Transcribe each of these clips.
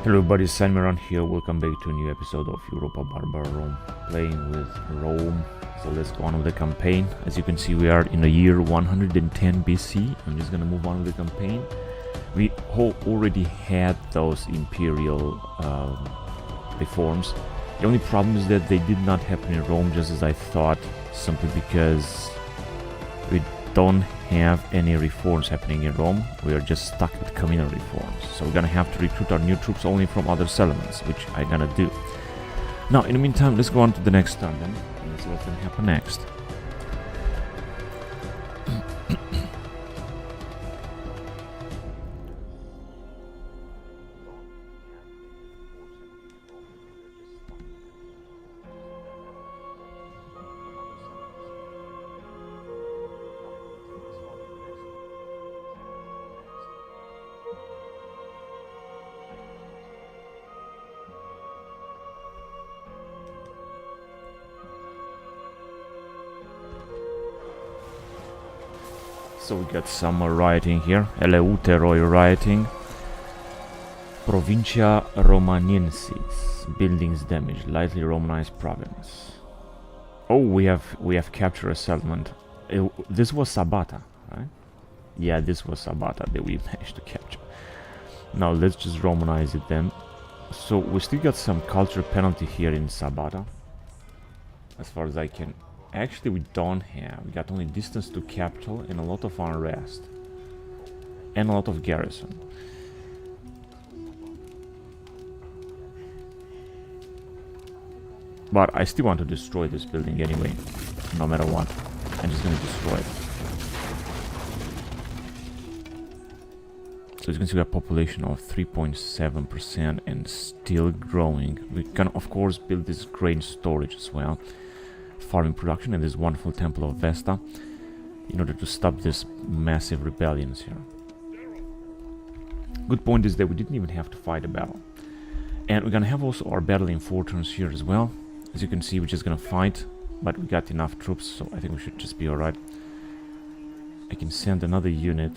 Hello everybody, Sanmiran here. Welcome back to a new episode of Europa Barbarorum, playing with Rome. So let's go on with the campaign. As you can see, we are in the year 110 BC. I'm just gonna move on with the campaign. We already had those imperial reforms. The only problem is that they did not happen in Rome just as I thought, simply because we don't have any reforms happening in Rome. We are just stuck with communal reforms. So we're gonna have to recruit our new troops only from other settlements, which I'm gonna do. Now, in the meantime, let's go on to the next turn then, and see what's gonna happen next. So we got some rioting here. Eleuteroi rioting. Provincia Romaniensis. Buildings damaged. Lightly Romanized province. Oh, we have captured a settlement. This was Sabata, right? Yeah, this was Sabata that we managed to capture. Now let's just Romanize it then. So we still got some culture penalty here in Sabata, as far as I can. Actually, we don't have. We got only distance to capital and a lot of unrest. And a lot of garrison. But I still want to destroy this building anyway. No matter what. I'm just gonna destroy it. So you can see we have a population of 3.7% and still growing. We can of course build this grain storage as well. Farming production and this wonderful temple of Vesta in order to stop this massive rebellions here. Good point is that we didn't even have to fight a battle. And we're gonna have also our battle in 4 turns here as well. As you can see, we're just gonna fight, but we got enough troops, so I think we should just be alright. I can send another unit.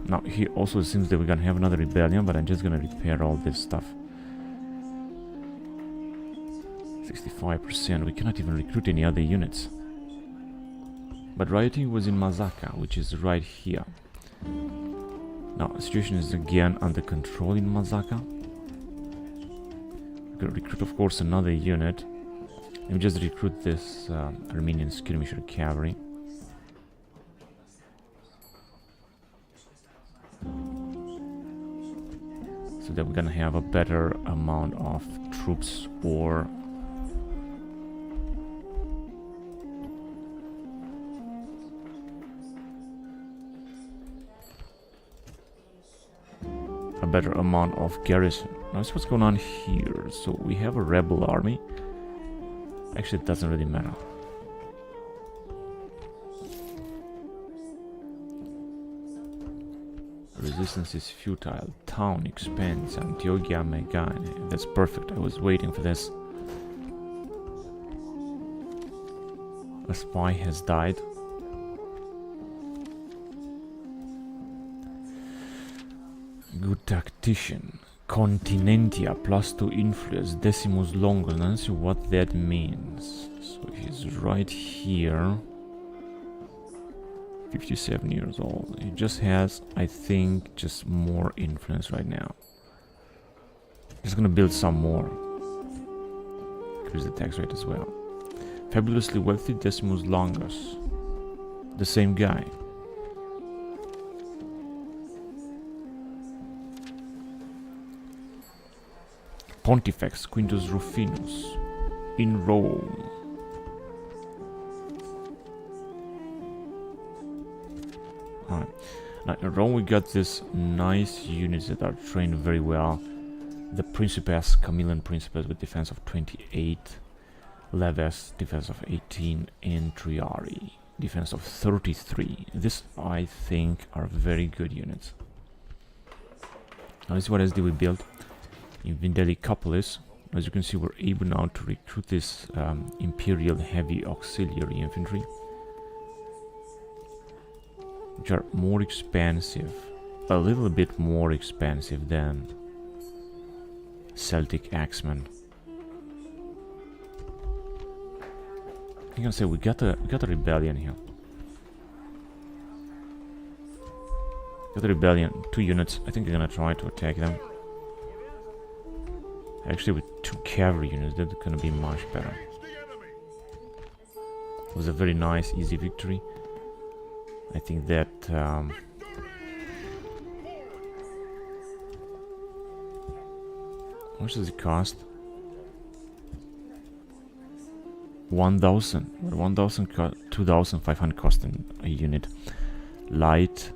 Now, here also seems that we're gonna have another rebellion, but I'm just gonna repair all this stuff. 65%, we cannot even recruit any other units. But rioting was in Mazaka, which is right here. Now, the situation is again under control in Mazaka. We're gonna recruit, of course, another unit. Let me just recruit this Armenian skirmisher cavalry. So that we're gonna have a better amount of troops, or a better amount of garrison. Now see what's going on here. So we have a rebel army. Actually, it doesn't really matter. Resistance is futile. Town expands. Antiochia Megane. That's perfect. I was waiting for this. A spy has died. Good tactician. Continentia +2 influence. Decimus longus. Let's see what that means. So he's right here. 57 years old. He just has, I think, just more influence right now. He's gonna build some more. Increase the tax rate as well. Fabulously wealthy Decimus Longus. The same guy. Pontifex Quintus Rufinus. In Rome. Alright. Now in Rome we got this nice units that are trained very well. The Principes, Camillan Principes with defense of 28, Leves defense of 18, and Triari defense of 33. This I think are very good units. Now this is what else did we build? In Vindelicopolis, as you can see, we're able now to recruit this Imperial Heavy Auxiliary Infantry. which are more expensive, a little bit more expensive than Celtic Axemen. I'm gonna say we got a rebellion here. Got a rebellion, 2 units. I think we're gonna try to attack them. Actually, with 2 cavalry units, that's gonna be much better. It was a very nice, easy victory. I think that how much does it cost? 1,000. 2,500 costing a unit. Light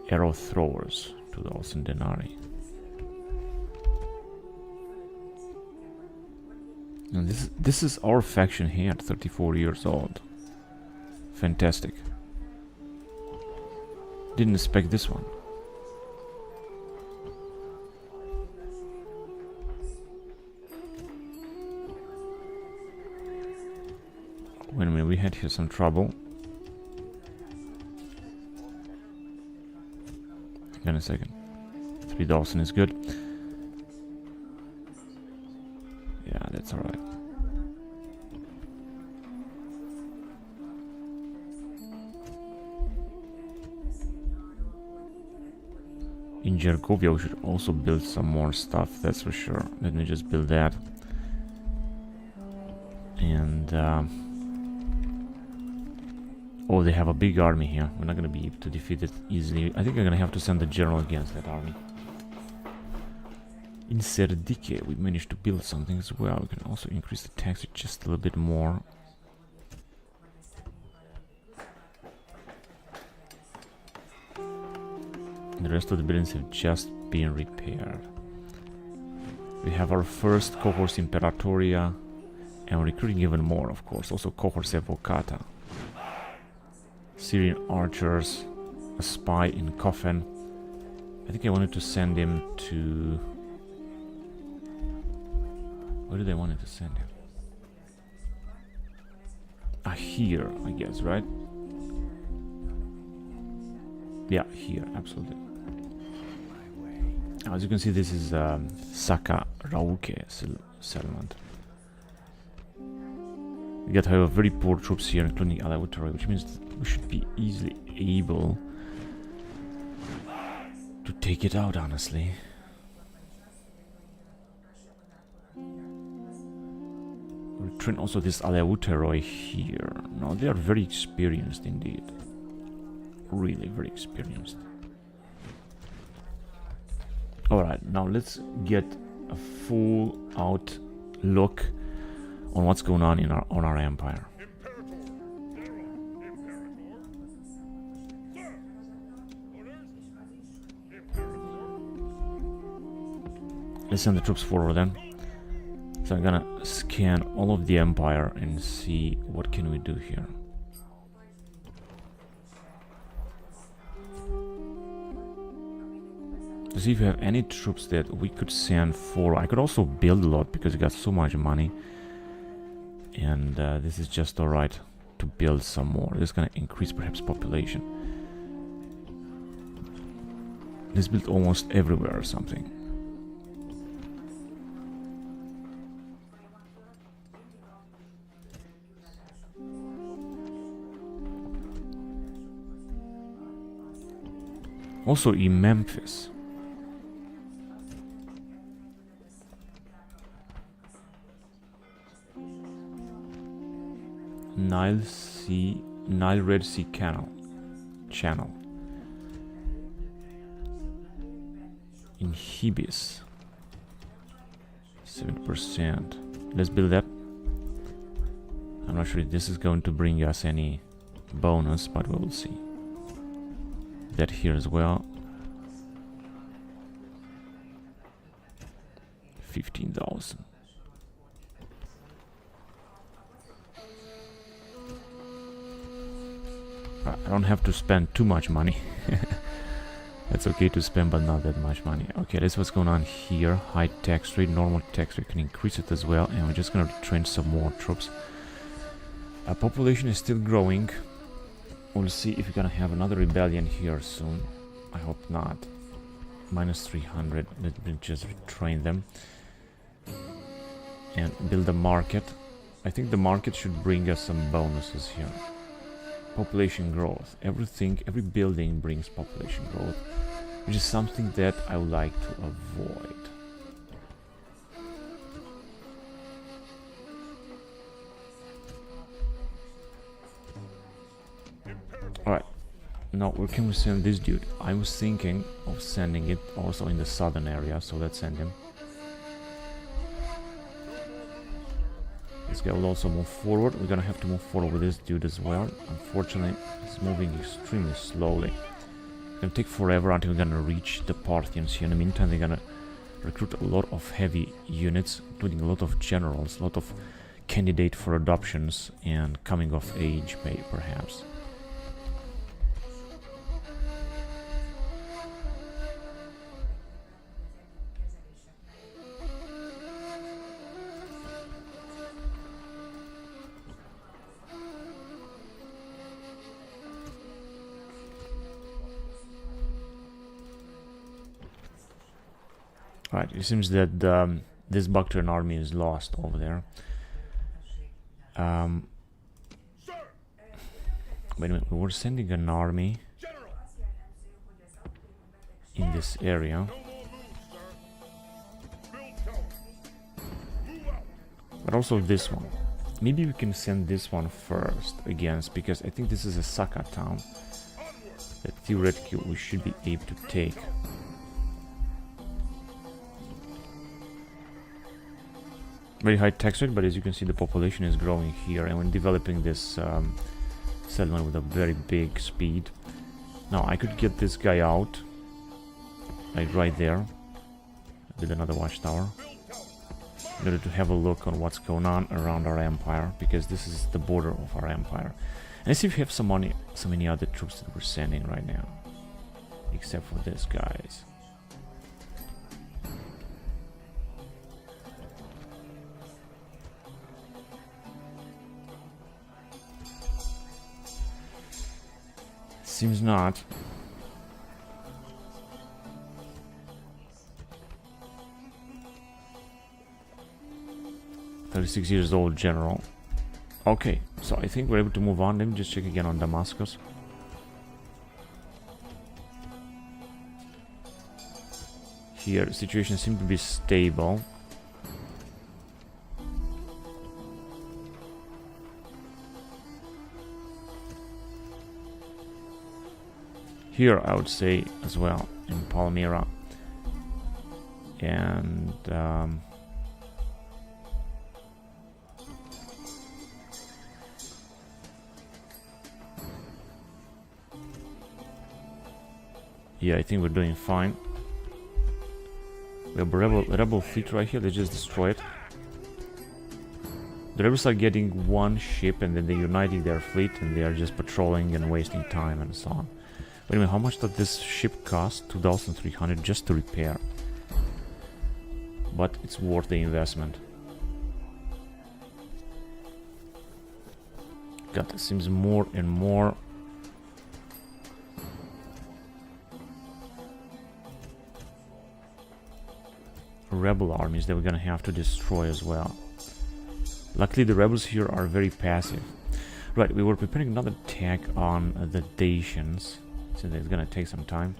arrow throwers, 2,000 denarii. And this is our faction here at 34 years old. Fantastic. Didn't expect this one. Wait a minute, we had here some trouble. Hang on a second. 3,000 is good. Yeah, that's alright. In Gergovia we should also build some more stuff, that's for sure. Let me just build that. And oh, they have a big army here. We're not gonna be able to defeat it easily. I think I'm gonna have to send a general against that army. In Serdike we managed to build something as well. We can also increase the tax just a little bit more. The rest of the buildings have just been repaired. We have our first cohorts Imperatoria, and we're recruiting even more, of course. Also cohorts Evocata. Syrian archers, a spy in Coffin. I think I wanted to send him to... Where did I want to send him? Ah, here, I guess, right? Yeah, here, absolutely. As you can see, this is Saka Rauke settlement. We got, however, very poor troops here, including Alautere, which means we should be easily able to take it out, honestly. We'll train also this Alautere here. Now, they are very experienced indeed. Really very experienced. Alright, now let's get a full out look on what's going on in our empire. Let's send the troops forward then. So I'm gonna scan all of the empire and see what can we do here. To see if we have any troops that we could send forward. I could also build a lot because we got so much money. And this is just alright to build some more. This is gonna increase perhaps population. Let's build almost everywhere or something. Also in Memphis. Nile Red Sea channel. In Hibis. 7%. Let's build that. I'm not sure if this is going to bring us any bonus, but we will see. That here as well. 15,000. I don't have to spend too much money. It's okay to spend, but not that much money. Okay, that's what's going on here. High tax rate, normal tax rate, can increase it as well. And we're just gonna train some more troops. Our population is still growing. We'll see if we're gonna have another rebellion here soon. I hope not. Minus 300. Let me just retrain them. And build a market. I think the market should bring us some bonuses here. Population growth. Everything, every building brings population growth, which is something that I would like to avoid. Alright, now where can we send this dude? I was thinking of sending it also in the southern area, so let's send him. This guy will also move forward. We're gonna have to move forward with this dude as well. Unfortunately, he's moving extremely slowly. It's gonna take forever until we're gonna reach the Parthians here. In the meantime, they're gonna recruit a lot of heavy units, including a lot of generals, a lot of candidate for adoptions and coming of age pay, perhaps. Right, it seems that this Bactrian army is lost over there. Wait a minute, we were sending an army in this area. But also this one. Maybe we can send this one first against, because I think this is a Saka town that theoretically we should be able to take. Very high tax rate, but as you can see the population is growing here, and when developing this settlement with a very big speed. Now I could get this guy out, like right there, with another watchtower, in order to have a look on what's going on around our empire, because this is the border of our empire. And let's see if we have some money, so many other troops that we're sending right now, except for this guys. Seems not. "36 years old general." Okay, so I think we're able to move on. Let me just check again on Damascus. Here, the situation seems to be stable. Here, I would say as well, in Palmyra. And yeah, I think we're doing fine. We have a rebel fleet right here. Let's just destroy it. The rebels are getting one ship and then they're uniting their fleet and they are just patrolling and wasting time and so on. Wait a minute, how much did this ship cost? 2,300 just to repair. But it's worth the investment. God, it seems more and more rebel armies that we're gonna have to destroy as well. Luckily the rebels here are very passive. Right, we were preparing another attack on the Dacians. So it's gonna take some time.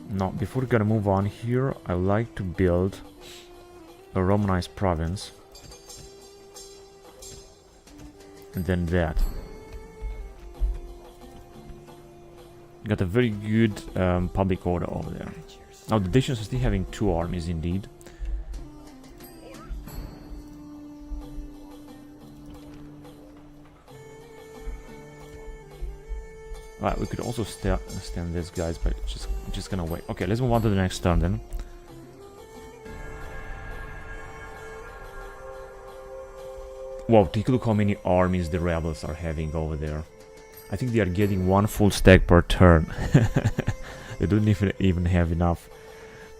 Now, before we're gonna move on here, I would like to build a Romanized province. And then that. Got a very good public order over there. Now, the Dacians are still having two armies indeed. Right, we could also stand this, guys, but just gonna wait. Okay, let's move on to the next turn then. Wow, take a look how many armies the rebels are having over there. I think they are getting one full stack per turn. They don't even have enough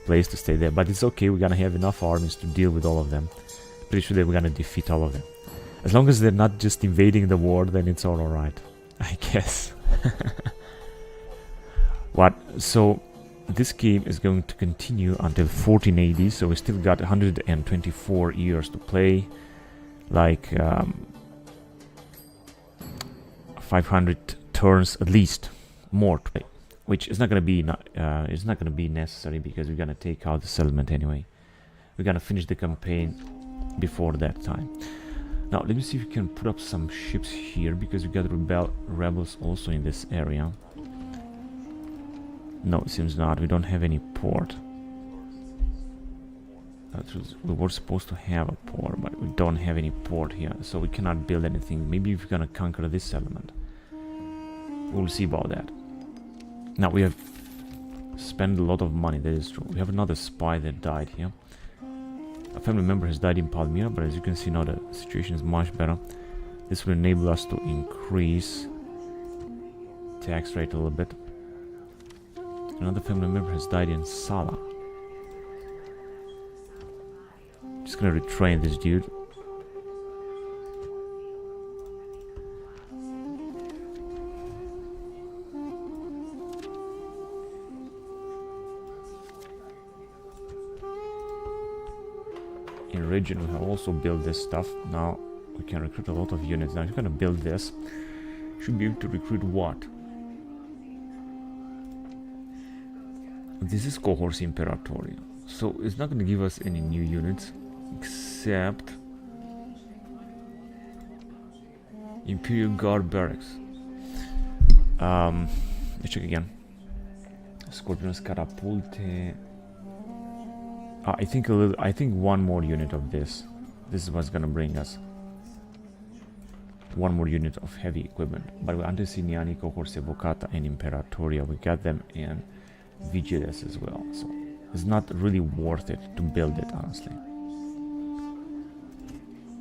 place to stay there, but it's okay. We're gonna have enough armies to deal with all of them. pretty sure that we're gonna defeat all of them. As long as they're not just invading the war, then it's all alright, I guess. What? So this game is going to continue until 14 AD, so we still got 124 years to play, like 500 turns at least more to play, which is not going to be it's not going to be necessary because we're going to take out the settlement anyway. We're going to finish the campaign before that time. Now let me see if we can put up some ships here, because we got rebels also in this area. No, it seems not. We don't have any port. We were supposed to have a port, but we don't have any port here, so we cannot build anything. Maybe if we're gonna conquer this settlement, we'll see about that. Now we have spent a lot of money, that is true. We have another spy that died here. A family member has died in Palmyra, but as you can see now the situation is much better. This will enable us to increase tax rate a little bit. Another family member has died in Sala. Just gonna retrain this dude. In region we have also built this stuff. Now we can recruit a lot of units. Now if you're gonna build this, you should be able to recruit what? This is cohorts Imperatores, so it's not going to give us any new units, except Imperial Guard Barracks. Let's check again. Scorpion's Catapulte. I think one more unit of this. This is what's going to bring us. One more unit of heavy equipment. But with Antesiniani, Cohorts Evocata, and Imperatoria, we got them in Vigiles as well, so it's not really worth it to build it, honestly.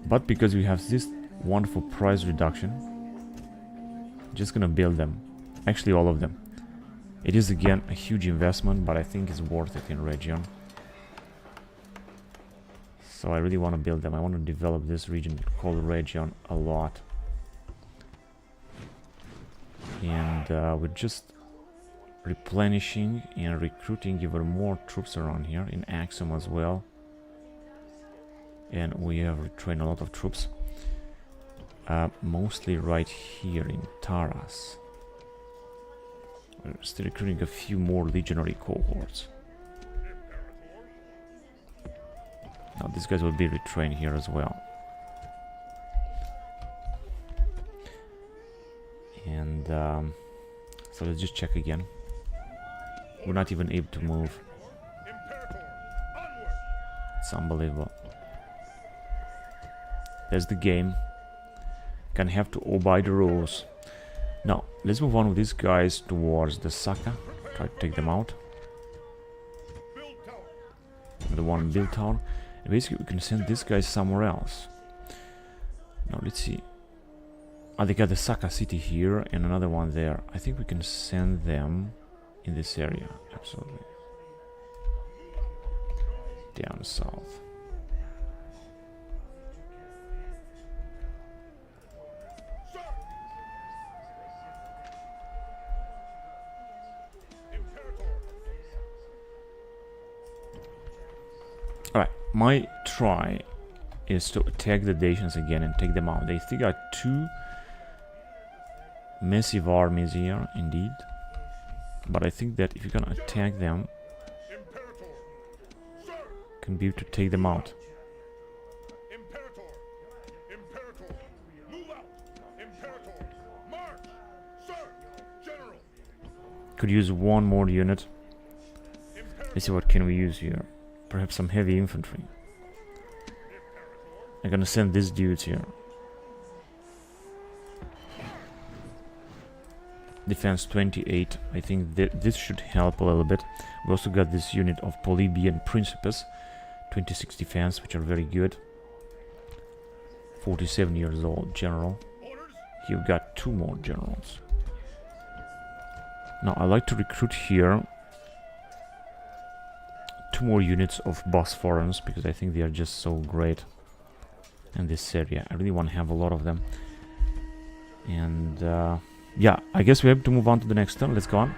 But because we have this wonderful price reduction, I'm just gonna build them, actually all of them. It is again a huge investment, but I think it's worth it in region, so I really want to build them. I want to develop this region called region a lot, and we're just replenishing and recruiting even more troops around here in Axum as well, and we have retrained a lot of troops, mostly right here in Taras. We're still recruiting a few more legionary cohorts. Now these guys will be retrained here as well, and so let's just check again. We're not even able to move. It's unbelievable. There's the game. Gonna have to obey the rules. Now, let's move on with these guys towards the Saka. Try to take them out. The one in Build Town. And basically we can send this guy somewhere else. Now let's see. Oh, they got the Saka city here and another one there. I think we can send them in this area, absolutely. Down south. Alright, my try is to attack the Dacians again and take them out. They still got two massive armies here, indeed. But I think that if you're gonna attack them, you can be able to take them out. Could use one more unit. Let's see what can we use here. Perhaps some heavy infantry. I'm gonna send these dudes here. Defense 28. I think this should help a little bit. We also got this unit of Polybian Principes, 26 defense, which are very good. 47 years old general. You've got two more generals. Now I like to recruit here two more units of Bosphorans, because I think they are just so great. in this area. I really want to have a lot of them. And yeah, I guess we have to move on to the next turn. Let's go on.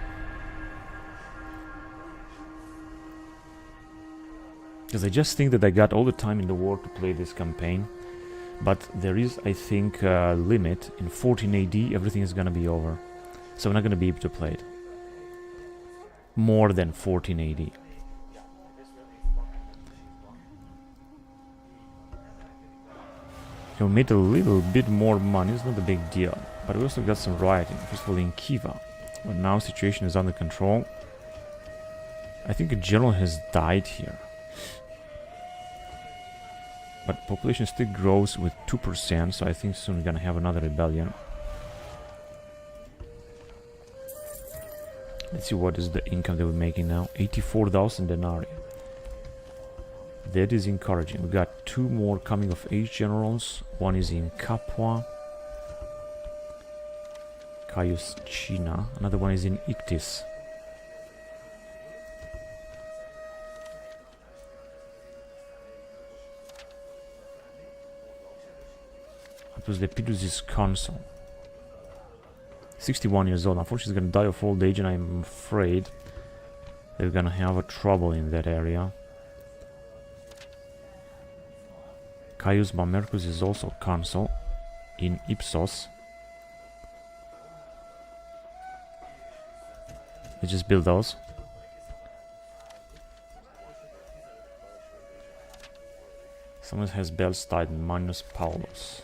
Because I just think that I got all the time in the war to play this campaign. But there is, I think, a limit. In 14 AD, everything is going to be over. So I'm not going to be able to play it. More than 14 AD. We made a little bit more money, it's not a big deal. But we also got some rioting, first of all in Khiva. But now situation is under control. I think a general has died here. But population still grows with 2%, so I think soon we're gonna have another rebellion. Let's see what is the income that we're making now. 84,000 denarii. That is encouraging. We got 2 more coming of age generals. One is in Capua, Caius China. Another one is in Ictis. It was Lepidus' consul. 61 years old. Unfortunately, he's gonna die of old age, and I'm afraid they're gonna have a trouble in that area. Caius Mamercus is also consul in Ipsos. Let's just build those. Someone has Belstad and Magnus Paulus.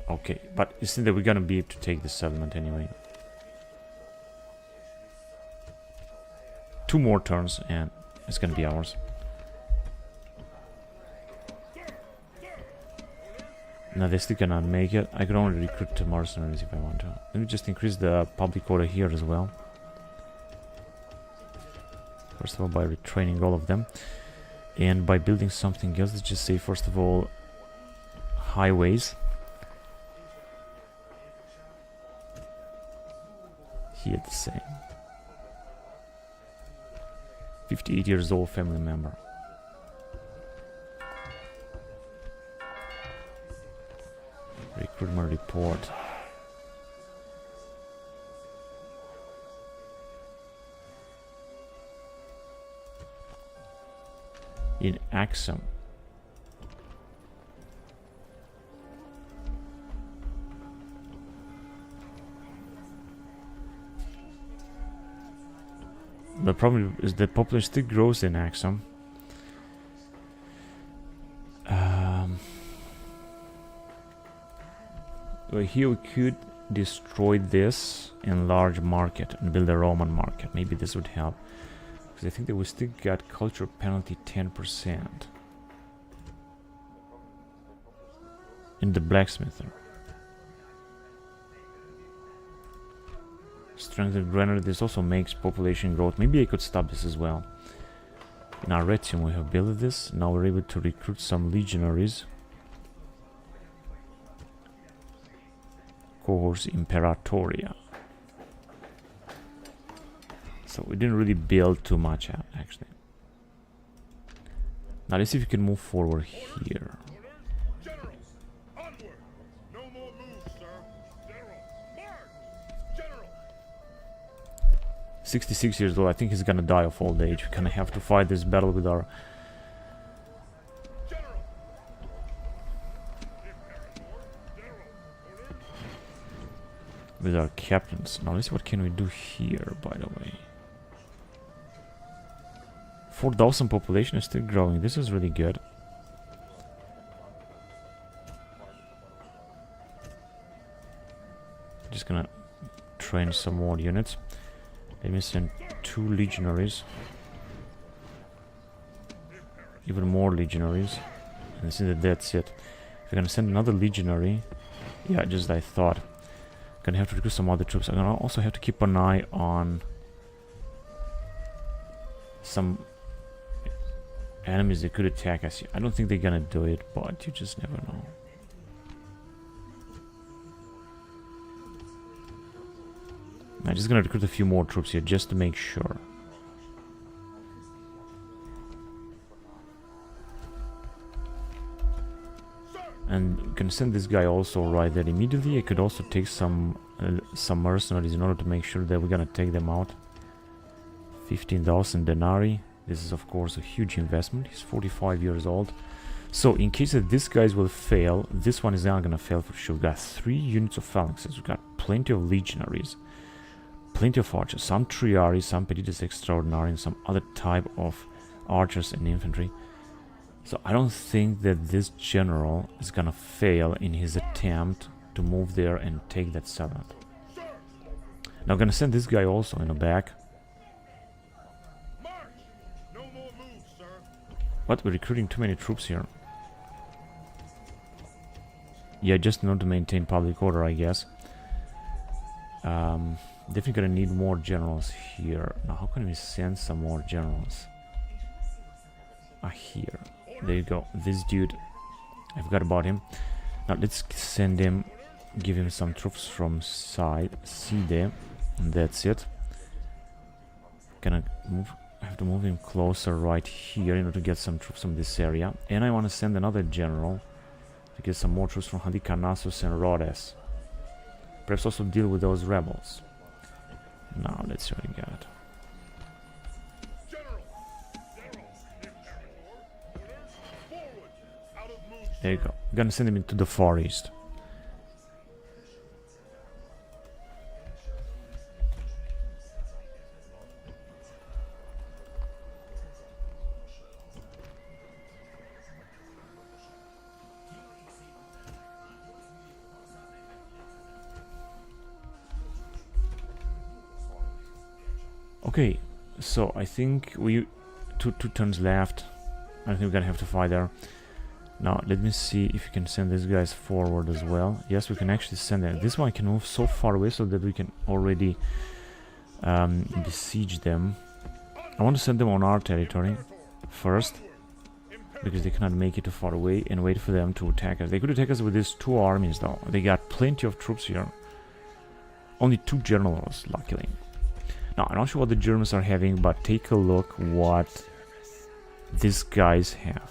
Okay, but it seems that we're gonna be able to take this settlement anyway. 2 more turns and it's gonna be ours. No, they still cannot make it. I can only recruit 2 mercenaries if I want to. Let me just increase the public quota here as well. First of all, by retraining all of them. And by building something else, let's just say, first of all, highways. Here the same. 58 years old family member. Recruitment report. In Axum. The problem is the population still grows in Axum. Well, here we could destroy this enlarge market and build a Roman market. Maybe this would help. Because I think that we still got culture penalty 10% in the blacksmither. Strengthened granary, this also makes population growth. Maybe I could stop this as well. In Arretium we have built this. Now we're able to recruit some legionaries. Cohorts Imperatoria. So we didn't really build too much out, actually. Now let's see if we can move forward here. 66 years old. I think he's gonna die of old age. We're gonna have to fight this battle with our captains. Now let's see what can we do here, by the way. 4,000 population is still growing. This is really good. Just gonna train some more units. Let me send 2 legionaries. Even more legionaries. And I see that that's it. If we're gonna send another legionary, yeah, just as I thought. Gonna have to recruit some other troops. I'm gonna also have to keep an eye on some enemies that could attack us. I don't think they're gonna do it, but you just never know. I'm just gonna recruit a few more troops here just to make sure. And can send this guy also right there immediately. I could also take some mercenaries in order to make sure that we're gonna take them out. 15,000 denarii. This is of course a huge investment. He's 45 years old. So in case that these guys will fail, this one is not gonna fail for sure. We've got 3 units of phalanxes. We've got plenty of legionaries, plenty of archers, some triarii, some petites extraordinari, and some other type of archers and infantry. So I don't think that this general is gonna fail in his attempt to move there and take that settlement. Now I'm gonna send this guy also in the back. What? We're recruiting too many troops here. Yeah, just in order to maintain public order, I guess. Definitely gonna need more generals here. Now, how can we send some more generals? Here. There you go. This dude, I forgot about him. Now, let's send him, give him some troops from side Side, and that's it. Gonna move. I have to move him closer right here in order to get some troops from this area. And I want to send another general to get some more troops from Halicarnassus and Rhodes. Perhaps also deal with those rebels. Now, let's see what we got. There you go. I'm gonna send him into the Far East. Okay, so I think we two turns left. I think we're gonna have to fight there. Now let me see if we can send these guys forward as well. Yes, we can actually send them. This one can move so far away so that we can already besiege them. I want to send them on our territory first, because they cannot make it too far away, and wait for them to attack us. They could attack us with these 2 armies though. They got plenty of troops here. Only 2 generals, luckily. Now, I'm not sure what the Germans are having, but take a look what these guys have.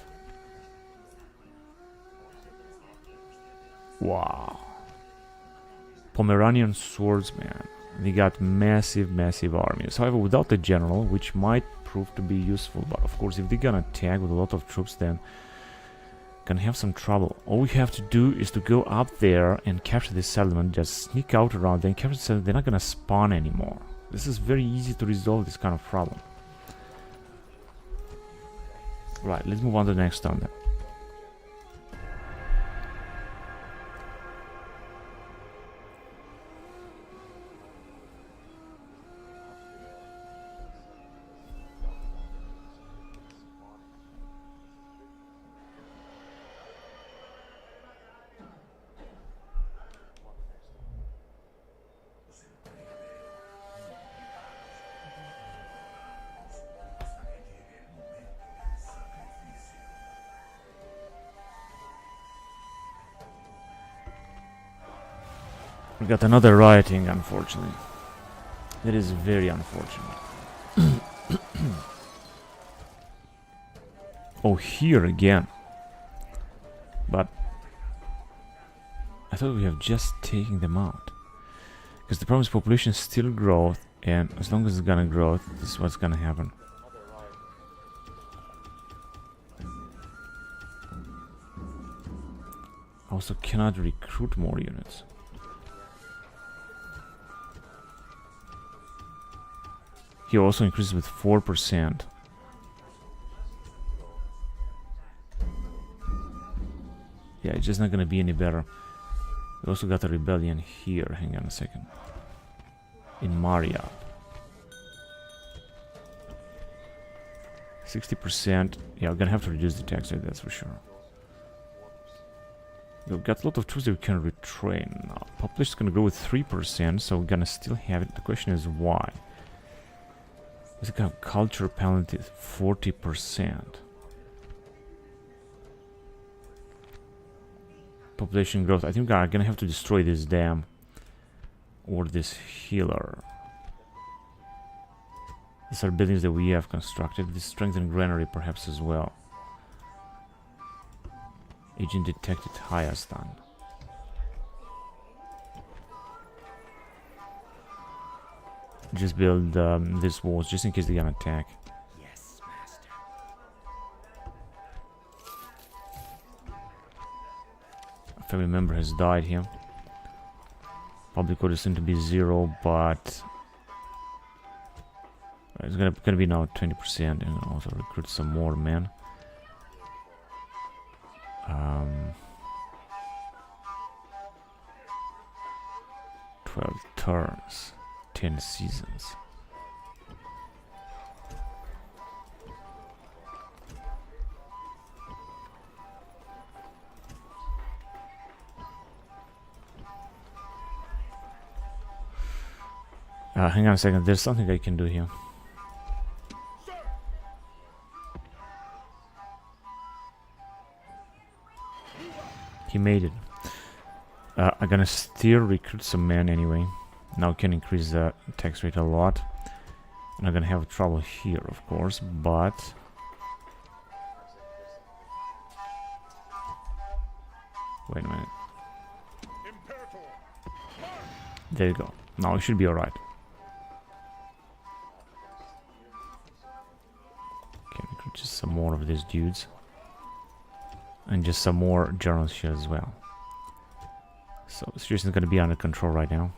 Wow. Pomeranian swordsman. They got massive, massive armies. However, without the general, which might prove to be useful, but of course, if they're gonna attack with a lot of troops, then gonna have some trouble. All we have to do is to go up there and capture this settlement, just sneak out around, then capture the settlement. They're not gonna spawn anymore. This is very easy to resolve this kind of problem. Right, let's move on to the next turn then. We got another rioting, unfortunately. That is very unfortunate. Oh, here again. But I thought we have just taken them out. Because the problem is population still grows, and as long as it's gonna grow, this is what's gonna happen. I also cannot recruit more units. He also increases with 4%. Yeah, it's just not gonna be any better. We also got a rebellion here. Hang on a second. In Maria. 60%. Yeah, we're gonna have to reduce the tax rate, that's for sure. We've got a lot of troops that we can retrain. Now, population is gonna grow with 3%, so we're gonna still have it. The question is why? It's got culture penalty 40%. Population growth. I think we're gonna have to destroy this dam or this healer. These are buildings that we have constructed. This strengthened granary perhaps as well. Agent detected Hayastan. Just build these walls just in case they're gonna attack. Yes, master. A family member has died here. Public order seems to be 0, but it's gonna be now 20%, and also recruit some more men. 12 turns, 10 seasons. Hang on a second, there's something I can do here. He made it. I'm gonna still recruit some men anyway. Now can increase the tax rate a lot. And I'm gonna have trouble here, of course, but... Wait a minute. There you go. Now it should be alright. Okay, recruit just some more of these dudes. And just some more generals here as well. So Syracuse is going to be under control right now.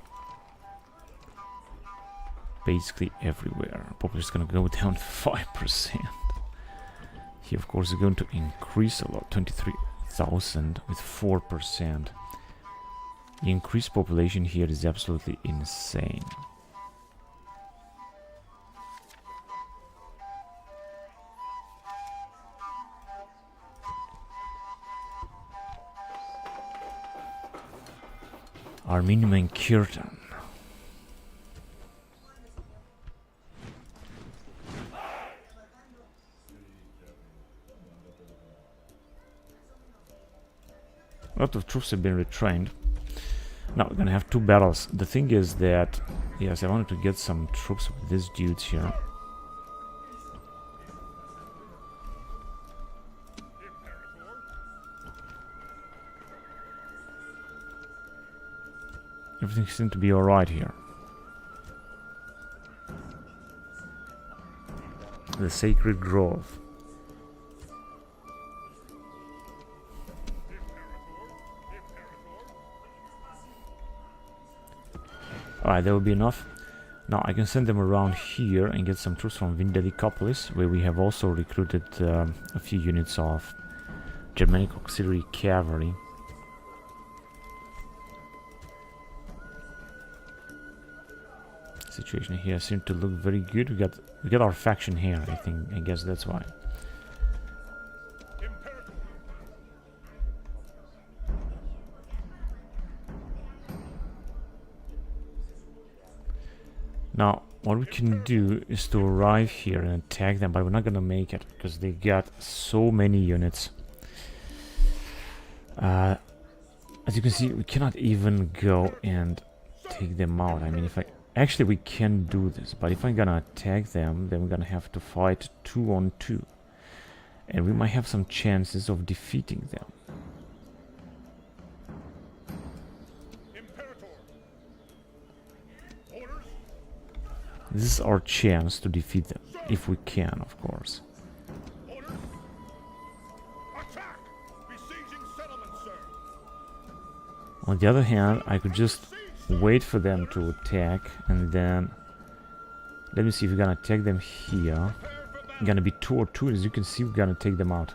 Basically everywhere. Population is going to go down 5%. He of course is going to increase a lot. 23,000 with 4%. The increased population here is absolutely insane. Arminium and Kirtan. A lot of troops have been retrained. Now we're gonna have 2 battles. The thing is that, yes, I wanted to get some troops with these dudes here. Everything seems to be alright here. The Sacred Grove. Alright, that will be enough. Now I can send them around here and get some troops from Vindelicopolis, where we have also recruited a few units of Germanic Auxiliary Cavalry. Situation here seems to look very good. We got our faction here, I guess that's why. Now what we can do is to arrive here and attack them, but we're not gonna make it because they got so many units. As you can see, we cannot even go and take them out. I mean, if I actually, we can do this, but if I'm gonna attack them, then we're gonna have to fight 2 on 2. And we might have some chances of defeating them. This is our chance to defeat them, if we can, of course. On the other hand, I could just wait for them to attack, and then let me see if we're gonna attack them here. Gonna be 2 or 2, as you can see, we're gonna take them out.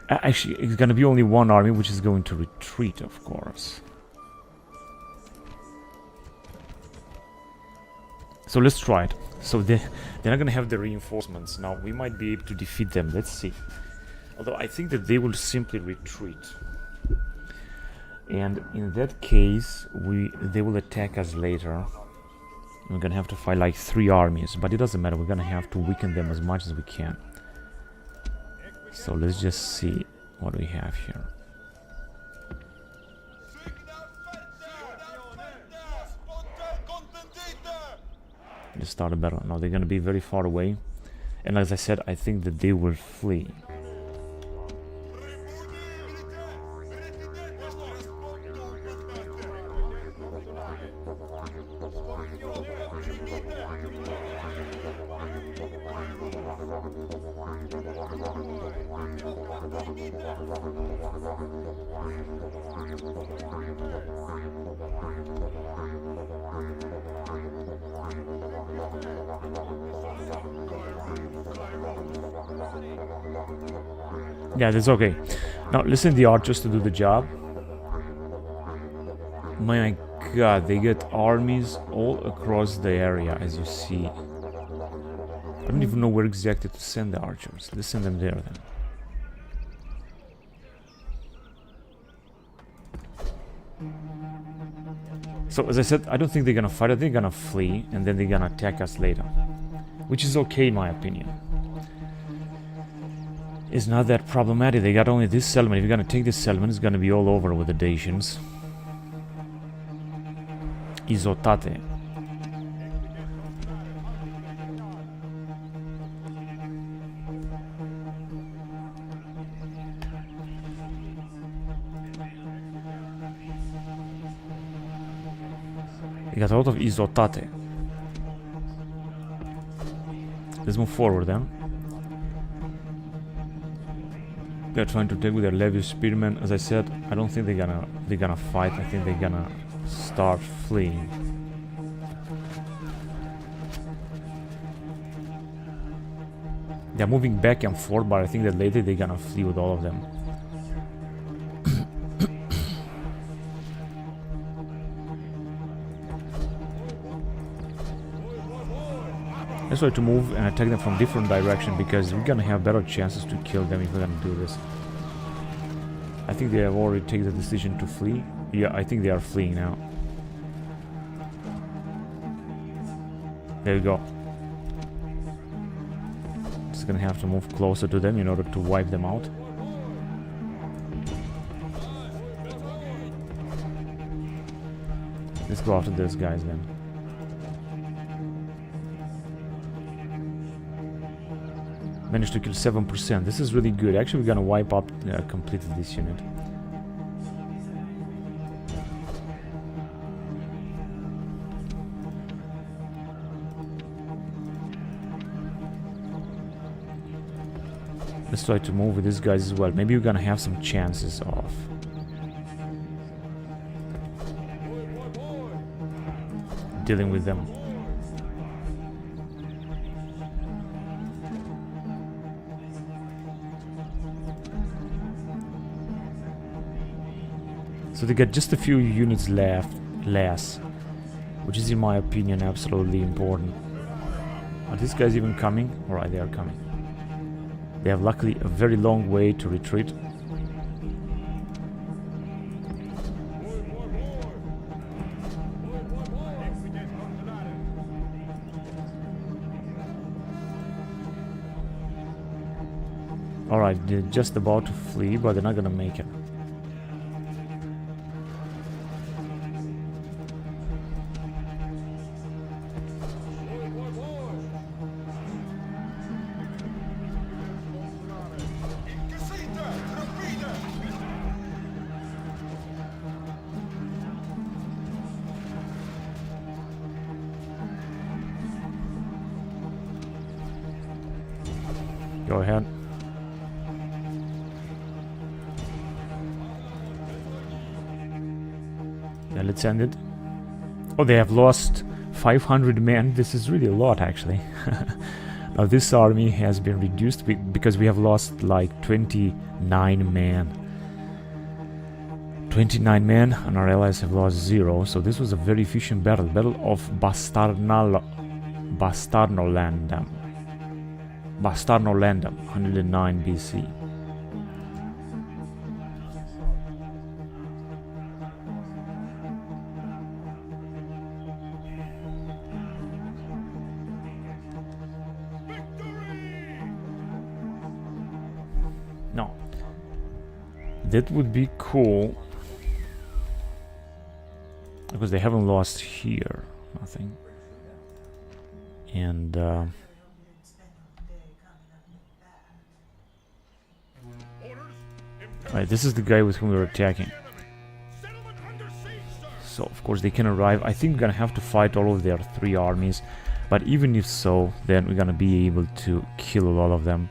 Actually, it's gonna be only 1 army, which is going to retreat, of course. So let's try it. So they're not gonna have the reinforcements. Now we might be able to defeat them. Let's see. Although I think that they will simply retreat. And in that case, they will attack us later. We're gonna have to fight like 3 armies, but it doesn't matter. We're gonna have to weaken them as much as we can. So let's just see what we have here. Let's start a battle. Now they're gonna be very far away, and as I said, I think that they will flee. Yeah, that's okay. Now listen, the archers to do the job. My god, they get armies all across the area, as you see. I don't even know where exactly to send the archers. Let's send them there then. So as I said, I don't think they're gonna fight. I think they're gonna flee and then they're gonna attack us later, which is okay in my opinion. It's not that problematic. They got only this settlement. If you're gonna take this settlement, it's gonna be all over with the Dacians. Izotate. We got a lot of Izotate. Let's move forward then. They're trying to take with their Levius spearmen. As I said, I don't think they're gonna fight. I think they're gonna start fleeing. They're moving back and forth, but I think that later they're gonna flee with all of them. Let's try to move and attack them from different direction, because we're gonna have better chances to kill them if we're gonna do this. I think they have already taken the decision to flee. Yeah, I think they are fleeing now. There we go. Just gonna have to move closer to them in order to wipe them out. Let's go after those guys then. Managed to kill 7%. This is really good. Actually, we're gonna wipe up completely this unit. Let's try to move with these guys as well. Maybe we're gonna have some chances of dealing with them. So they get just a few units less, which is in my opinion absolutely important. Are these guys even coming? Alright, they are coming. They have luckily a very long way to retreat. Alright, they're just about to flee, but they're not gonna make it. Go ahead. Yeah, let's end it. Oh, they have lost 500 men. This is really a lot, actually. Now, this army has been reduced because we have lost like 29 men. 29 men, and our allies have lost 0. So this was a very efficient battle. Battle of Bastarnolandum. Bastarnolandum, 109 BC. No. That would be cool. Because they haven't lost here. Nothing. And right, this is the guy with whom we're attacking. So, of course, they can arrive. I think we're gonna have to fight all of their 3 armies. But even if so, then we're gonna be able to kill a lot of them.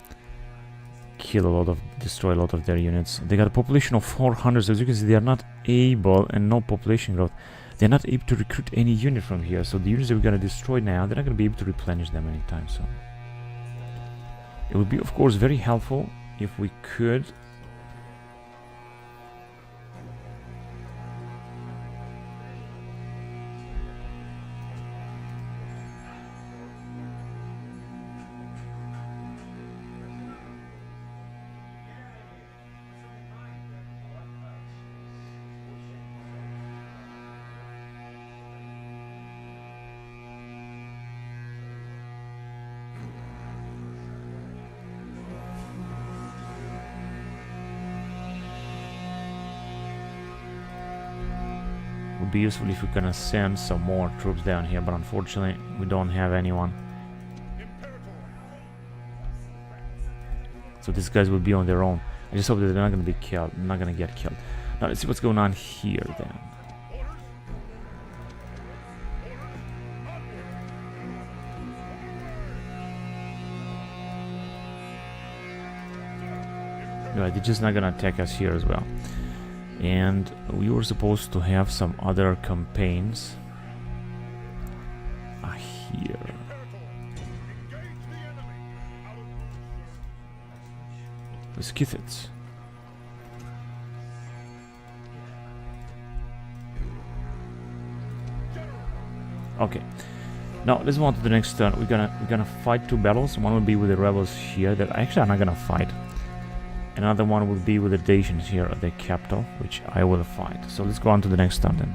destroy a lot of their units. They got a population of 400, so as you can see, they are not able, and no population growth. They're not able to recruit any unit from here. So the units that we're gonna destroy now, they're not gonna be able to replenish them anytime soon. It would be, of course, very helpful if we could. Would be useful if we can send some more troops down here, but unfortunately we don't have anyone. So these guys will be on their own. I just hope that they're not going to be killed, not going to get killed. Now let's see what's going on here then. Right, they're just not going to attack us here as well. And we were supposed to have some other campaigns here. The Scythians. Okay. Now let's move on to the next turn. We're gonna fight two battles. One will be with the rebels here that actually I'm not gonna fight. Another one will be with the Dacians here at the capital, which I will fight. So let's go on to the next turn then.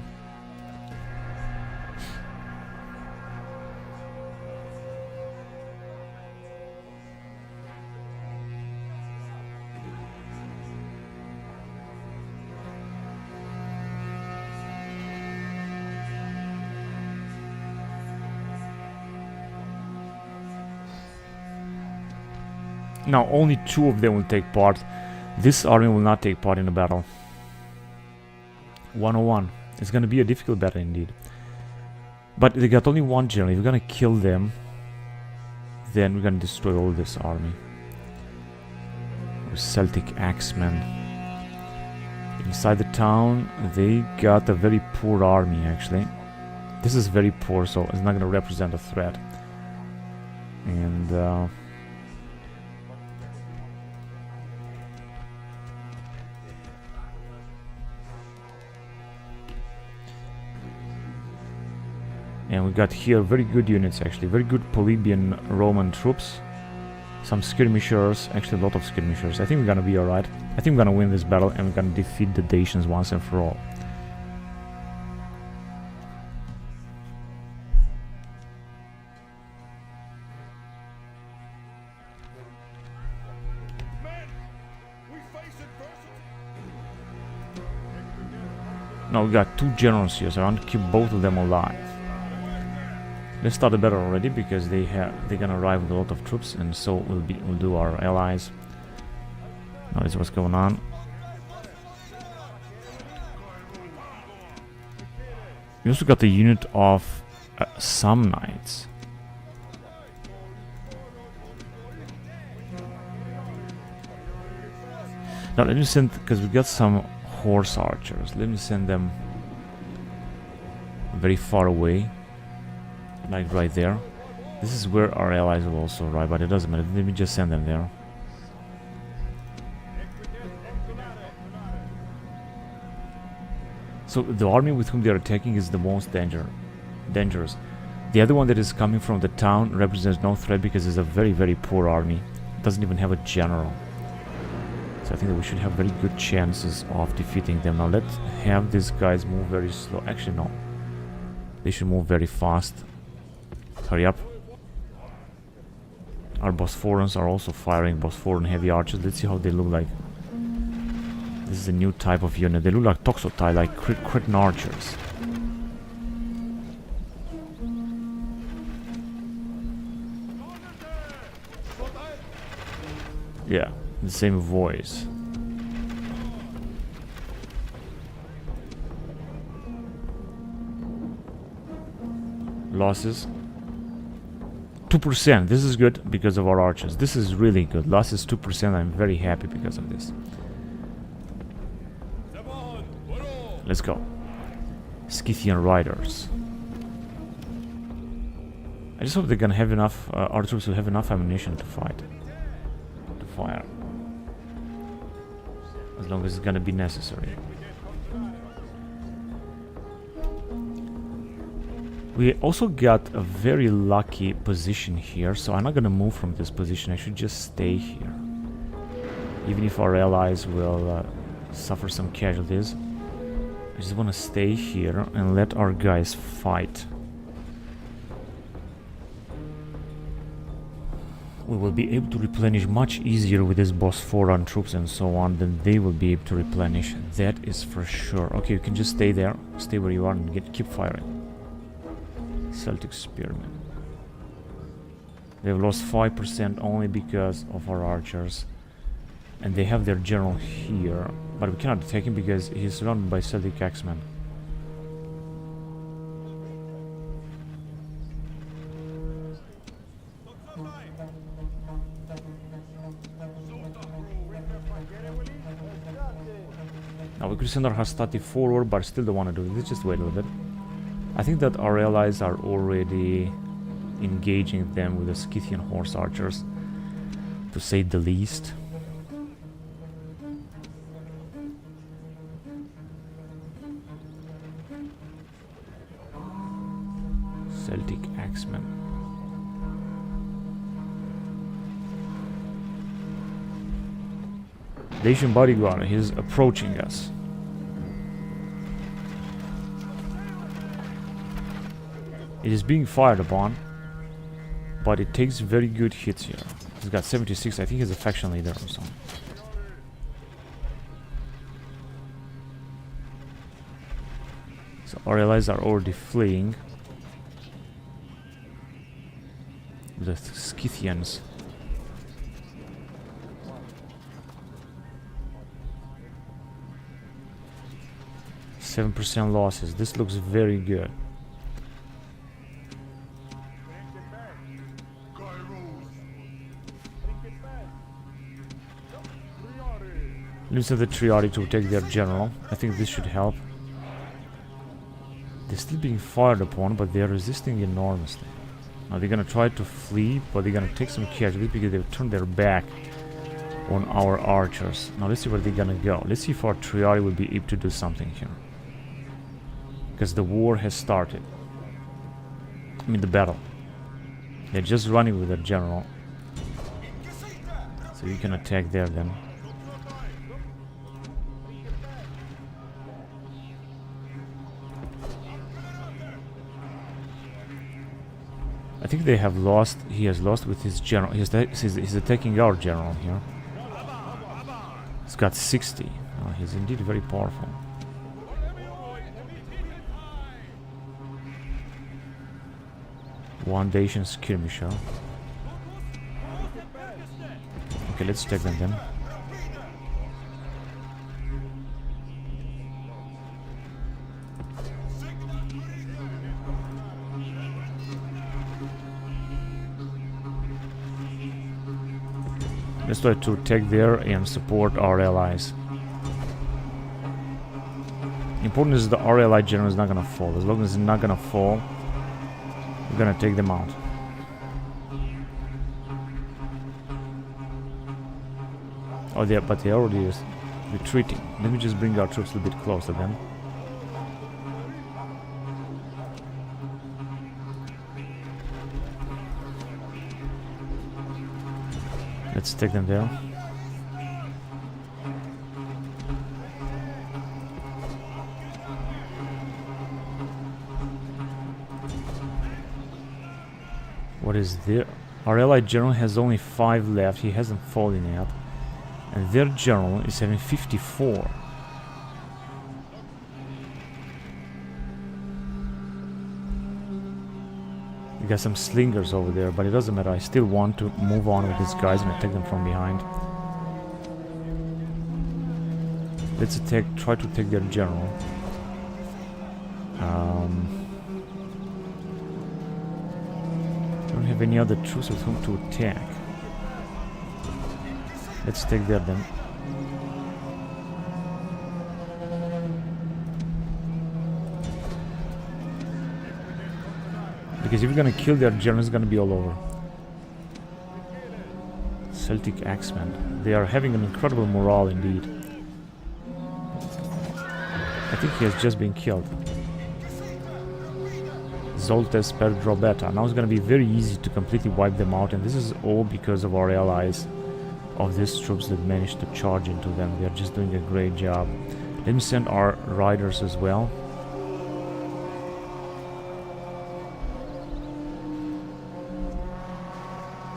Now only two of them will take part. This army will not take part in the battle. 101. It's gonna be a difficult battle indeed. But they got only one general. If we're gonna kill them, then we're gonna destroy all this army. Celtic axemen. Inside the town, they got a very poor army actually. This is very poor, so it's not gonna represent a threat. And and we got here very good units actually, very good Polybian Roman troops. Some skirmishers, actually a lot of skirmishers. I think we're gonna be alright. I think we're gonna win this battle and we're gonna defeat the Dacians once and for all. Now we got two generals here, so I want to keep both of them alive. Let's start the battle already because they're gonna arrive with a lot of troops, and so we'll do our allies. Now this is what's going on. We also got the unit of some knights. Now let me send, because we got some horse archers. Let me send them very far away. Like right there. This is where our allies will also arrive, but it doesn't matter. Let me just send them there. So the army with whom they are attacking is the most dangerous. The other one that is coming from the town represents no threat because it's a very, very poor army. It doesn't even have a general. So I think that we should have very good chances of defeating them. Now let's have these guys move very slow. Actually no. They should move very fast. Hurry up. Our Bosphorans are also firing Bosphoran heavy archers. Let's see how they look like. This is a new type of unit. They look like Toxotai, like Cretan archers. Yeah, the same voice. Losses. 2%. This is good because of our archers. This is really good. Loss is 2%. I'm very happy because of this. Let's go. Scythian riders. I just hope they're gonna have enough, our troops will have enough ammunition to fight. To fire. As long as it's gonna be necessary. We also got a very lucky position here, so I'm not gonna move from this position. I should just stay here. Even if our allies will suffer some casualties. I just wanna stay here and let our guys fight. We will be able to replenish much easier with this Bosporan troops and so on than they will be able to replenish. That is for sure. Okay, you can just stay there. Stay where you are and keep firing. Celtic Spearmen. They've lost 5% only because of our archers. And they have their general here. But we cannot attack him because he's surrounded by Celtic axemen. Now we could send our Hastati forward, but I still don't want to do it. Let's just wait a little bit. I think that our allies are already engaging them with the Scythian horse archers, to say the least. Celtic axemen. Dacian bodyguard, he's approaching us. It is being fired upon, but it takes very good hits here. He's got 76, I think he's a faction leader or something. So our allies are already fleeing. The Scythians. %7 losses. This looks very good. Listen to the Triadi to take their general. I think this should help. They're still being fired upon, but they're resisting enormously. Now they're gonna try to flee, but they're gonna take some casualties because they've turned their back on our archers. Now let's see where they're gonna go. Let's see if our Triadi will be able to do something here. Because the war has started. I mean the battle. They're just running with their general. So you can attack there then. I think they have lost. He has lost with his general. He's attacking our general here. He's got 60. Oh, he's indeed very powerful. One Dacian skirmisher. Okay, let's take them then. Let's try to take there and support our allies. Important is that our allied general is not gonna fall. As long as it's not gonna fall, we're gonna take them out. Oh, yeah, but they already is retreating. Let me just bring our troops a little bit closer then. Let's take them there. What is there? Our allied general has only 5 left. He hasn't fallen yet. And their general is having 54. We got some slingers over there, but it doesn't matter. I still want to move on with these guys and attack them from behind. Let's attack, try to take their general. don't have any other troops with whom to attack. Let's take there then. Because if you're gonna kill their general, it's gonna be all over. Celtic Axeman. They are having an incredible morale indeed. I think he has just been killed. Zoltes per Drobeta. Now it's gonna be very easy to completely wipe them out, and this is all because of our allies, of these troops that managed to charge into them. They are just doing a great job. Let me send our riders as well.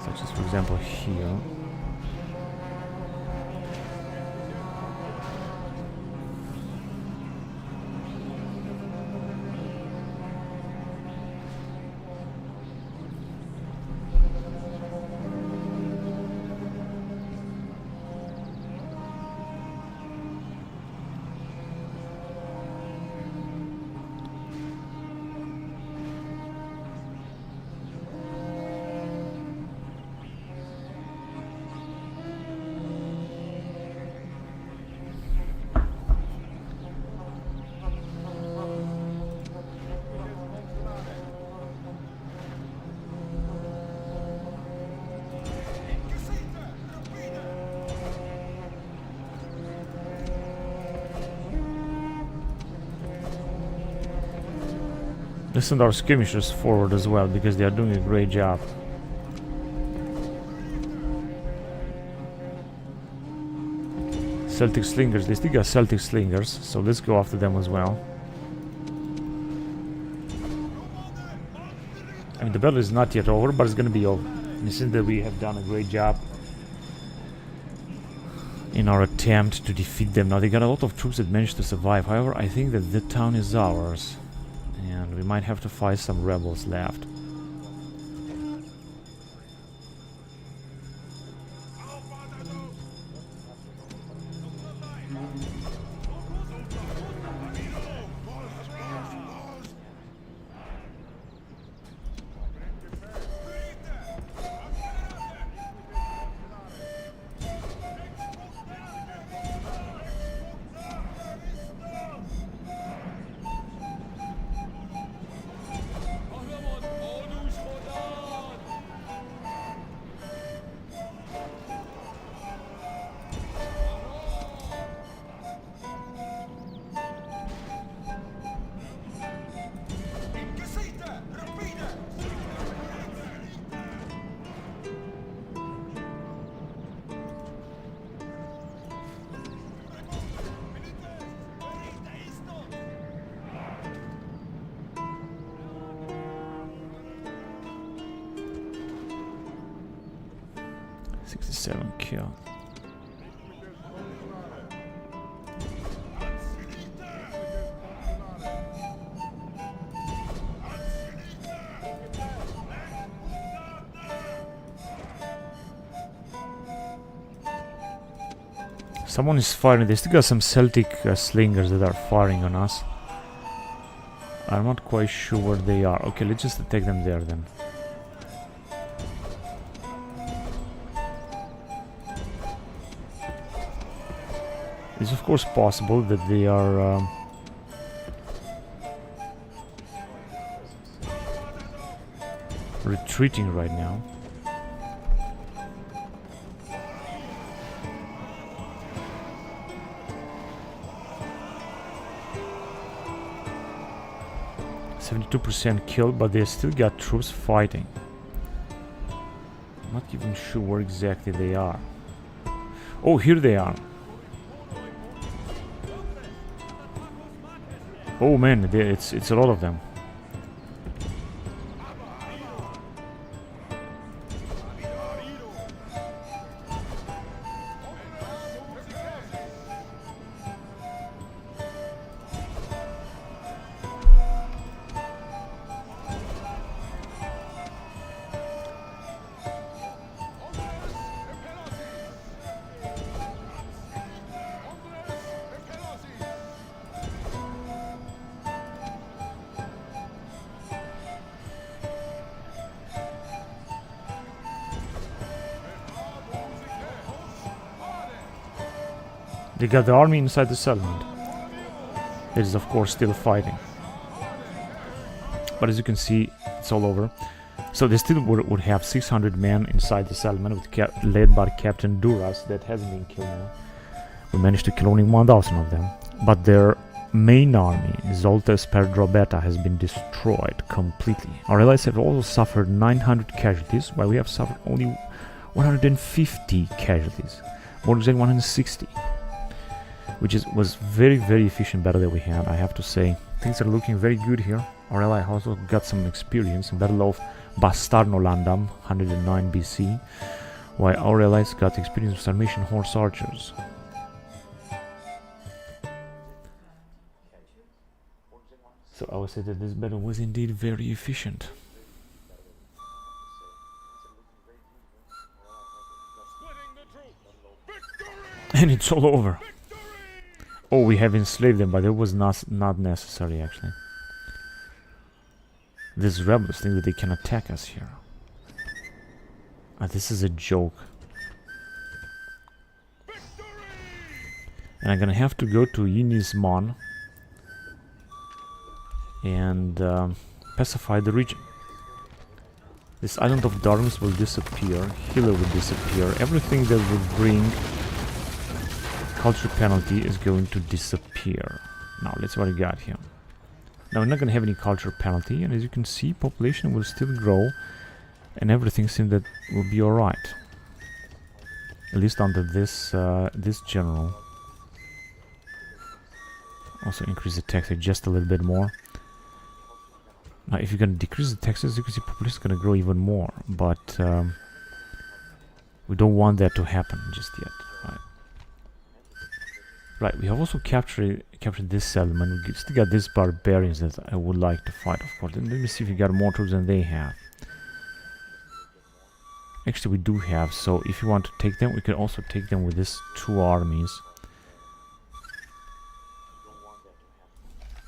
Such as, for example, here. Let's send our skirmishers forward as well, because they are doing a great job. Celtic slingers, they still got Celtic slingers, so let's go after them as well. I mean, the battle is not yet over, but it's gonna be over. And it seems that we have done a great job in our attempt to defeat them. Now, they got a lot of troops that managed to survive. However, I think that the town is ours, and we might have to fight some rebels left. Kill. Someone is firing. They still got some Celtic slingers that are firing on us. I'm not quite sure where they are. Okay, let's just attack them there then. It's of course possible that they are retreating right now. %72 killed, but they still got troops fighting. I'm not even sure where exactly they are. Oh, here they are. Oh man, it's a lot of them. They got the army inside the settlement. It is of course still fighting. But as you can see, it's all over. So they still would have 600 men inside the settlement, led by Captain Duras, that hasn't been killed now. We managed to kill only 1,000 of them. But their main army, Zoltes per Drobeta, has been destroyed completely. Our allies have also suffered 900 casualties, while we have suffered only 150 casualties. More exactly 160. Which was very efficient battle that we had, I have to say. Things are looking very good here. Our ally also got some experience in Battle of Bastarnolandam, 109 BC, while our allies got experience with Sarmatian horse archers. So I would say that this battle was indeed very efficient. And it's all over. Oh, we have enslaved them, but it was not necessary, actually. These rebels think that they can attack us here. This is a joke. And I'm gonna have to go to Inismon and pacify the region. This island of Darmus will disappear, Hilo will disappear, everything that would bring culture penalty is going to disappear. Now let's see what we got here. Now we're not going to have any culture penalty, and as you can see, population will still grow, and everything seems that will be alright. At least under this this general. Also increase the taxes just a little bit more. Now if you're going to decrease the taxes, you can see population is going to grow even more, but we don't want that to happen just yet. Right, we have also captured this settlement. We still got these barbarians that I would like to fight, of course. And let me see if we got more troops than they have. Actually, we do have, so if you want to take them, we can also take them with these two armies.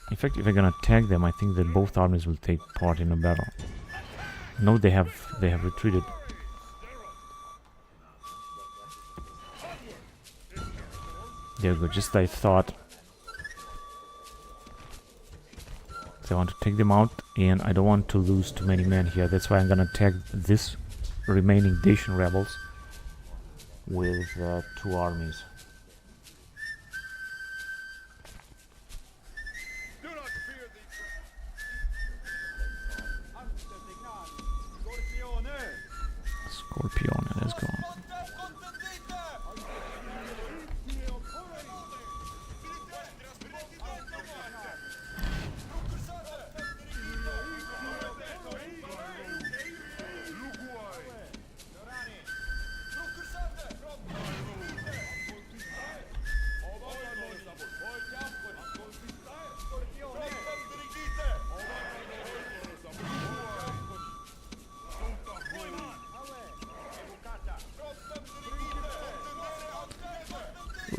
In fact, if we're gonna attack them, I think that both armies will take part in a battle. No, they have retreated. There we go, just I thought. So I want to take them out, and I don't want to lose too many men here. That's why I'm gonna attack this remaining Dacian rebels with two armies. Scorpione, let's go.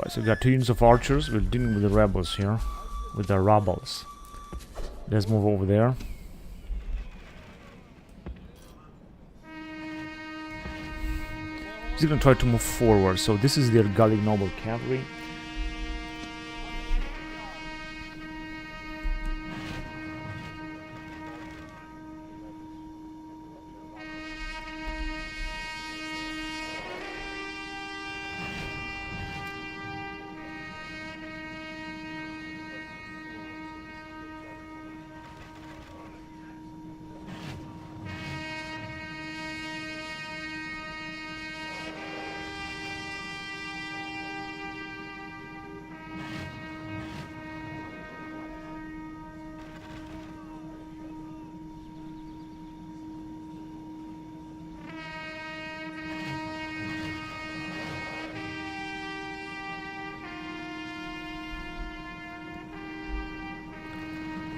Right, so we got 2 units of archers. We're dealing with the rebels here. With the rebels. Let's move over there. He's gonna try to move forward. So this is their Gallic noble cavalry.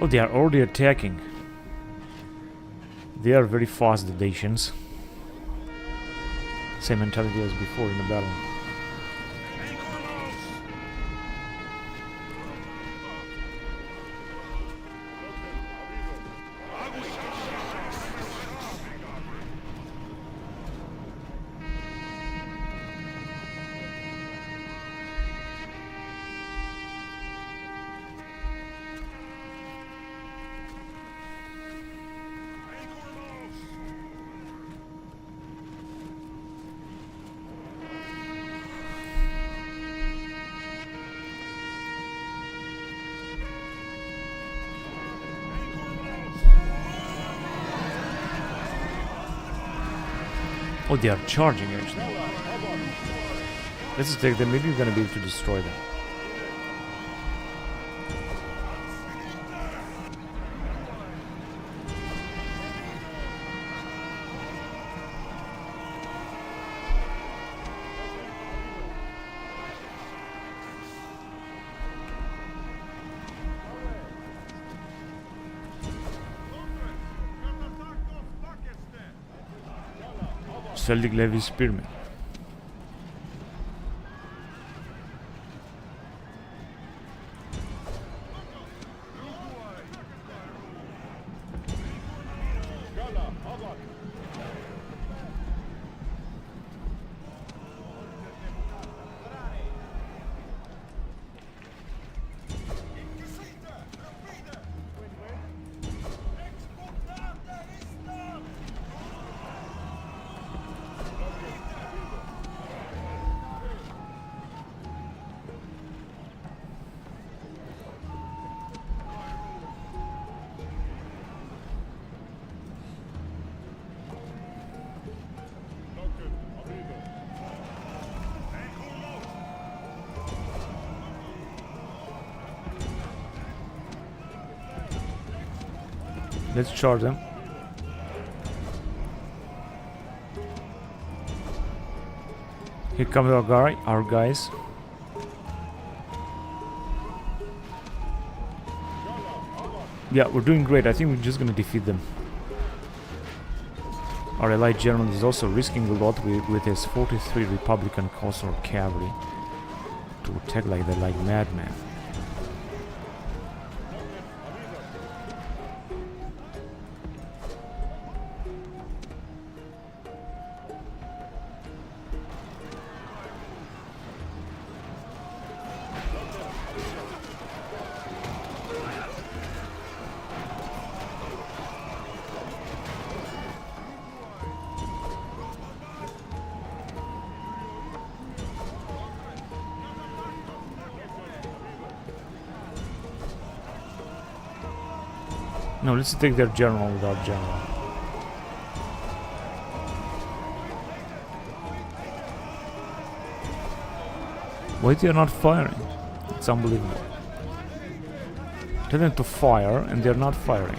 Oh, they are already attacking. They are very fast, the Dacians. Same mentality as before in the battle. Oh, they are charging actually. Let's just take them. Maybe we're gonna be able to destroy them. Celtic Levy Spearmen. Let's charge them. Here comes our guys. Yeah, we're doing great. I think we're just gonna defeat them. Our allied general is also risking a lot with his 43 Republican Kosovo cavalry to attack like they're like madmen. No, let's take their general with our general. Why they are not firing? It's unbelievable. Tell them to fire and they're not firing.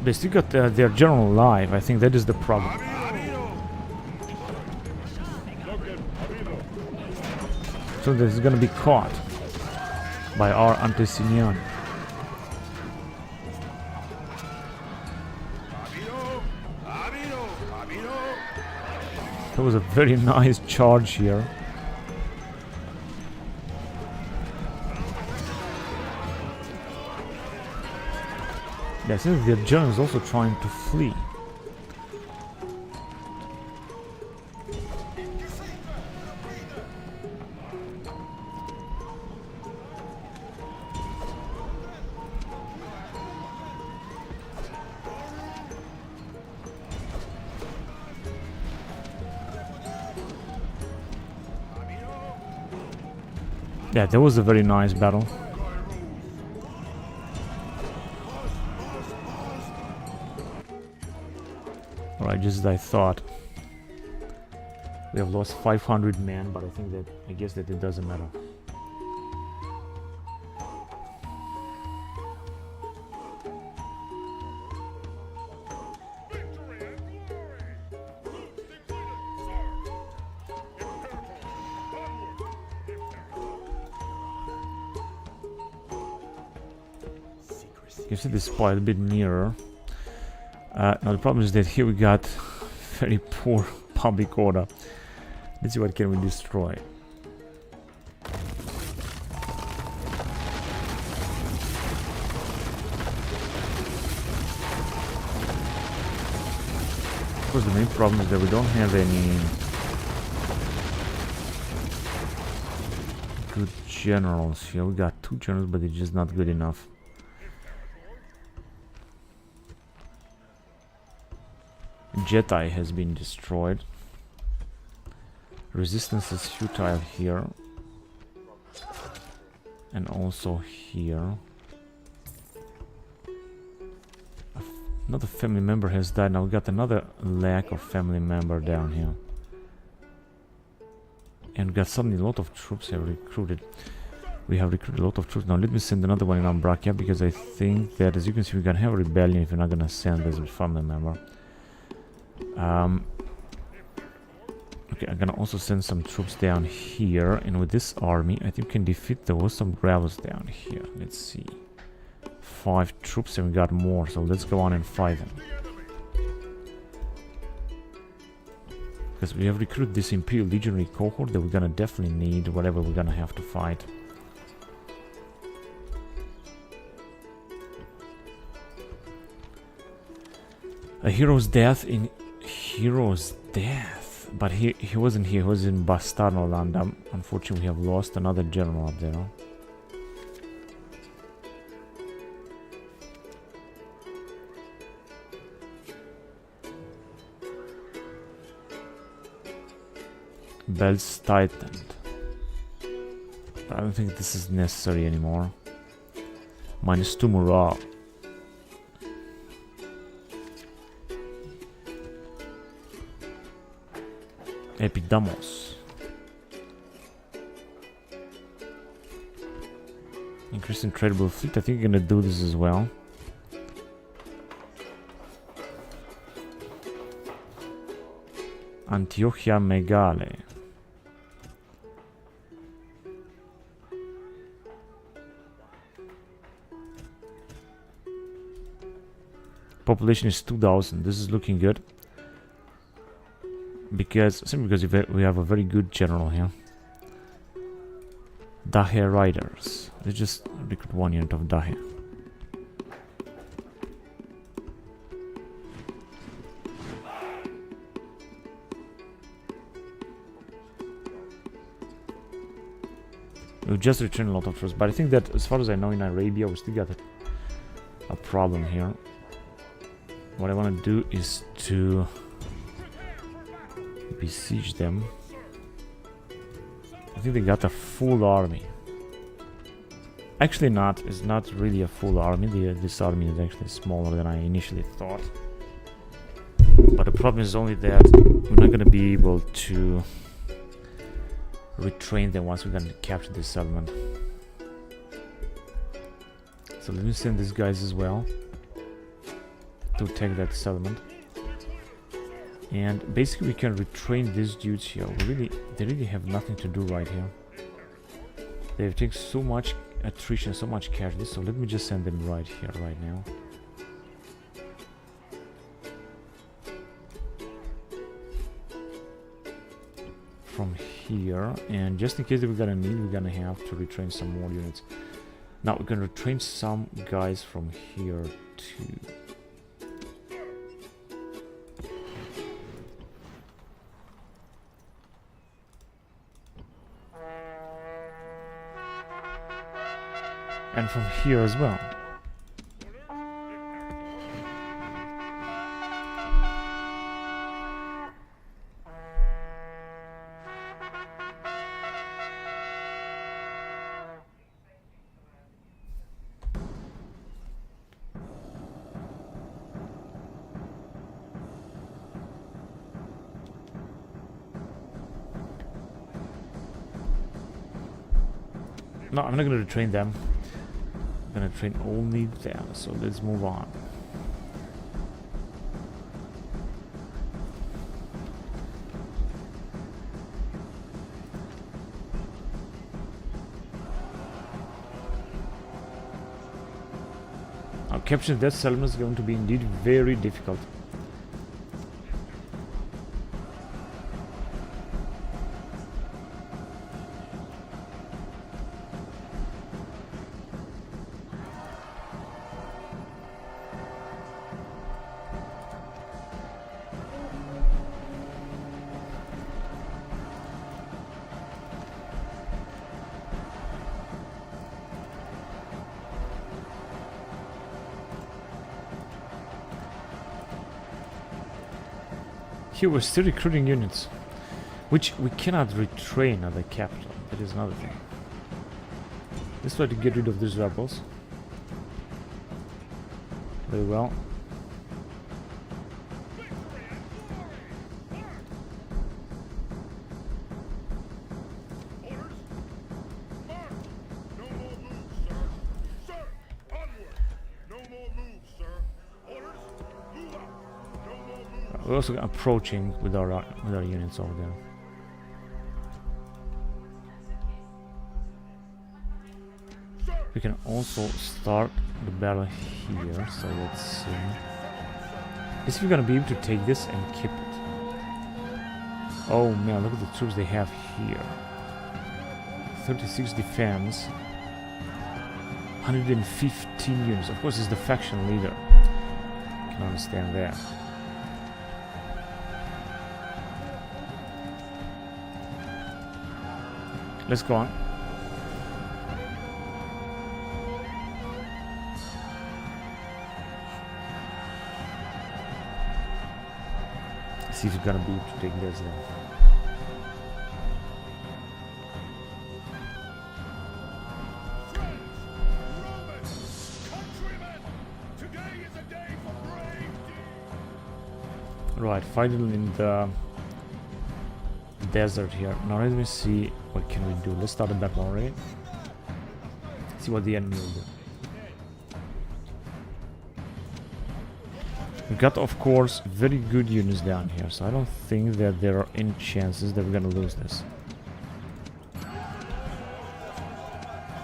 They still got their general alive. I think that is the problem. So this is gonna be caught by our Antecinian. That was a very nice charge here. Yeah, since their general is also trying to flee. Yeah, that was a very nice battle. Alright, just as I thought. We have lost 500 men, but I guess that it doesn't matter. You see this spot a bit nearer. Now the problem is that here we got very poor public order. Let's see what can we destroy. Of course, the main problem is that we don't have any generals here. We got 2 generals, but it's just not good enough. Jeti has been destroyed. Resistance is futile here. And also here. Another family member has died. Now we got another lack of family member down here. And got suddenly a lot of troops have recruited. We have recruited a lot of troops. Now let me send another one in Ambracia, because I think that, as you can see, we can have a rebellion if we're not gonna send this family member. Okay, I'm gonna also send some troops down here, and with this army, I think we can defeat the some rebels down here. Let's see. 5 troops, and we got more, so let's go on and fight them. Because we have recruited this Imperial Legionary cohort that we're gonna definitely need whatever we're gonna have to fight. A hero's death in hero's death, but he wasn't here. He was in Bastarno land. Unfortunately, we have lost another general up there. Belts tightened. I don't think this is necessary anymore. -2 morale. Epidamos. Increasing tradable fleet. I think you're gonna do this as well. Antiochia Megale. Population is 2,000. This is looking good. Simply because we have a very good general here. Dahe Riders. Let's just recruit 1 unit of Dahe. We've just returned a lot of troops, but I think that, as far as I know, in Arabia we still got a problem here. What I want to do is to besiege them. I think they got a full army. Actually not. It's not really a full army. This army is actually smaller than I initially thought. But the problem is only that we're not going to be able to retrain them once we're going to capture this settlement. So let me send these guys as well to take that settlement. And basically we can retrain these dudes here. They really have nothing to do right here. They've taken so much attrition, so much casualty, so let me just send them right here, right now. From here, and just in case that we're gonna have to retrain some more units. Now we're gonna retrain some guys from here too. And from here as well. No, I'm not going to retrain them. I'm going to train only them, so let's move on. Now, capturing that settlement is going to be indeed very difficult. Here we're still recruiting units, which we cannot retrain at the capital. That is another thing. Let's try to get rid of these rebels. Very well. We're also approaching with our units over there. We can also start the battle here, so let's see. Let's see if we're gonna be able to take this and keep it. Oh man, look at the troops they have here. 36 defense, 115 units. Of course, it's the faction leader. I can understand that. Let's go on. See if you're gonna be able to take this now. Right, finally in the desert here. Now let me see what can we do. Let's start a battle already. See what the enemy will do. We got, of course, very good units down here, so I don't think that there are any chances that we're gonna lose this.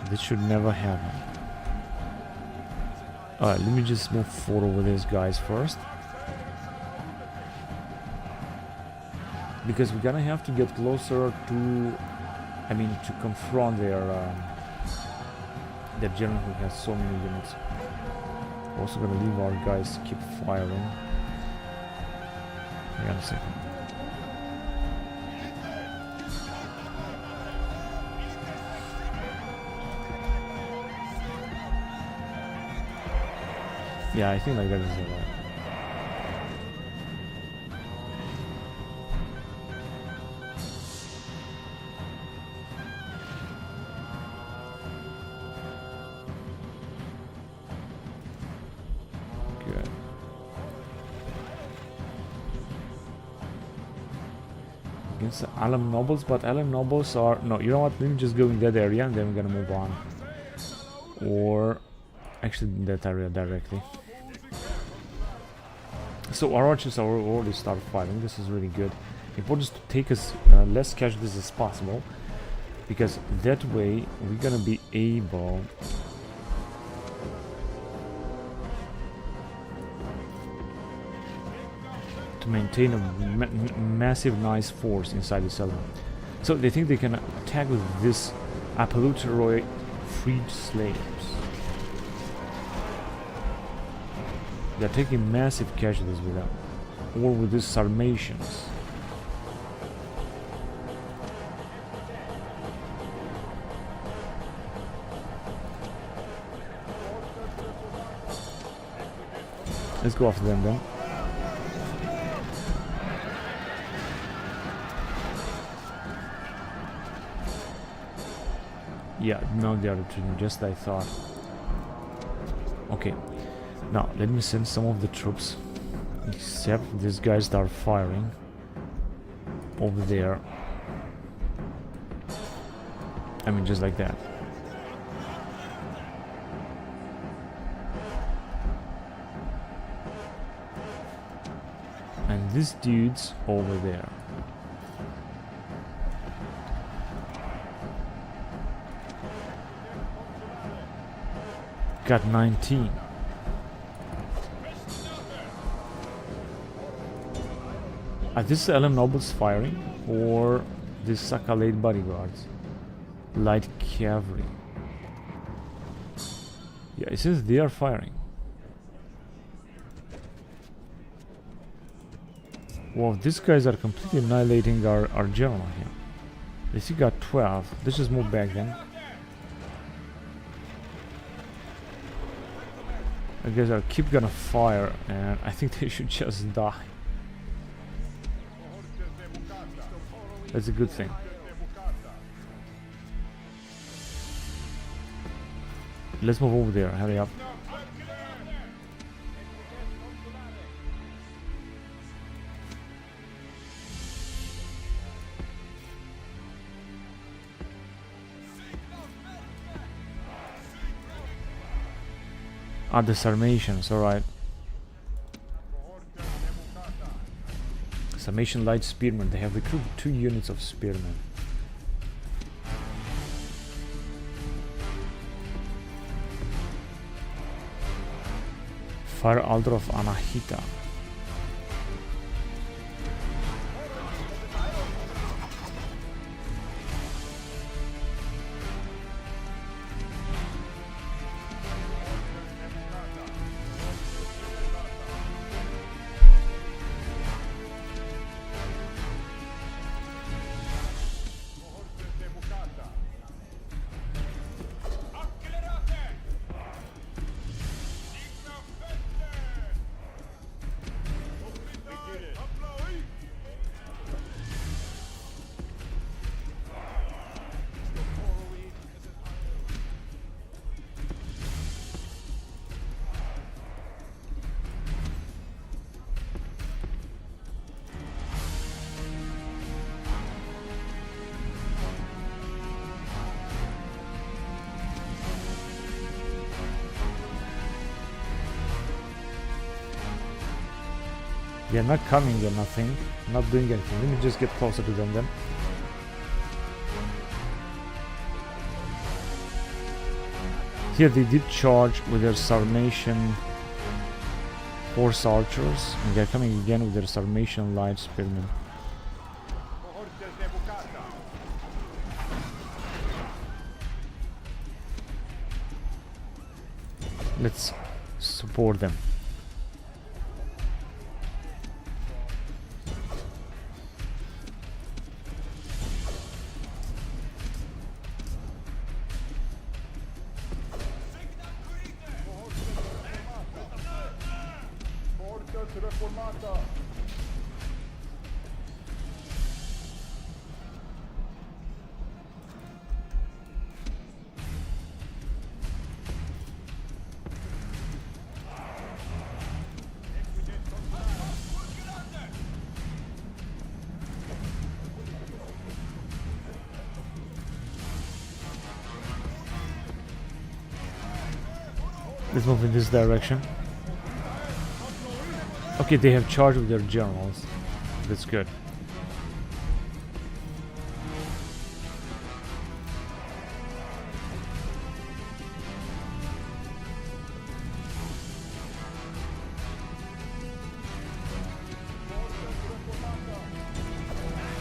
This should never happen. Alright, let me just move forward with these guys first. Because we're gonna have to get closer to, to confront their general who has so many units. We're also gonna leave our guys keep firing. Hang on a second. Yeah, I think like that is alright. Against the Alum nobles, but Alum nobles are... No, you know what? Let me just go in that area and then we're gonna move on. Or... actually in that area directly. So our archers are already started fighting. This is really good. Important to take as less casualties as possible, because that way we're gonna be able to maintain a massive nice force inside the settlement. So they think they can attack with this Imperatores freed slaves. They're taking massive casualties with them, or with these Sarmatians. Let's go after them then. Yeah, no, they are retreating, just I thought. Okay, now let me send some of the troops, except these guys start firing over there. Just like that. And these dudes over there. Got 19. Are these Alum nobles firing, or these Sakalate bodyguards? Light cavalry. Yeah, it says they are firing. Wow, these guys are completely annihilating our general here. They see got 12. Let's just move back then. I guess I'll keep gonna fire, and I think they should just die. That's a good thing. Let's move over there, hurry up. Ah, the Sarmatians, alright. Sarmatian light spearmen, they have recruited 2 units of spearmen. Fire Altar of Anahita. They're not coming or nothing, not doing anything. Let me just get closer to them then. Here they did charge with their Sarmatian horse archers, and they're coming again with their Sarmatian light spearmen. Let's support them. Let's move in this direction. Okay, they have charged with their generals. That's good.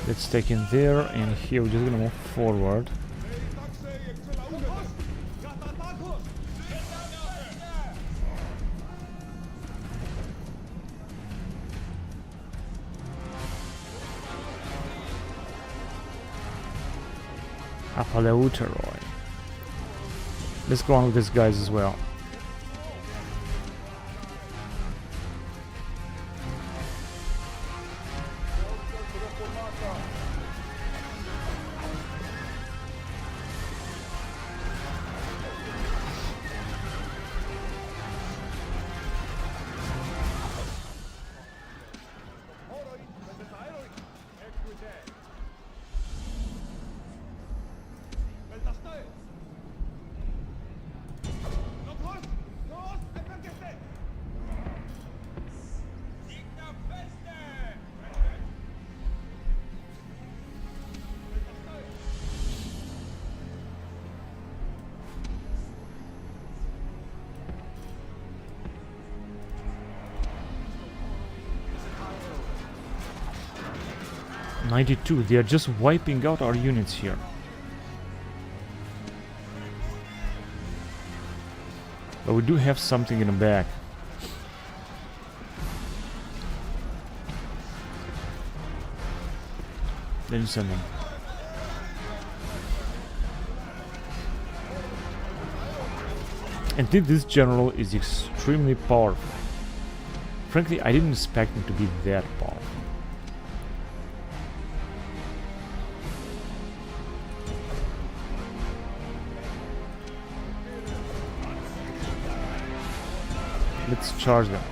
Let's take in there, and here we're just gonna move forward. Apoleuteroi. Let's go on with these guys as well. '92, they are just wiping out our units here. But we do have something in the back. Then you send them. And this general is extremely powerful. Frankly, I didn't expect him to be that powerful. let's charge them.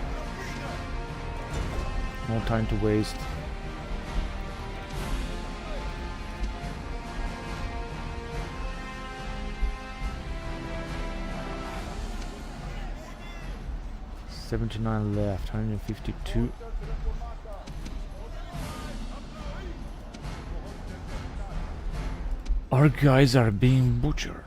No time to waste. $79 left, 152. Our guys are being butchered.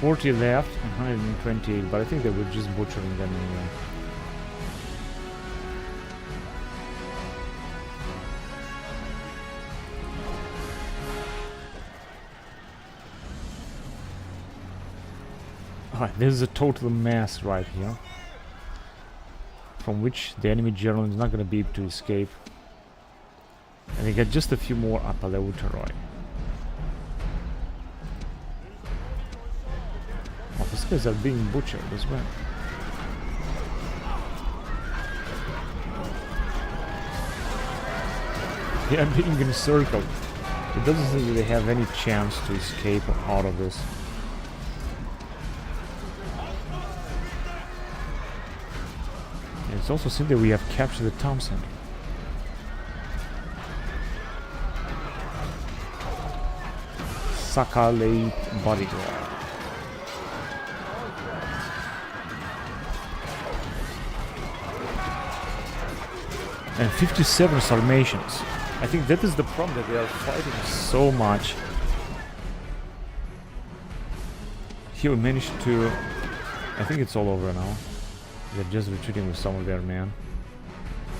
$40 left and 128, but I think they were just butchering them anyway. Alright, this is a total mess right here, from which the enemy general is not going to be able to escape. And they get just a few more Imperatores. Oh, these guys are being butchered as well. They are being encircled. It doesn't seem that they have any chance to escape out of this. And it's also seen that we have captured the town center. Sakalate bodyguard. And 57 Sarmatians. I think that is the problem, that they are fighting so much. Here we managed to... I think it's all over now. They're just retreating with some of their men.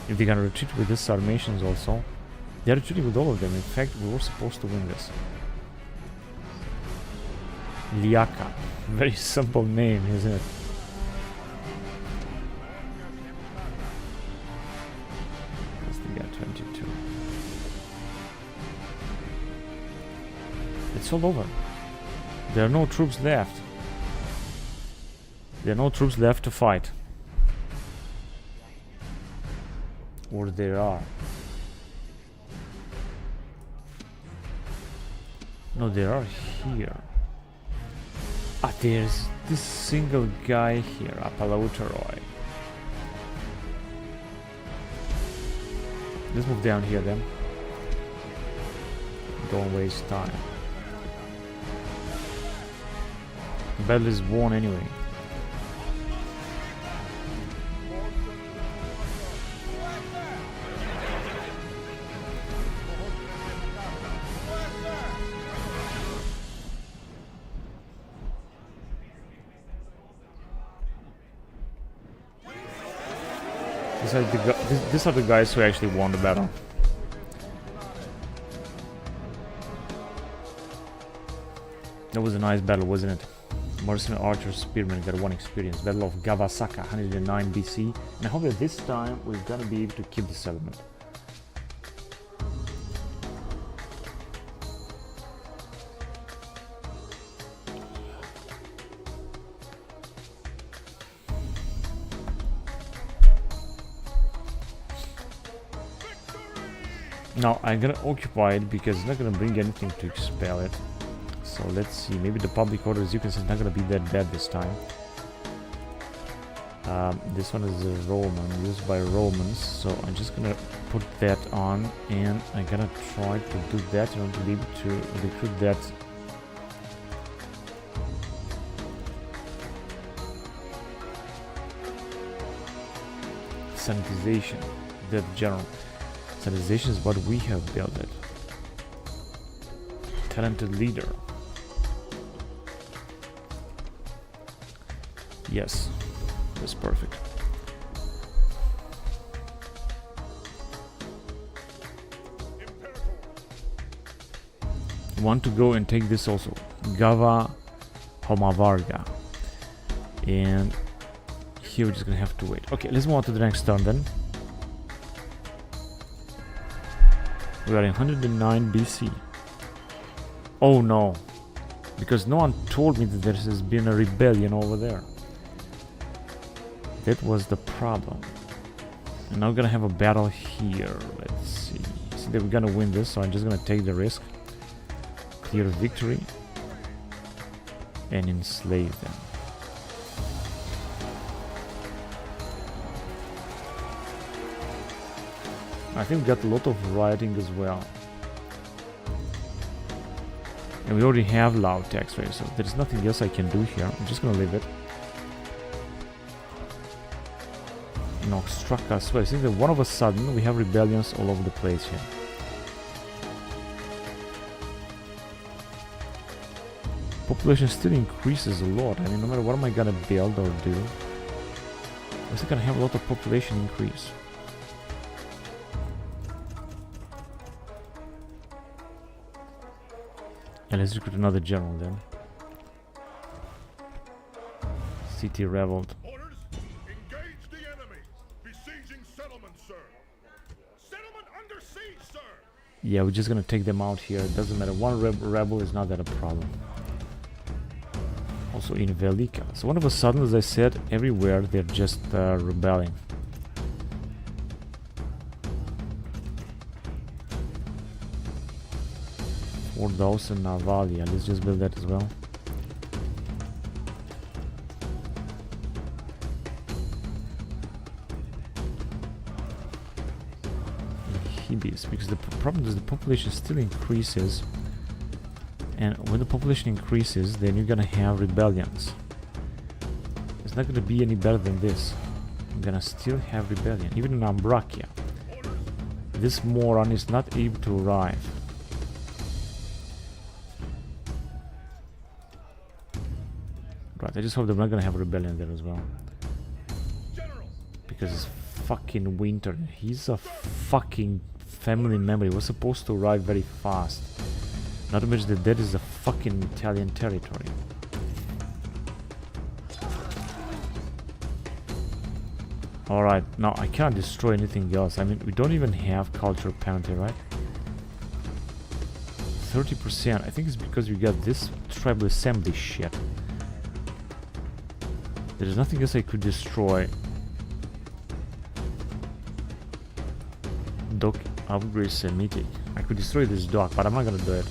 If they're gonna retreat with the Sarmatians also. They're retreating with all of them. In fact, we were supposed to win this. Liaka. Very simple name, isn't it? They got 22. It's all over. There are no troops left. There are no troops left to fight. Or there are. No, there are here. Ah, there's this single guy here, Imperatore. Let's move down here then. Don't waste time. Battle is won anyway. These are the guys who actually won the battle. That was a nice battle, wasn't it? Mercenary archer spearmen got 1 experience. Battle of Gavasaka, 109 BC. And I hope that this time we're gonna be able to keep the settlement. Now I'm gonna occupy it because it's not gonna bring anything to expel it. So let's see, maybe the public order, as you can see, is not gonna be that bad this time. This one is a Roman, used by Romans, so I'm just gonna put that on, and I'm gonna try to do that in order to be able to recruit that. Sanitization, that general. Sanitization is what we have built it. Talented leader. Yes, that's perfect. Want to go and take this also. Gava Homavarga. And here we're just gonna have to wait. Okay, let's move on to the next turn then. We are in 109 BC. Oh no. Because no one told me that there has been a rebellion over there. That was the problem. And now we're gonna have a battle here. Let's see. See that we're gonna win this, so I'm just gonna take the risk. Clear victory. And enslave them. I think we got a lot of rioting as well. And we already have loud tax rate, so there's nothing else I can do here. I'm just gonna leave it. No, struck us well. I think that one of a sudden we have rebellions all over the place here. Population still increases a lot. I mean, no matter what am I gonna build or do, I'm still gonna have a lot of population increase. And let's recruit another general then. City revolt. Orders, engage the enemy. Besieging settlement, sir. Settlement under siege, sir. Yeah, we're just gonna take them out here. It doesn't matter. One rebel is not that a problem. Also in Velika. So one of a sudden, as I said, everywhere they're just rebelling. For those in Navalia, let's just build that as well. Hibis, because the problem is the population still increases, and when the population increases, then you're gonna have rebellions. It's not gonna be any better than this. You're gonna still have rebellion, even in Ambracia. This moron is not able to arrive. Right, I just hope they're not gonna have a rebellion there as well. Because it's fucking winter. He's a fucking family member. He was supposed to arrive very fast. Not to mention that that is a fucking Italian territory. Alright, now I cannot destroy anything else. I mean, we don't even have cultural penalty, right? 30%. I think it's because we got this tribal assembly shit. There's nothing else I could destroy. Dock upgrade Semitic. I could destroy this dock, but I'm not gonna do it.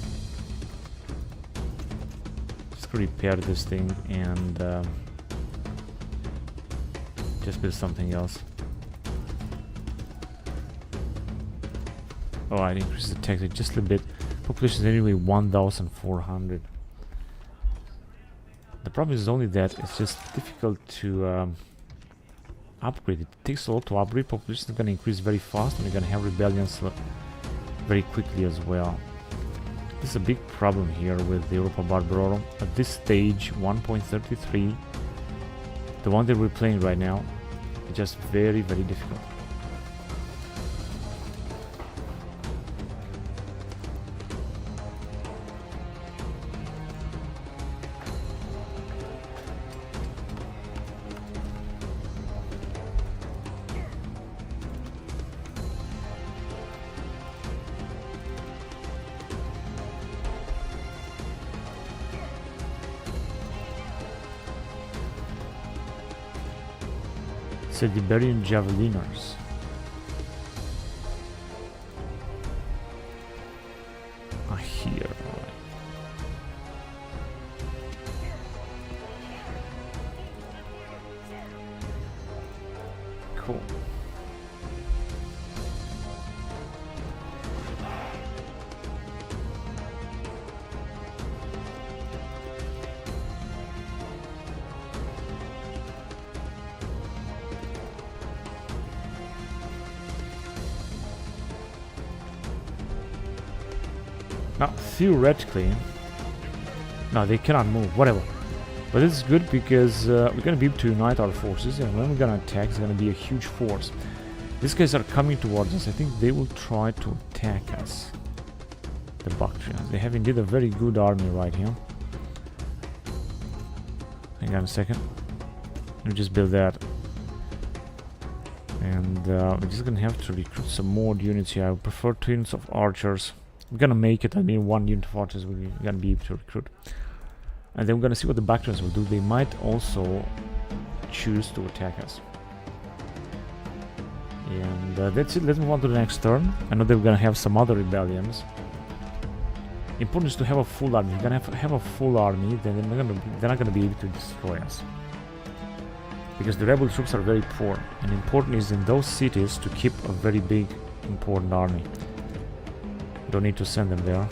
Just repair this thing and just build something else. Oh, I increased the tax just a little bit. Population is anyway 1,400. The problem is only that it's just difficult to upgrade. It takes a lot to upgrade. Population is going to increase very fast, and we're going to have rebellions very quickly as well. This is a big problem here with the Europa Barbarorum. At this stage, 1.33, the one that we're playing right now, is just very, very difficult. Liberian Javeliners. Here. Cool. Now, theoretically, no, they cannot move, whatever. But it's good because we're going to be able to unite our forces, and when we're going to attack, it's going to be a huge force. These guys are coming towards us. I think they will try to attack us. The Bactrians. They have indeed a very good army right here. Hang on a second. Let me just build that. And we're just going to have to recruit some more units here. I would prefer 2 units of archers. We're gonna make it. I mean, 1 unit fortress we're gonna be able to recruit. And then we're gonna see what the Bactrians will do. They might also choose to attack us. And that's it. Let's move on to the next turn. I know they're gonna have some other rebellions. Important is to have a full army. You're gonna have a full army, then they're not gonna be able to destroy us. Because the rebel troops are very poor. And important is in those cities to keep a very big, important army. Don't need to send them there.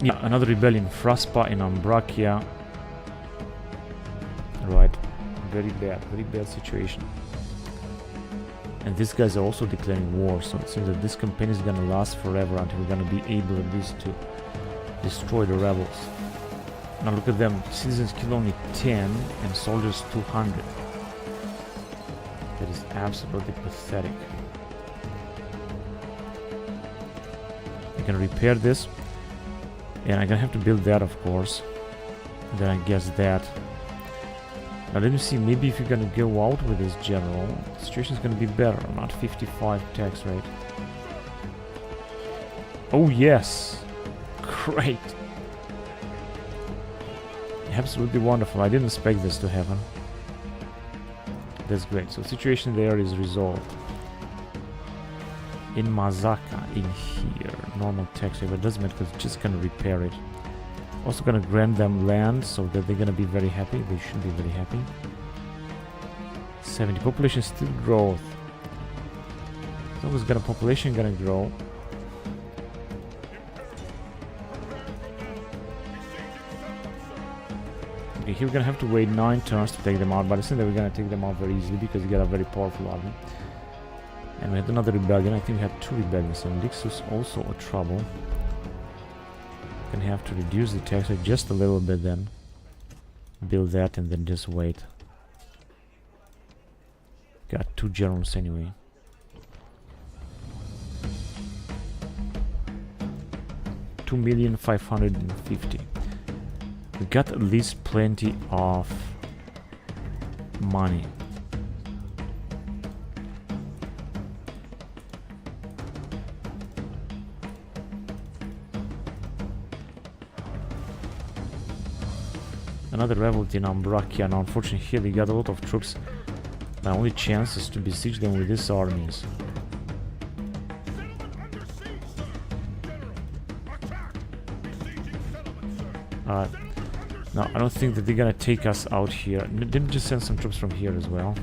Yeah, another rebellion, Fraspa in Ambracia. Right, very bad situation. And these guys are also declaring war, so it seems that this campaign is gonna last forever until we're gonna be able at least to destroy the rebels. Now look at them, citizens kill only 10 and soldiers 200. That is absolutely pathetic. I can repair this. And I'm gonna have to build that, of course. And then I guess that. Now let me see, maybe if you're gonna go out with this general, the situation is gonna be better. Not 55 tax rate. Oh yes! Great! Absolutely wonderful. I didn't expect this to happen. That's great. So the situation there is resolved. In Mazaka, in here, normal tax rate, but it doesn't matter because it's just gonna repair it. Also gonna grant them land so that they're gonna be very happy. They should be very happy. 70 population still growth. As long as got a population gonna grow. Okay, here we're gonna have to wait 9 turns to take them out, but I think that we're gonna take them out very easily because we got a very powerful army. And we had another rebellion. I think we had 2 rebellions, and Lixus also a trouble. Gonna have to reduce the tax rate just a little bit then. Build that and then just wait. Got 2 generals anyway. $2,550,000. We got at least plenty of money. Another revolt in Ambracia. Now unfortunately here they got a lot of troops. My only chance is to besiege them with these armies. Alright. No, I don't think that they're gonna take us out here. Didn't just send some troops from here as well.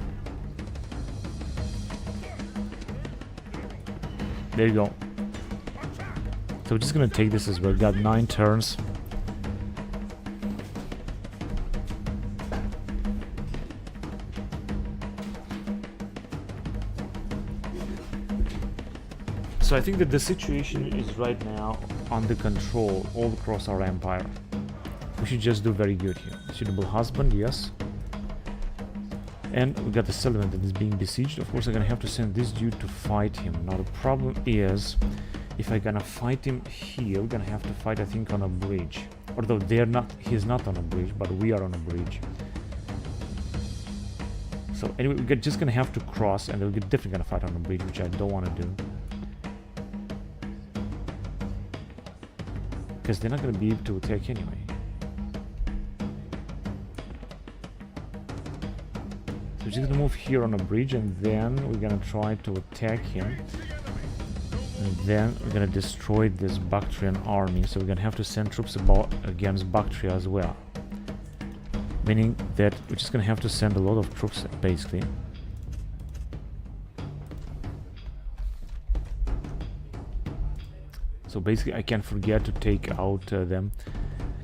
There you go. So we're just gonna take this as well. Got 9 turns. So I think that the situation is right now under control all across our empire. We should just do very good here. Suitable husband, yes. And we got the settlement that is being besieged. Of course, I'm gonna have to send this dude to fight him. Now the problem is, if I'm gonna fight him here, we're gonna have to fight, I think, on a bridge. Although he's not on a bridge, but we are on a bridge. So anyway, we're just gonna have to cross, and we're definitely gonna fight on a bridge, which I don't want to do. Because they're not gonna be able to attack anyway. So we're just gonna move here on a bridge, and then we're gonna try to attack him. And then we're gonna destroy this Bactrian army, so we're gonna have to send troops against Bactria as well. Meaning that we're just gonna have to send a lot of troops, basically. So basically I can't forget to take out them.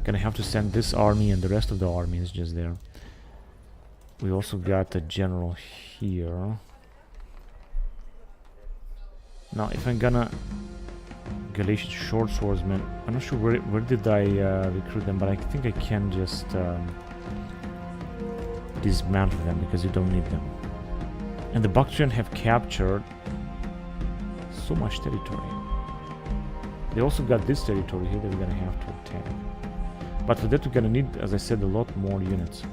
Gonna have to send this army and the rest of the army is just there. We also got a general here. Now if I'm gonna... Galatian short swordsmen, I'm not sure where did I recruit them, but I think I can just dismantle them because you don't need them. And the Bactrian have captured so much territory. They also got this territory here that we're gonna have to attack. But for that we're gonna need, as I said, a lot more units.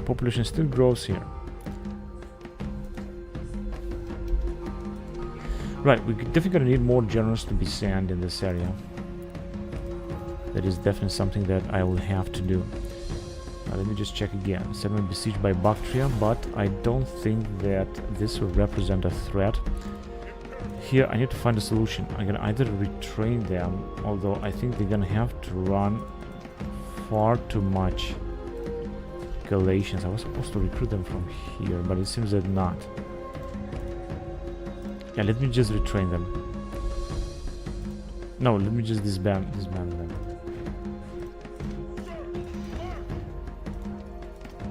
Population still grows here. Right, we're definitely gonna need more generals to be sent in this area. That is definitely something that I will have to do. Now let me just check again. Settlement besieged by Bactria, but I don't think that this will represent a threat. Here I need to find a solution. I'm gonna either retrain them, although I think they're gonna have to run far too much Galatians. I was supposed to recruit them from here, but it seems that not. Yeah, let me just retrain them. No, let me just disband them.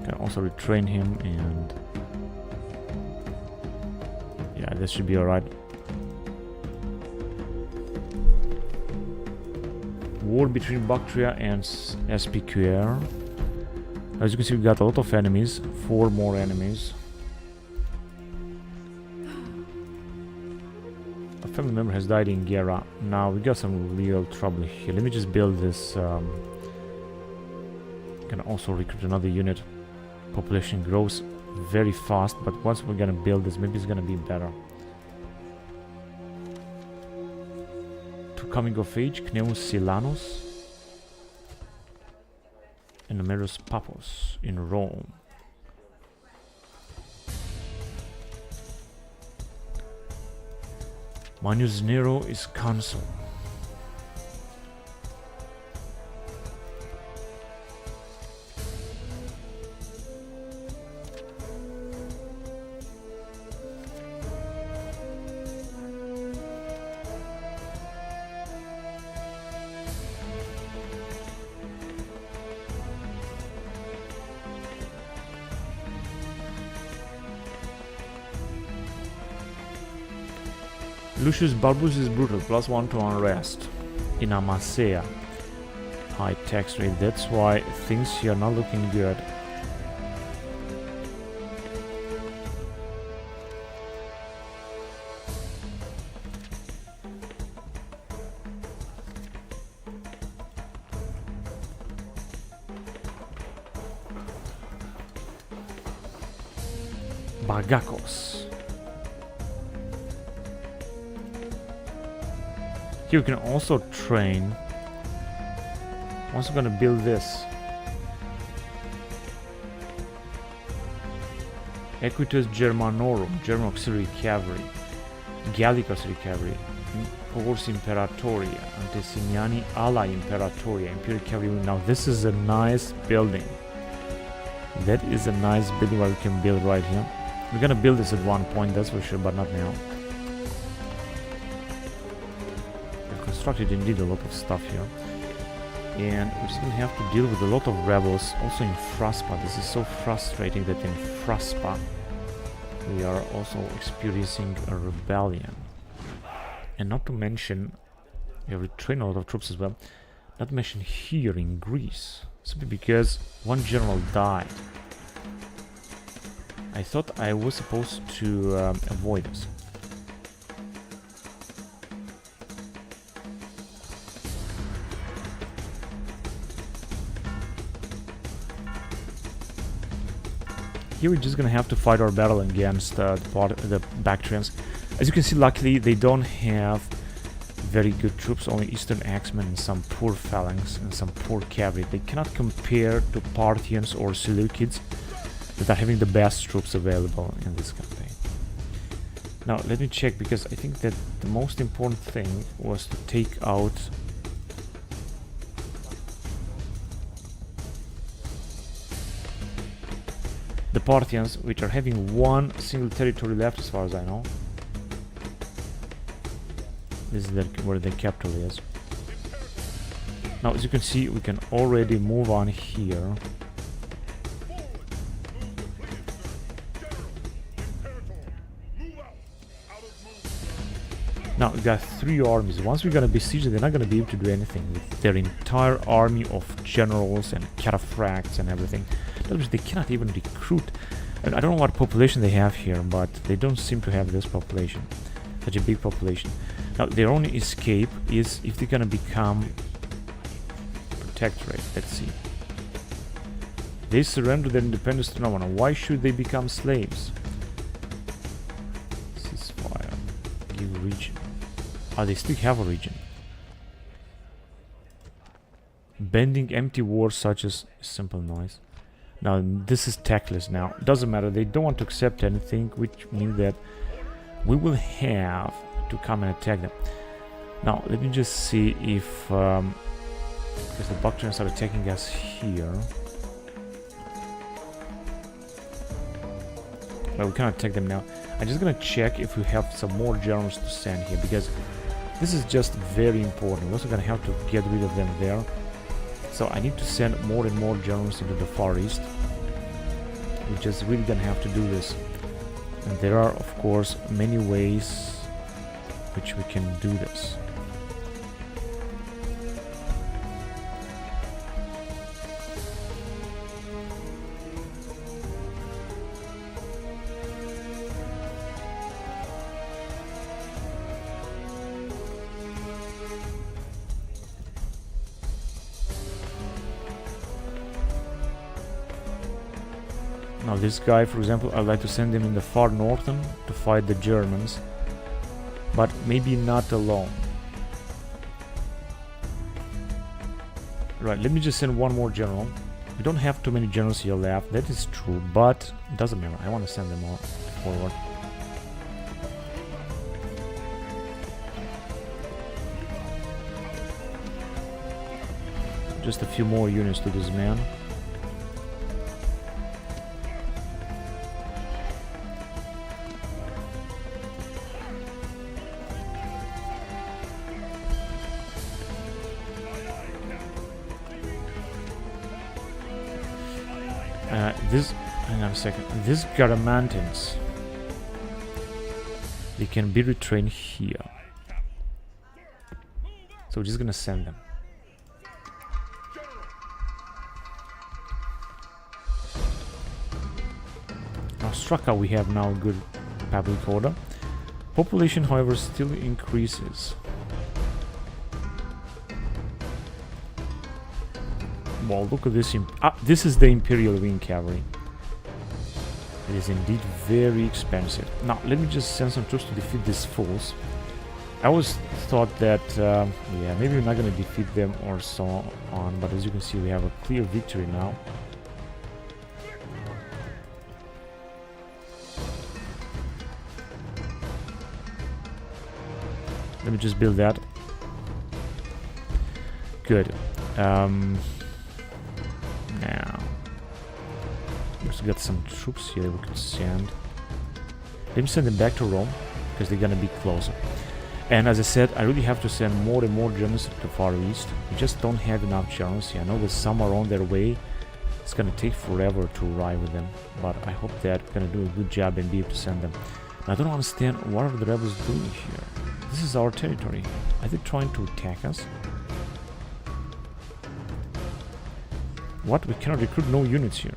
Can also retrain him, and yeah, this should be alright. War between Bactria and SPQR. As you can see, we got a lot of enemies. 4 more enemies. A family member has died in Gera. Now we got some real trouble here. Let me just build this. Can also recruit another unit. Population grows very fast, but once we're gonna build this, maybe it's gonna be better. To coming of age, Cneus Silanus and Numerus Papos in Rome. Manius Nero is consul. Lucius Balbus is brutal, +1 to unrest. In Amasea. High tax rate, that's why things here are not looking good. Bagakos. Here we can also train. I'm also gonna build this. Equites Germanorum, German auxiliary cavalry. Gallic auxiliary cavalry. Corps Imperatoria, Antesimiani alla Imperatoria, Imperial cavalry. Now this is a nice building. That is a nice building where we can build right here. We're gonna build this at one point, that's for sure, but not now. Constructed indeed a lot of stuff here, and we're just gonna have to deal with a lot of rebels also in Fraspa. This is so frustrating that in Fraspa we are also experiencing a rebellion, and not to mention we have retrained a lot of troops as well. Not to mention here in Greece, simply because one general died. I thought I was supposed to avoid this. Here we're just gonna have to fight our battle against the Bactrians. As you can see, luckily they don't have very good troops, only Eastern Axemen and some poor phalanx and some poor cavalry. They cannot compare to Parthians or Seleucids that are having the best troops available in this campaign. Now let me check, because I think that the most important thing was to take out the Parthians, which are having one single territory left as far as I know. This is where the capital is. Now as you can see, we can already move on here. Now we got 3 armies. Once we're gonna besiege, they're not gonna be able to do anything with their entire army of generals and cataphracts and everything. That means they cannot even recruit. And I don't know what population they have here, but they don't seem to have this population, such a big population. Now their only escape is if they're gonna become protectorate. Let's see. They surrender their independence to no one. Why should they become slaves? Ceasefire. Give region. Oh, they still have a region. Bending empty words such as simple noise. Now, this is tactless now. Doesn't matter. They don't want to accept anything, which means that we will have to come and attack them. Now, let me just see if... because the Bactrians are attacking us here. Well, we cannot attack them now. I'm just gonna check if we have some more generals to send here, because this is just very important. We're also gonna have to get rid of them there. So I need to send more and more generals into the Far East. We're just really gonna have to do this. And there are, of course, many ways which we can do this. Now this guy, for example, I'd like to send him in the far northern to fight the Germans, but maybe not alone. Right, let me just send one more general. We don't have too many generals here left, that is true, but it doesn't matter. I want to send them all forward. Just a few more units to this man. Hang on a second. These Garamantins, they can be retrained here. So we're just gonna send them. Now Straka, we have now a good public order. Population, however, still increases. Well, look at this. This is the Imperial Wing Cavalry. It is indeed very expensive. Now, let me just send some troops to defeat these fools. I always thought that, yeah, maybe we're not going to defeat them or so on, but as you can see, we have a clear victory now. Let me just build that. Good. Now, we also got some troops here we could send. Let me send them back to Rome, because they're gonna be closer. And as I said, I really have to send more and more generals to the Far East. We just don't have enough generals here. I know that some are on their way. It's gonna take forever to arrive with them, but I hope that we're gonna do a good job and be able to send them. I don't understand what are the rebels doing here. This is our territory. Are they trying to attack us? What? We cannot recruit no units here.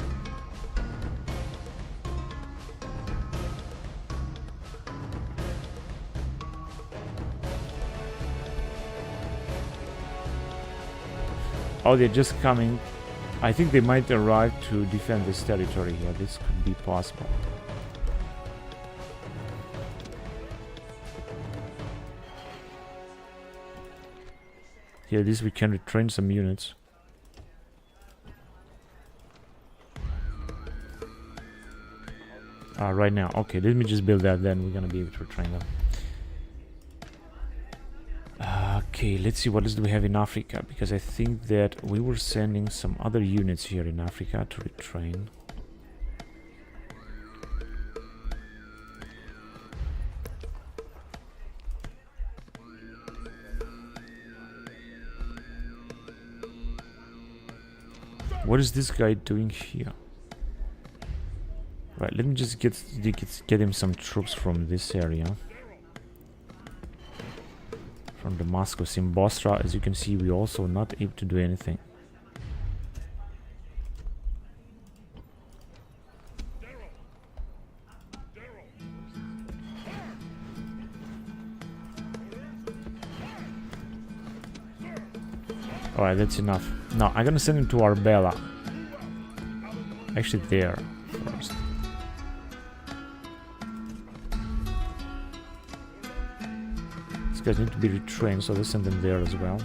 Oh, they're just coming. I think they might arrive to defend this territory here. This could be possible. Here, at least we can retrain some units. Right now. Okay, let me just build that, then we're gonna be able to retrain them. Okay, let's see what else do we have in Africa, because I think that we were sending some other units here in Africa to retrain. What is this guy doing here? Right, let me just get him some troops from this area. From Damascus. In Bosra, as you can see, we're also not able to do anything. Alright, that's enough. Now, I'm gonna send him to Arbela. Actually there first. These guys need to be retrained, so let's send them there as well.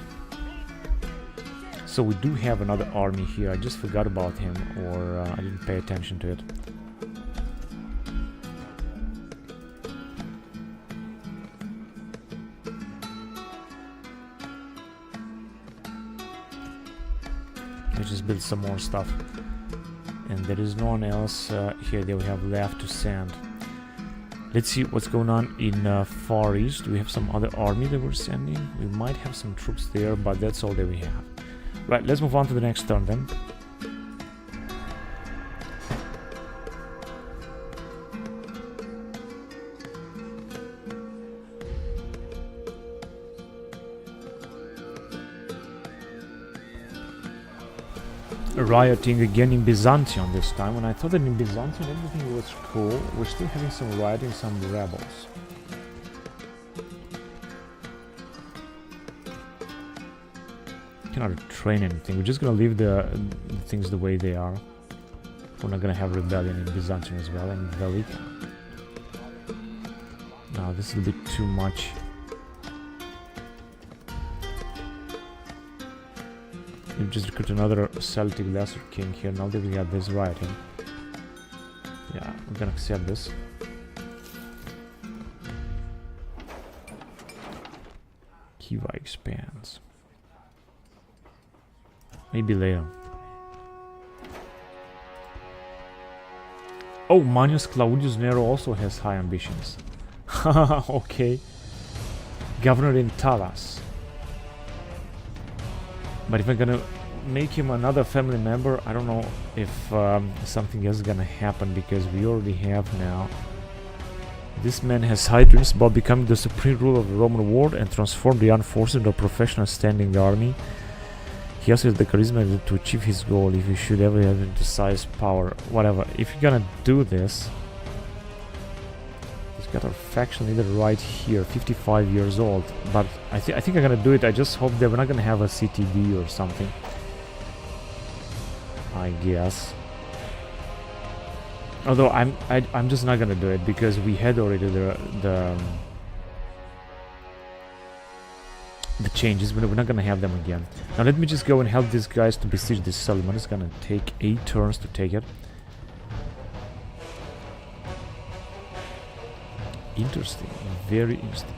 So we do have another army here. I just forgot about him, or I didn't pay attention to it. Let's just build some more stuff. And there is no one else here that we have left to send. Let's see what's going on in Far East. Do we have some other army that we're sending? We might have some troops there, but that's all that we have. Right, let's move on to the next turn then. Rioting again in Byzantium this time, and I thought that in Byzantium everything was cool. We're still having some rioting, some rebels. Cannot train anything. We're just gonna leave the things the way they are. We're not gonna have rebellion in Byzantium as well, and Velika. Now this is a bit too much. We just recruit another Celtic lesser king here. Now that we have this rioting, yeah, we're gonna accept this. Kiva expands. Maybe later. Oh, Manius Claudius Nero also has high ambitions. Okay. Governor in Talas. But if I'm gonna make him another family member, I don't know if something else is gonna happen, because we already have now. This man has high dreams about becoming the supreme ruler of the Roman world and transform the armed forces into a professional standing army. He also has the charisma to achieve his goal if you should ever have to size power. Whatever. If you're gonna do this, he's got our faction leader right here, 55 years old. But I think I'm gonna do it. I just hope that we're not gonna have a CTD or something. I guess. Although I'm just not gonna do it, because we had already the changes. We're not gonna have them again. Now let me just go and help these guys to besiege this settlement. It's gonna take 8 turns to take it. Interesting, very interesting.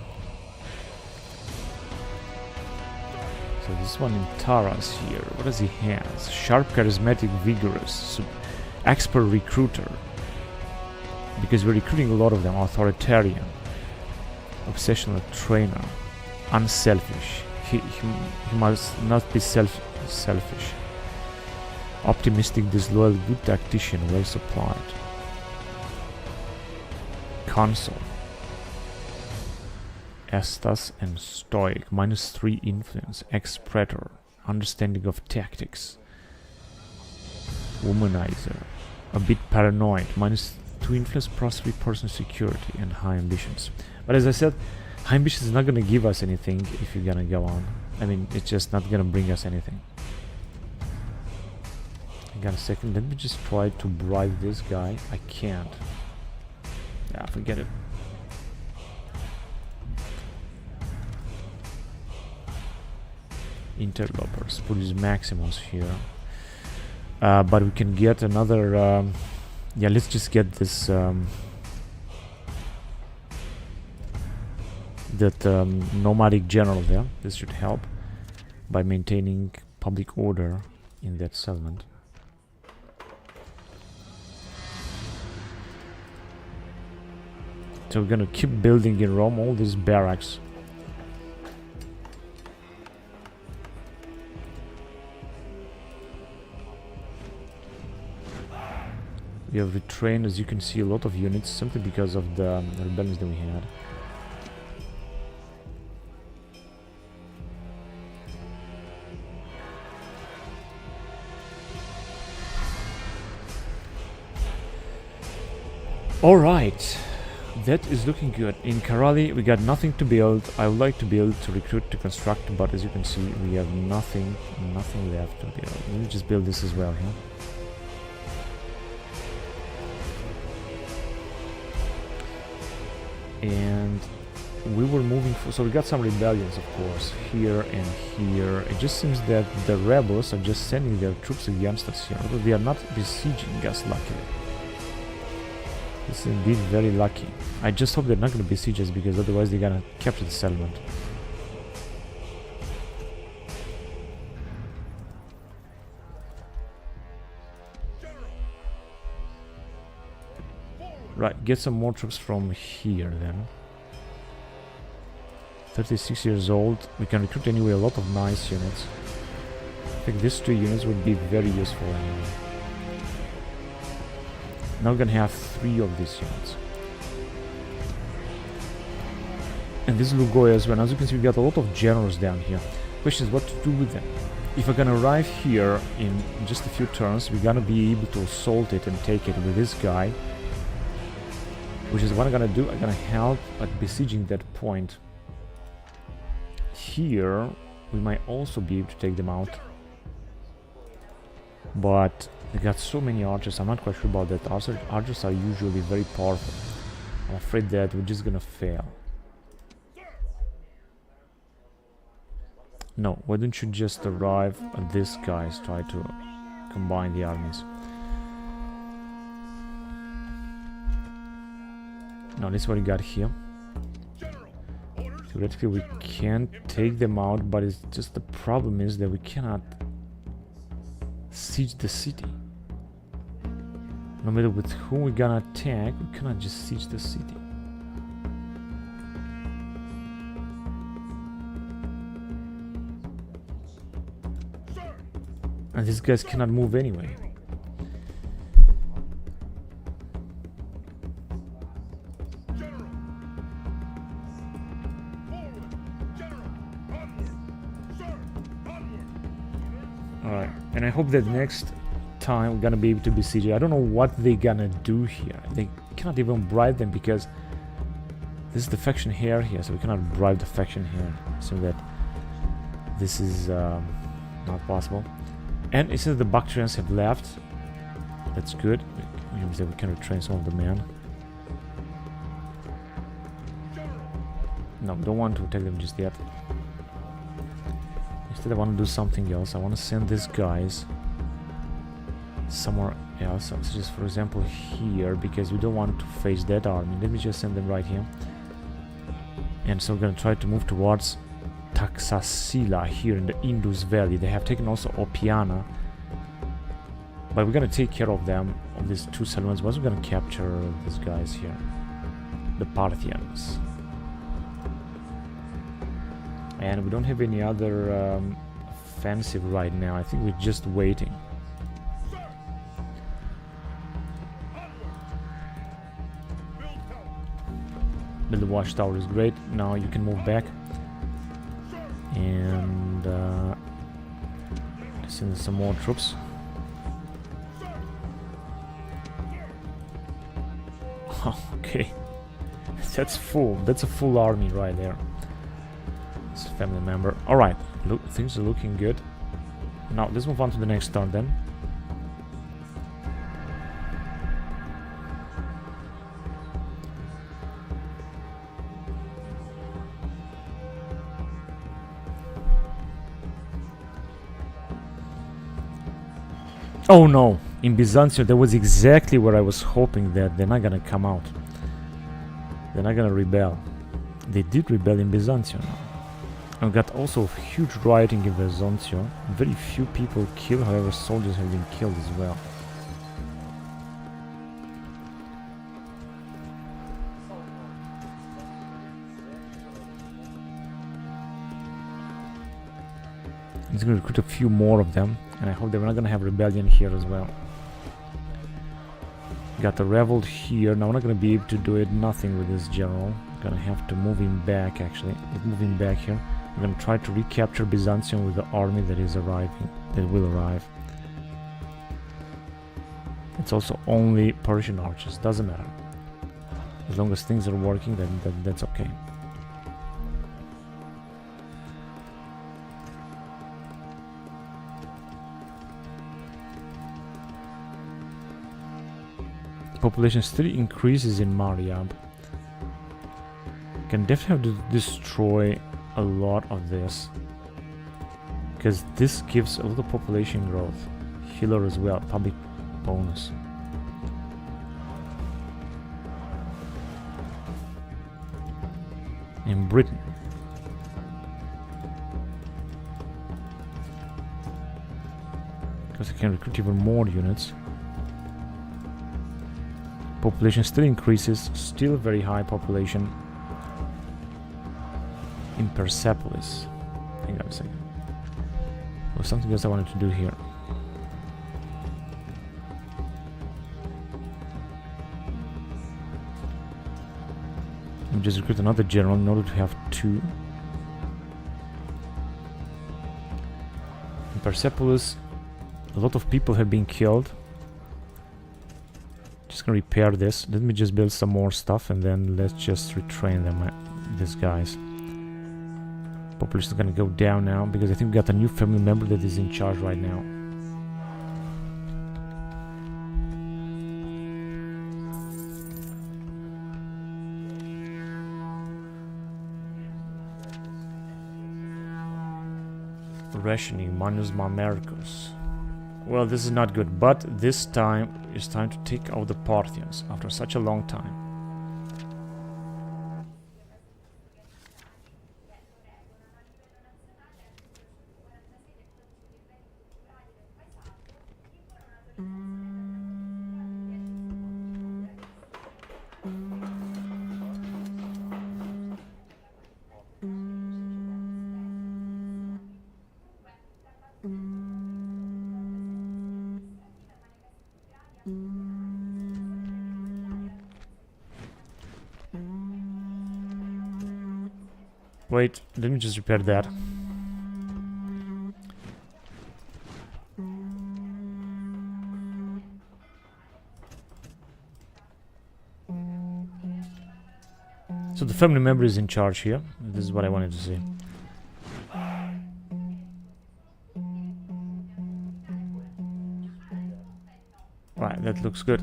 So this one in Taras here, what does he have? Sharp, charismatic, vigorous, expert recruiter. Because we're recruiting a lot of them. Authoritarian, obsessional trainer, unselfish. He must not be selfish. Optimistic, disloyal, good tactician, well supplied. Consul. Estas and stoic, -3 influence, ex-pretor, understanding of tactics, womanizer, a bit paranoid, -2 influence, prosperity, personal security, and high ambitions. But as I said, high ambitions is not gonna give us anything if you're gonna go on. I mean, it's just not gonna bring us anything. Hang on a second, let me just try to bribe this guy. I can't. Yeah, forget it. Interlopers, put his maximums here. But we can get another. Yeah, let's just get this. That nomadic general there. This should help by maintaining public order in that settlement. So we're gonna keep building in Rome all these barracks. We have retrained, as you can see, a lot of units simply because of the rebellions that we had. Alright, that is looking good. In Karali we got nothing to build. I would like to build, to recruit, to construct, but as you can see we have nothing left to build. Let me just build this as well here. And we were moving so we got some rebellions, of course, here and here. It just seems that the rebels are just sending their troops against us here, although they are not besieging us, luckily. This is indeed very lucky. I just hope they're not going to besiege us, because otherwise they're going to capture the settlement. Right, get some more troops from here then. 36 years old. We can recruit anyway a lot of nice units. I think these 2 units would be very useful anyway. Now we're gonna have 3 of these units. And these Lugoyas, well, as you can see, we got a lot of generals down here. Question is what to do with them. If we're gonna arrive here in just a few turns, we're gonna be able to assault it and take it with this guy. Which is what I'm gonna do. I'm gonna help at besieging that point. Here, we might also be able to take them out. But they got so many archers, I'm not quite sure about that. Archers are usually very powerful. I'm afraid that we're just gonna fail. No, why don't you just arrive at this guys, try to combine the armies. Now this is what we got here. Theoretically we can take them out, but it's just the problem is that we cannot siege the city. No matter with whom we're gonna attack, we cannot just siege the city. And these guys cannot move anyway. Alright, and I hope that next time we're gonna be able to besiege it. I don't know what they're gonna do here. They cannot even bribe them because this is the faction here, so we cannot bribe the faction here. So that this is not possible. And it says the Bactrians have left. That's good. It means that we can retrain some of the men. No, don't want to take them just yet. Instead I want to do something else. I want to send these guys somewhere else. So just for example here, because we don't want to face that army. Let me just send them right here. And so we're going to try to move towards Taxasila here in the Indus Valley. They have taken also Opiana. But we're going to take care of them, of these 2 settlements. Once we're going to capture these guys here. The Parthians. And we don't have any other offensive right now. I think we're just waiting. Build the watchtower is great. Now you can move back. And send some more troops. Okay. That's full. That's a full army right there. Family member. Alright, look, things are looking good. Now let's move on to the next turn then. Oh no, in Byzantium that was exactly where I was hoping that they're not gonna come out. They're not gonna rebel. They did rebel in Byzantium. I've got also huge rioting in Byzantium. Very few people killed, however soldiers have been killed as well. I'm just going to recruit a few more of them, and I hope that we're not going to have rebellion here as well. Got the revolt here. Now we're not going to be able to do it. Nothing with this general. Gonna have to move him back actually. Let's move him back here. We're gonna try to recapture Byzantium with the army that is arriving, that will arrive. It's also only Persian archers, doesn't matter. As long as things are working, then that's okay. The population still increases in Mariab. Can definitely have to destroy a lot of this, because this gives a lot of population growth. Healer as well, public bonus. In Britain, because I can recruit even more units. Population still increases, still very high population. In Persepolis. Hang on a second. There's something else I wanted to do here. Let me just recruit another general in order to have 2. In Persepolis, a lot of people have been killed. Just gonna repair this. Let me just build some more stuff and then let's just retrain them, these guys. Population is gonna go down now because I think we got a new family member that is in charge right now. Rationing, Manus Mamericus. Well, this is not good, but this time it's time to take out the Parthians after such a long time. Wait, let me just repair that. So the family member is in charge here. This is what I wanted to see. Right, that looks good.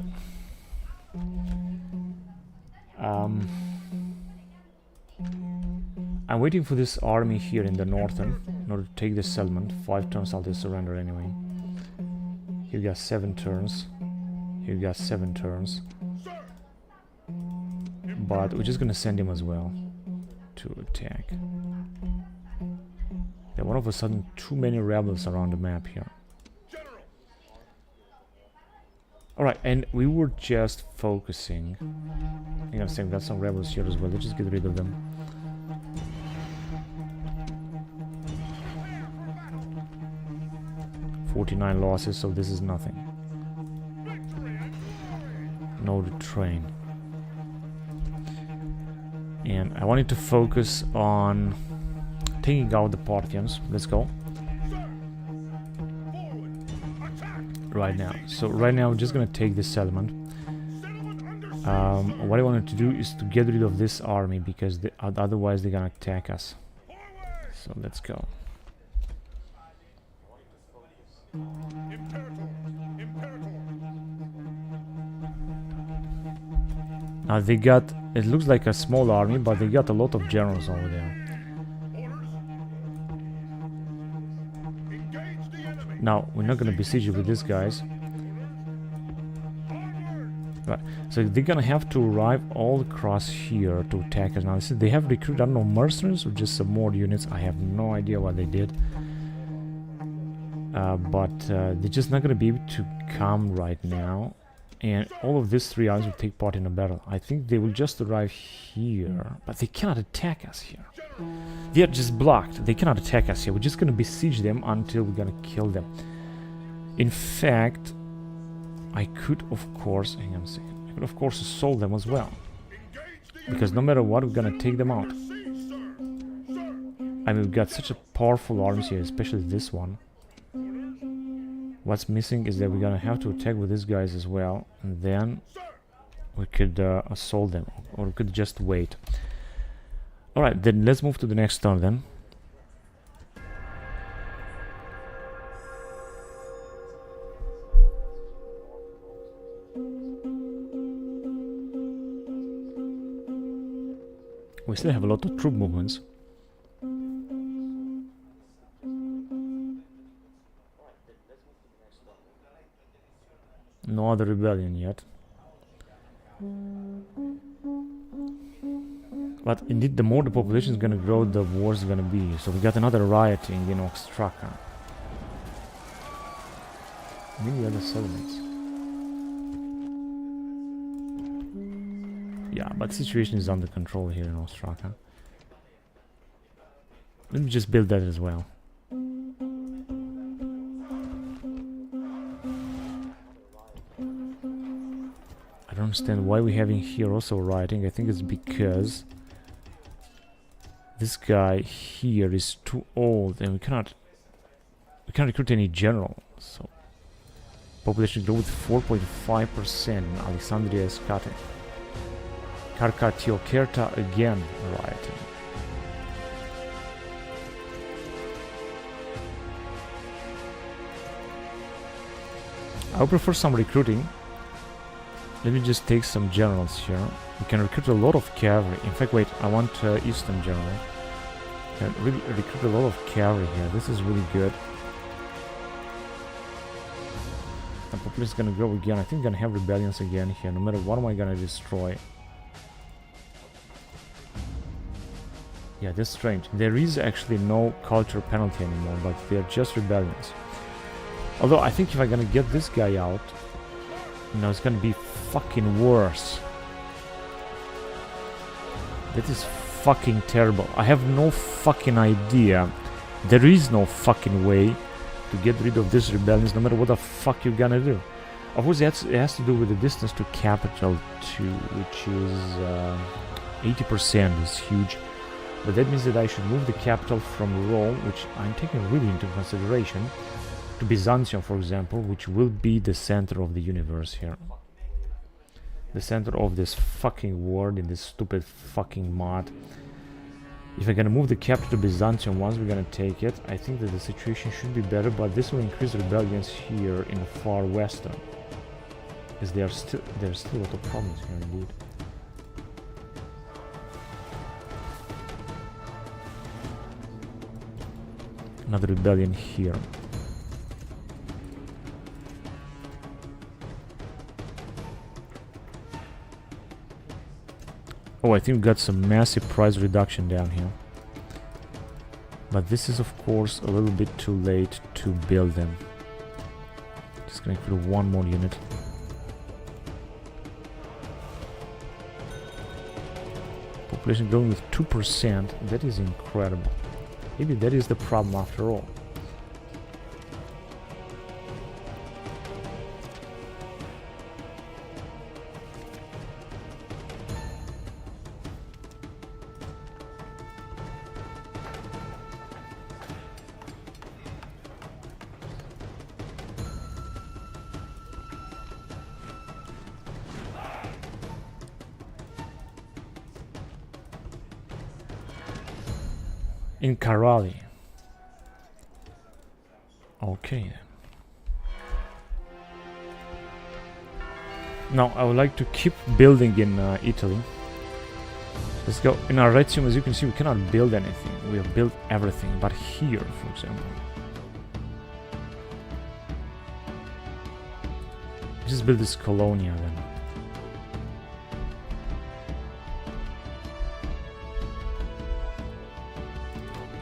I'm waiting for this army here in the northern in order to take this settlement. 5 turns I'll just surrender anyway. Here we got 7 turns. Here we got 7 turns. But we're just gonna send him as well to attack. There are all of a sudden too many rebels around the map here. Alright, and we were just focusing. Hang on a second, we got some rebels here as well. Let's just get rid of them. $49 losses, so this is nothing. No retrain. And I wanted to focus on taking out the Parthians. Let's go. Right now. So right now we're just gonna take this settlement. What I wanted to do is to get rid of this army because otherwise they're gonna attack us. So let's go. Now they got, it looks like a small army, but they got a lot of generals over there. Now, we're not gonna besiege with these guys. Right, so they're gonna have to arrive all across here to attack us. Now, they have recruited, I don't know, mercenaries or just some more units. I have no idea what they did. But they're just not gonna be able to come right now. And all of these 3 armies will take part in a battle. I think they will just arrive here, but they cannot attack us here. They are just blocked. They cannot attack us here. We're just gonna besiege them until we're gonna kill them. In fact, I could, of course, hang on a second. I could, of course, assault them as well, because no matter what, we're gonna take them out. I mean, we've got such a powerful armies here, especially this one. What's missing is that we're gonna have to attack with these guys as well, and then we could assault them, or we could just wait. Alright, then let's move to the next turn then. We still have a lot of troop movements. No other rebellion yet. But indeed, the more the population is gonna grow, the worse it's gonna be. So we got another rioting in Ostraka. Many other settlements. Yeah, but the situation is under control here in Ostraka. Let me just build that as well. I don't understand why we're having here also rioting. I think it's because this guy here is too old and we can't recruit any general. So population growth 4.5%. Alexandria is cutting. Carcatiokerta again rioting. I would prefer some recruiting. Let me just take some generals here. We can recruit a lot of cavalry. In fact, wait, I want Eastern general. Can really recruit a lot of cavalry here. This is really good. The population is gonna grow again. I think I'm gonna have rebellions again here. No matter what am I gonna destroy. Yeah, that's strange. There is actually no culture penalty anymore, but they're just rebellions. Although I think if I'm gonna get this guy out, you know, it's gonna be fucking worse. That is fucking terrible. I have no fucking idea. There is no fucking way to get rid of this rebellions, no matter what the fuck you're gonna do. Of course, it has to do with the distance to capital too, which is 80% is huge. But that means that I should move the capital from Rome, which I'm taking really into consideration, to Byzantium, for example, which will be the center of the universe here. The center of this fucking world in this stupid fucking mod. If I'm gonna move the capital to Byzantium once we're gonna take it, I think that the situation should be better, but this will increase rebellions here in the far western. Because there's still a lot of problems here indeed. Another rebellion here. Oh, I think we got some massive price reduction down here. But this is of course a little bit too late to build them. Just gonna include one more unit. Population growing with 2%. That is incredible. Maybe that is the problem after all. In Karali. Okay. Now I would like to keep building in Italy. Let's go. In our Retium, as you can see, we cannot build anything. We have built everything, but here, for example, just build this Colonia then.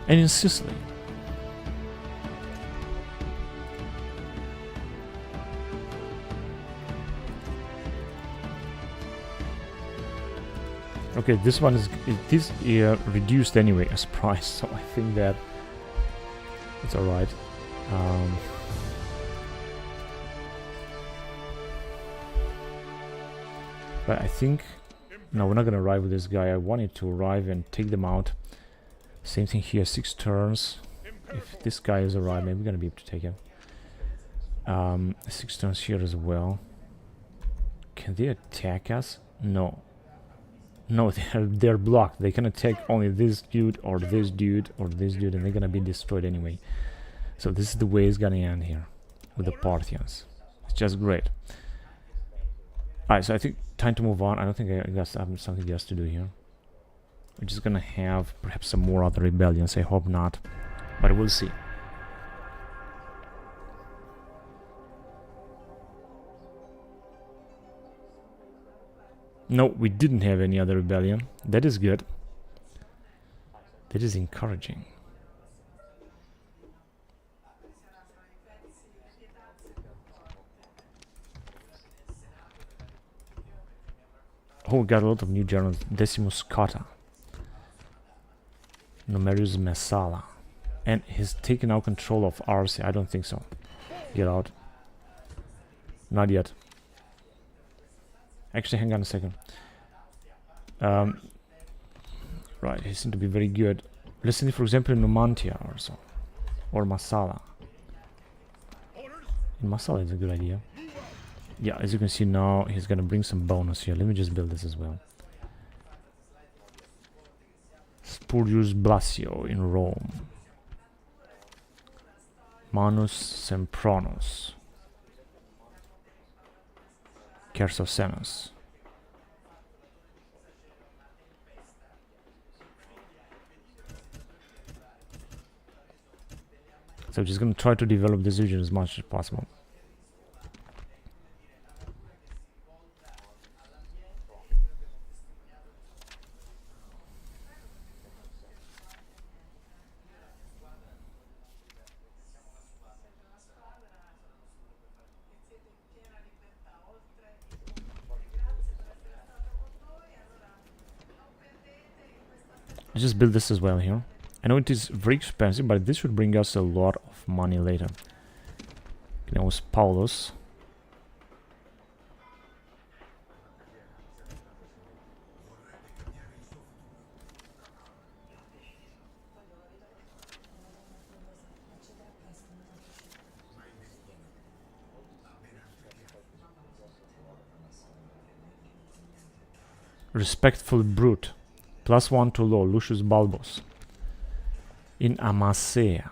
And in Sicily. Okay, this one is reduced anyway as price, so I think that it's alright. But I think no, we're not gonna arrive with this guy. I wanted to arrive and take them out. Same thing here, 6 turns. If this guy is arrived, maybe we're gonna be able to take him. 6 turns here as well. Can they attack us? No. No, they're blocked. They can attack only this dude or this dude or this dude, and they're gonna be destroyed anyway. So this is the way it's gonna end here with the Parthians. It's just great. Alright, so I think time to move on. I don't think I got something else to do here. We're just gonna have perhaps some more other rebellions, I hope not, but we'll see. No, we didn't have any other rebellion. That is good. That is encouraging. Oh, we got a lot of new generals. Decimus Cotta. Numerius Messala. And he's taken out control of Arce. I don't think so. Get out. Not yet. Actually, hang on a second. Right, he seemed to be very good. Listen, for example, in Numantia or so. Or Massala. In Massala is a good idea. Yeah, as you can see now, he's gonna bring some bonus here. Let me just build this as well. Spurius Blasio in Rome. Manus Sempronos. Chersocenus. So I'm just gonna try to develop this region as much as possible. Let's just build this as well here. I know it is very expensive, but this should bring us a lot of money later. Gnaeus Paulus. Respectful Brute. +1 to law, Lucius Balbus. In Amasea.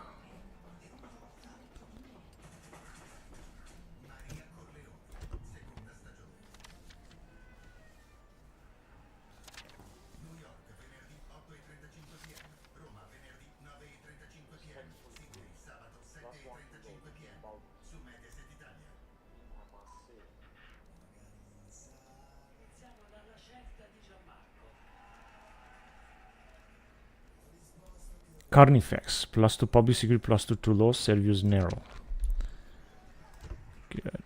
Carnifex, +2 public security, +2 to law, Servius Nero. Good.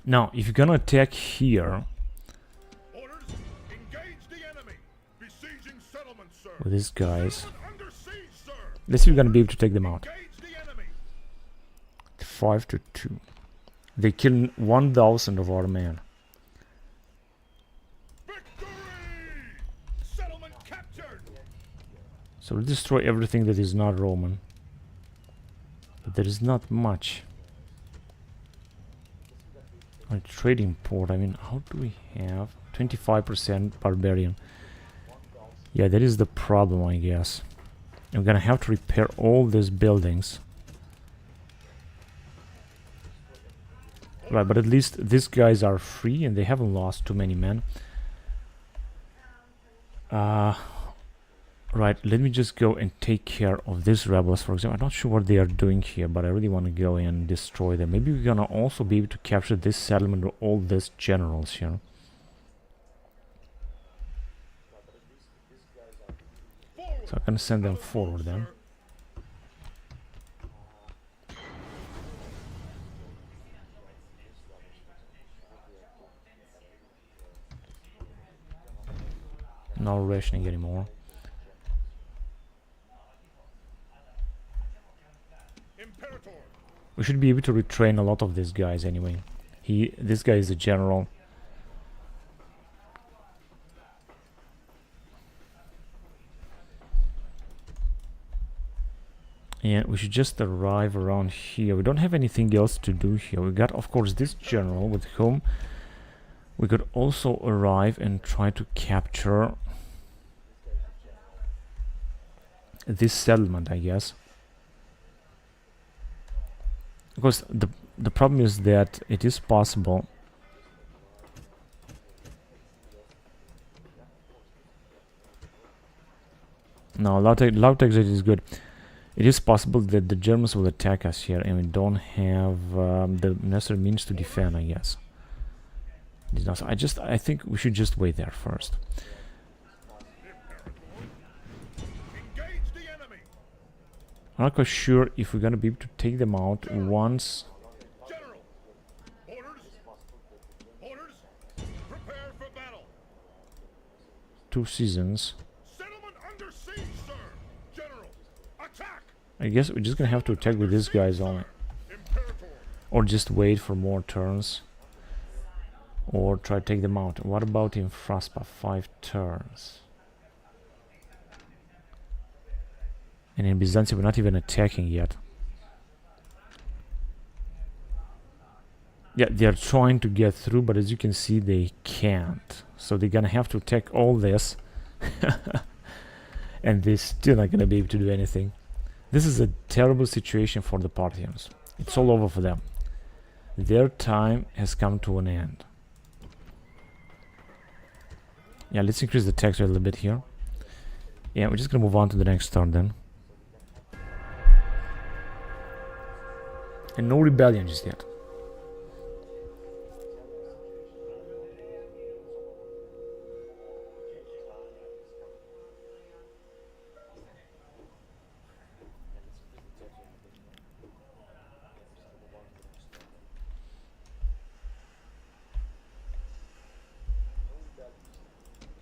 Now, if you're gonna attack here with these guys, let's see if we're gonna be able to take them out. 5 to 2. They killed 1,000 of our men. So we'll destroy everything that is not Roman. But there is not much. Our trading port, I mean, how do we have 25% barbarian? Yeah, that is the problem, I guess. I'm gonna have to repair all these buildings. Right, but at least these guys are free and they haven't lost too many men. Right, let me just go and take care of these rebels, for example. I'm not sure what they are doing here, but I really want to go and destroy them. Maybe we're gonna also be able to capture this settlement with all these generals here. So I'm gonna send them forward then. No rationing anymore. We should be able to retrain a lot of these guys anyway. This guy is a general. And we should just arrive around here. We don't have anything else to do here. We got, of course, this general with whom we could also arrive and try to capture this settlement, I guess. Because the problem is that it is possible. No, loud exit is good. It is possible that the Germans will attack us here, and we don't have the necessary means to defend, I guess. I think we should just wait there first. I'm not quite sure if we're gonna be able to take them out once. General, orders, prepare for battle. 2 seasons. Settlement under siege, sir. General, attack. I guess we're just gonna have to attack with these guys only, Imperatores. or just wait for more turns, or try to take them out. What about in Fraspa? 5 turns. And in Byzantium, we're not even attacking yet. Yeah, they're trying to get through, but as you can see, they can't. So they're gonna have to attack all this. And they're still not gonna be able to do anything. This is a terrible situation for the Parthians. It's all over for them. Their time has come to an end. Yeah, let's increase the tax rate a little bit here. Yeah, we're just gonna move on to the next turn then. And no rebellion just yet.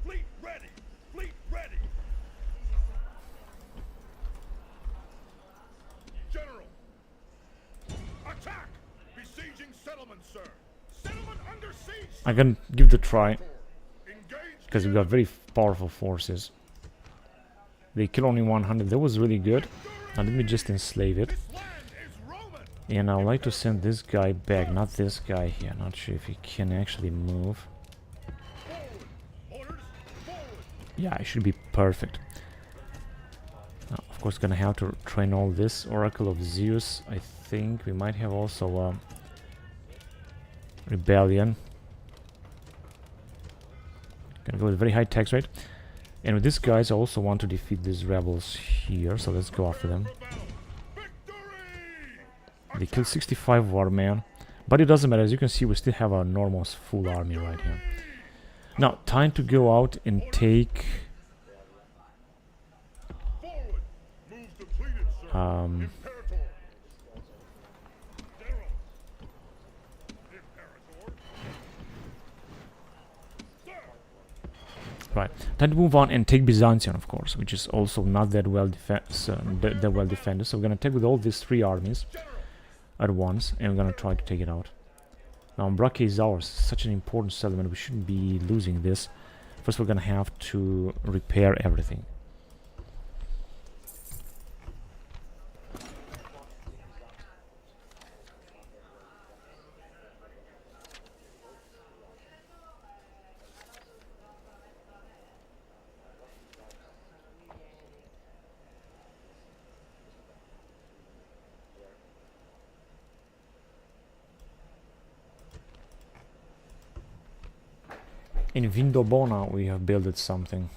Fleet ready. Fleet ready. General, attack. Besieging settlement, sir. Settlement under siege. I'm gonna give it a try, Engage. because we got very powerful forces. They kill only 100. That was really good. Now let me just enslave it. This land is Roman. And I'd like to send this guy back, not this guy here. Not sure if he can actually move. Forward. Orders. Forward. Yeah, it should be perfect. Now, of course, gonna have to train all this. Oracle of Zeus. I think we might have also rebellion. Gonna go with a very high tax rate. And with these guys, I also want to defeat these rebels here. So let's go after them. They killed 65 warmen. But it doesn't matter. As you can see, we still have our normal full army right here. Now, time to go out and take... Forward. Move completed, sir. Imperator. General. Imperator. Sir. Right, time to move on and take Byzantium, of course, which is also not that well defended. So we're gonna take with all these 3 armies at once, and we're gonna try to take it out. Now, Umbraca is ours. Such an important settlement. We shouldn't be losing this. First, we're gonna have to repair everything. In Vindobona we have built something.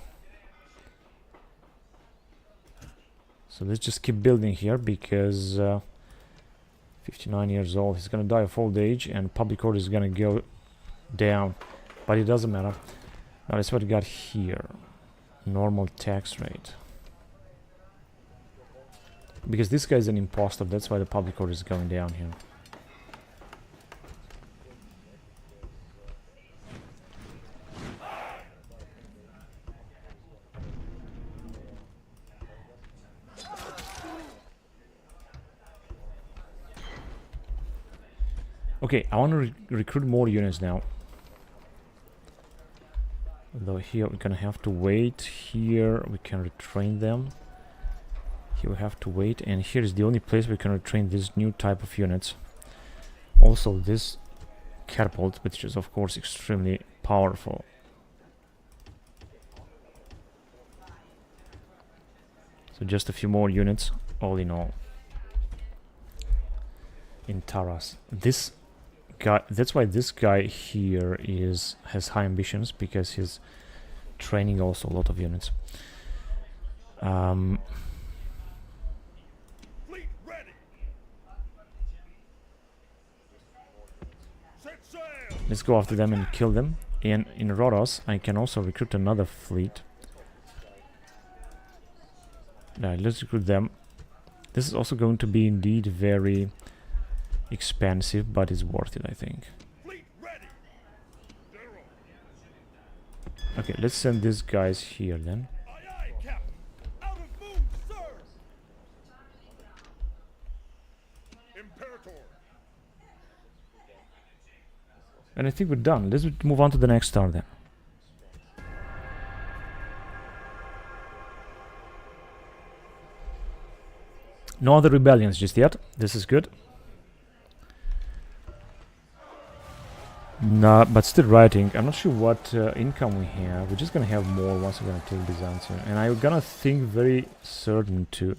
So let's just keep building here, because 59 years old, he's gonna die of old age, and public order is gonna go down. But it doesn't matter. Now that's what we got here. Normal tax rate. Because this guy is an imposter, that's why the public order is going down here. Okay, I want to recruit more units now. Though here we're gonna have to wait. Here we can retrain them. Here we have to wait, and here is the only place we can retrain this new type of units. Also this catapult, which is of course extremely powerful. So just a few more units, all in all. In Taras. This guy, that's why this guy here has high ambitions, because he's training also a lot of units. Fleet ready. Set sail. Let's go after them and kill them. And in Rhodos, I can also recruit another fleet. Right, let's recruit them. This is also going to be indeed very expensive, but it's worth it, I think. Fleet ready. General. Okay, let's send these guys here then. Aye, aye, Captain. Out of mood, sir. Imperator. And I think we're done. Let's move on to the next star then. No other rebellions just yet. This is good. Nah, but still writing. I'm not sure what income we have. We're just gonna have more once we're gonna take Byzantium. And I'm gonna think very certain to...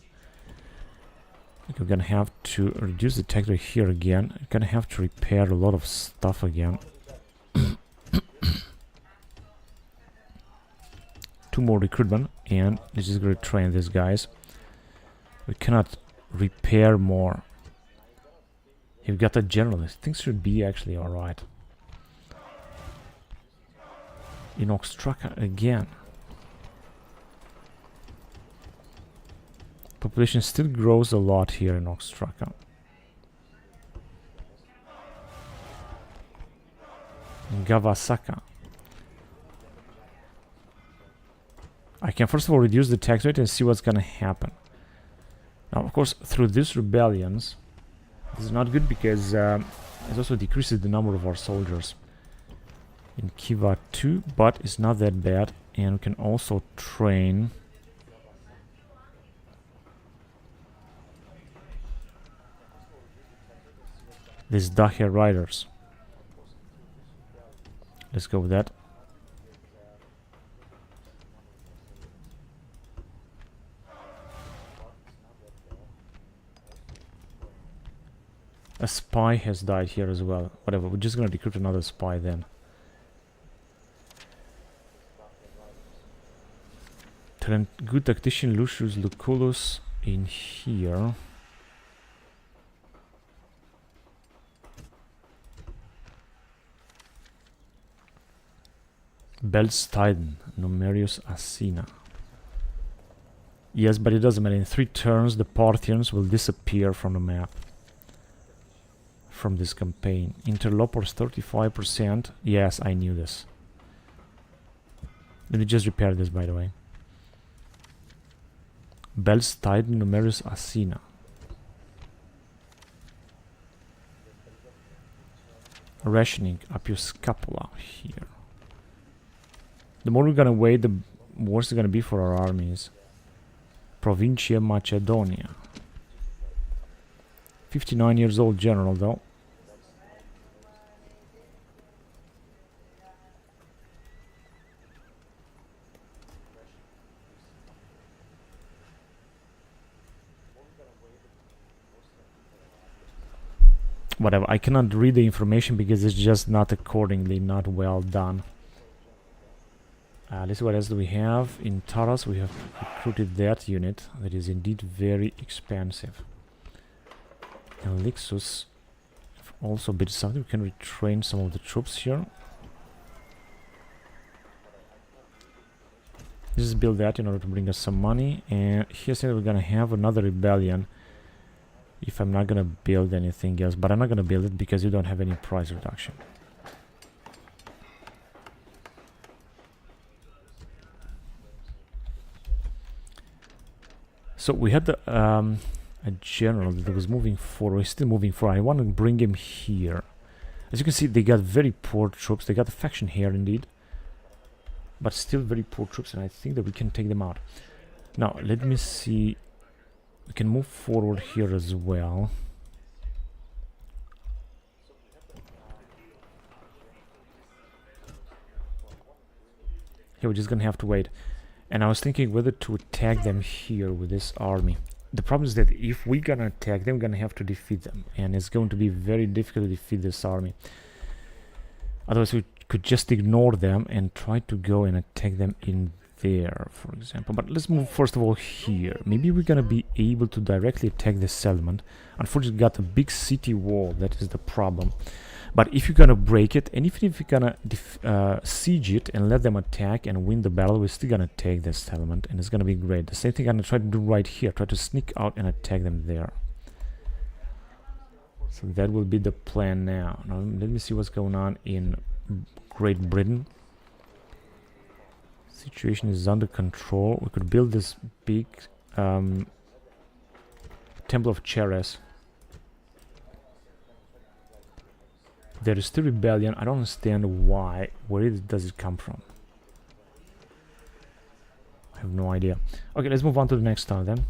Like we're gonna have to reduce the territory here again. We're gonna have to repair a lot of stuff again. 2 more recruitment, and let's just gonna train these guys. We cannot repair more. You've got a generalist. Things should be actually alright. In Oxtraca again. Population still grows a lot here in Oxtraca. In Gavasaka. I can first of all reduce the tax rate and see what's gonna happen. Now, of course, through these rebellions, this is not good because it also decreases the number of our soldiers in Kiva 2, but it's not that bad, and we can also train these Dacia riders. Let's go with that. A spy has died here as well. Whatever, we're just gonna recruit another spy then. Good tactician Lucius Lucullus in here. Belstiden, Numerius Asina. Yes, but it doesn't matter. In 3 turns, the Parthians will disappear from the map. From this campaign. Interlopers 35%. Yes, I knew this. Let me just repair this, by the way. Belstiden, Numerius Asina. Rationing Appius Scapula here. The more we're gonna wait, the worse it's gonna be for our armies. Provincia Macedonia. 59 years old general though. Whatever, I cannot read the information because it's just not accordingly, not well done. Let's see what else do we have. In Taras we have recruited that unit that is indeed very expensive. In Lixus also bid something. We can retrain some of the troops here. Just build that in order to bring us some money. And here's we're gonna have another rebellion if I'm not gonna build anything else, but I'm not gonna build it because you don't have any price reduction. So we had a general that was moving forward. He's still moving forward. I want to bring him here. As you can see, they got very poor troops. They got a faction here indeed, but still very poor troops, and I think that we can take them out. Now let me see We can move forward here as well. Here we're just gonna have to wait. And I was thinking whether to attack them here with this army. The problem is that if we're gonna attack them, we're gonna have to defeat them. And it's going to be very difficult to defeat this army. Otherwise we could just ignore them and try to go and attack them in there, for example. But let's move first of all here. Maybe we're gonna be able to directly attack the settlement. Unfortunately, we got a big city wall, that is the problem. But if you're gonna break it, and even if you're gonna siege it and let them attack and win the battle, we're still gonna take this settlement, and it's gonna be great. The same thing I'm gonna try to do right here, try to sneak out and attack them there. So that will be the plan now. Now let me see what's going on in Great Britain. Situation is under control. We could build this big Temple of Ceres. There is still rebellion. I don't understand why. Where does it come from? I have no idea. Okay, let's move on to the next town then.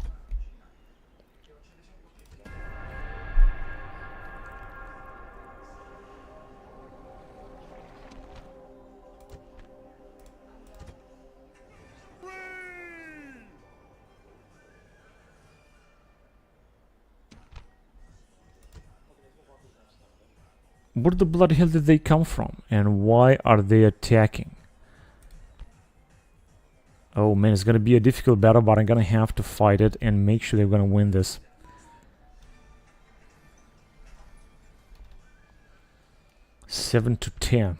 Where the bloody hell did they come from? And why are they attacking? Oh man, it's gonna be a difficult battle, but I'm gonna have to fight it and make sure they're gonna win this. Seven to 10.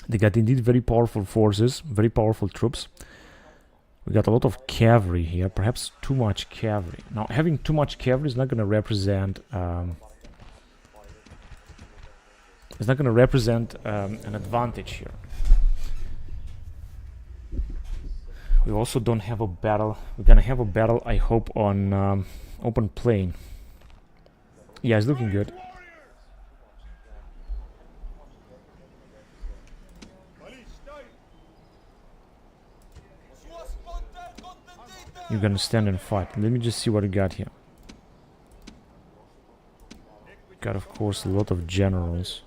They got indeed very powerful forces, very powerful troops. We got a lot of cavalry here, perhaps too much cavalry. Now, having too much cavalry is not gonna represent... it's not going to represent an advantage here. We also don't have a battle. We're going to have a battle, I hope, on open plain. Yeah, it's looking good. You're going to stand and fight. Let me just see what we got here. Got, of course, a lot of generals.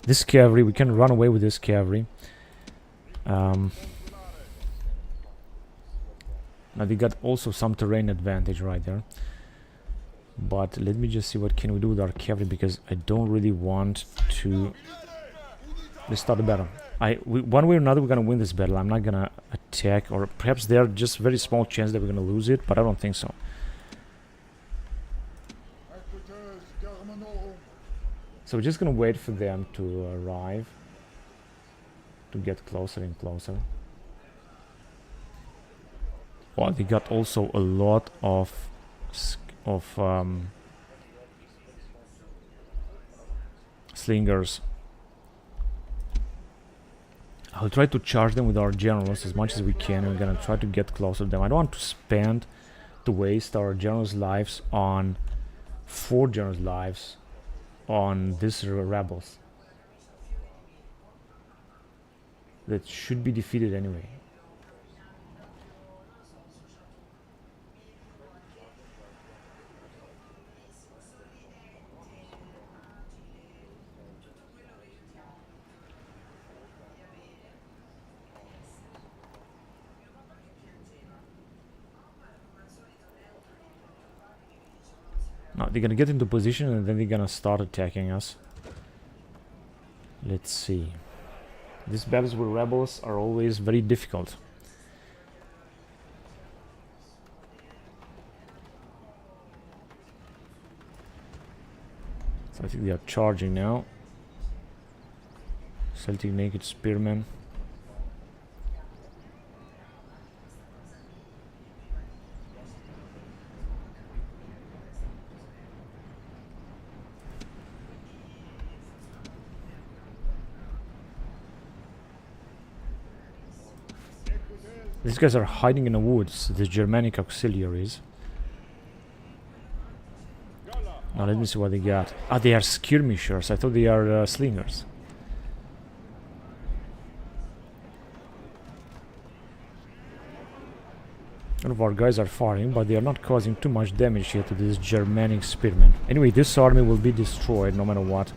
This cavalry, we can run away with this cavalry. Now they got also some terrain advantage right there. But let me just see what can we do with our cavalry, because I don't really want to... Let's start the battle. One way or another, we're gonna win this battle. I'm not gonna attack, or perhaps there are just very small chance that we're gonna lose it, but I don't think so. So we're just gonna wait for them to arrive, to get closer and closer. Well, they got also a lot of slingers. I'll try to charge them with our generals as much as we can, and we're gonna try to get closer to them. I don't want to waste our generals' lives on 4 generals' lives on these rebels that should be defeated anyway. Now they're gonna get into position and then they're gonna start attacking us. Let's see. These battles with rebels are always very difficult. So I think they are charging now. Celtic naked spearmen. These guys are hiding in the woods, the Germanic auxiliaries. Now let me see what they got. Ah, they are skirmishers. I thought they are slingers. Some of our guys are firing, but they are not causing too much damage here to this Germanic spearmen. Anyway, this army will be destroyed no matter what.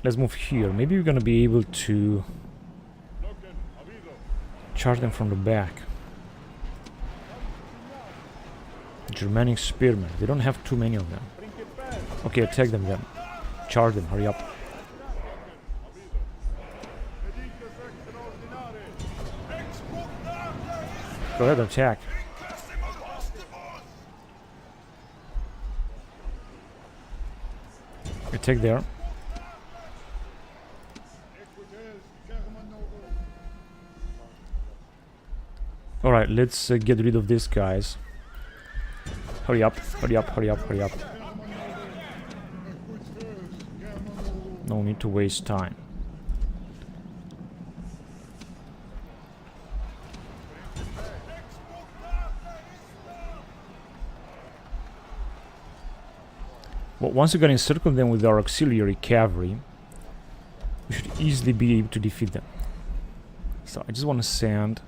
Let's move here. Maybe we're gonna be able to charge them from the back. Germanic spearmen. They don't have too many of them. Okay, attack them then. Charge them. Hurry up. Go ahead, attack. Attack there. Alright, let's get rid of these guys. Hurry up, hurry up, hurry up, hurry up. No need to waste time. Well, once we got encircled them with our auxiliary cavalry, we should easily be able to defeat them. So I just want to send...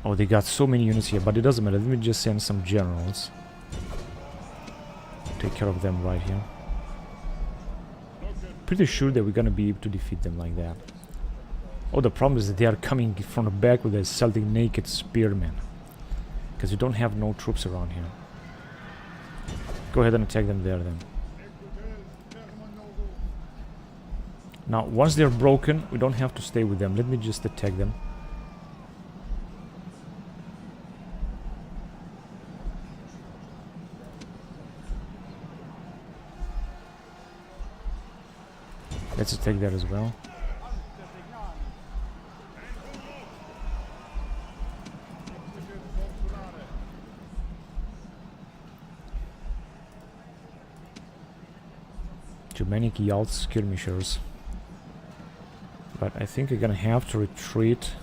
Oh, they got so many units here, but it doesn't matter. Let me just send some generals. Take care of them right here. Pretty sure that we're gonna be able to defeat them like that. Oh, the problem is that they are coming from the back with a Celtic naked spearmen. Because we don't have no troops around here. Go ahead and attack them there then. Now, once they're broken, we don't have to stay with them. Let me just attack them. Let's attack that as well. Germanic Yalt skirmishers. But I think I'm gonna have to retreat.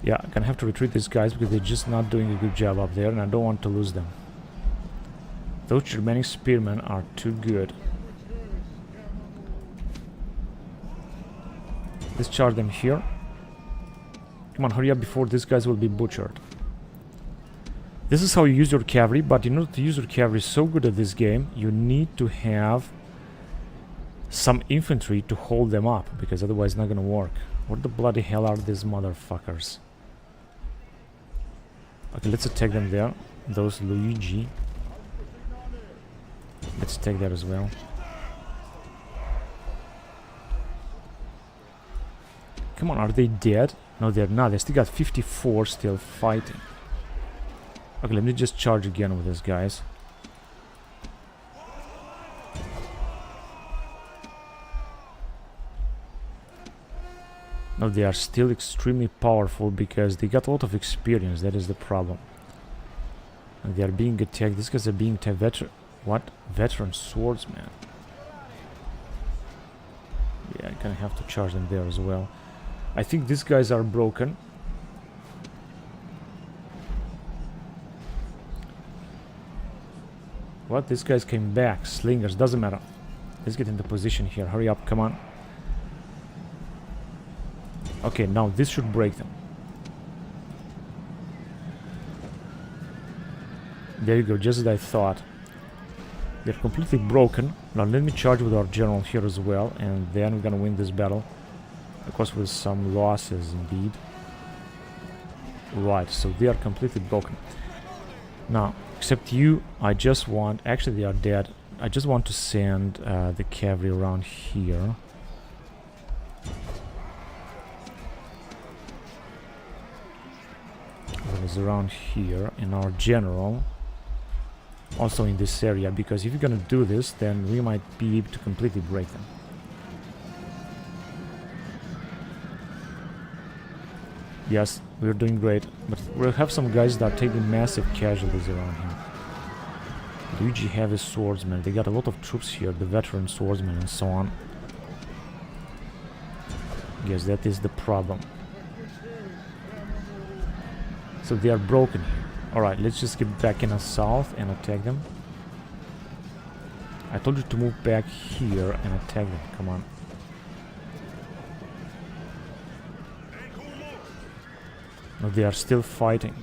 Yeah, I'm gonna have to retreat these guys because they're just not doing a good job up there, and I don't want to lose them. Those Germanic spearmen are too good. Let's charge them here. Come on, hurry up before these guys will be butchered. This is how you use your cavalry, but in order to use your cavalry so good at this game, you need to have some infantry to hold them up, because otherwise it's not gonna work. What the bloody hell are these motherfuckers? Okay, let's attack them there. Those Luigi. Let's take that as well. Come on, are they dead? No, they're not. They still got 54 still fighting. Okay, let me just charge again with these guys. No, they are still extremely powerful because they got a lot of experience. That is the problem. And they are being attacked. These guys are being attacked. What? Veteran swordsman. Yeah, I'm gonna have to charge them there as well. I think these guys are broken. What? These guys came back. Slingers. Doesn't matter. Let's get into position here. Hurry up. Come on. Okay, now this should break them. There you go. Just as I thought. They're completely broken. Now let me charge with our general here as well. And then we're gonna win this battle. Of course, with some losses indeed. Right, so they are completely broken. Now, except you, I just want... Actually, they are dead. I just want to send the cavalry around here. That is around here. And our general also in this area. Because if you're gonna do this, then we might be able to completely break them. Yes, we're doing great, but we'll have some guys that are taking massive casualties around here. Luigi heavy swordsmen, they got a lot of troops here, the veteran swordsmen and so on. Yes, that is the problem. So they are broken here. Alright, let's just get back in the south and attack them. I told you to move back here and attack them, come on. No, they are still fighting.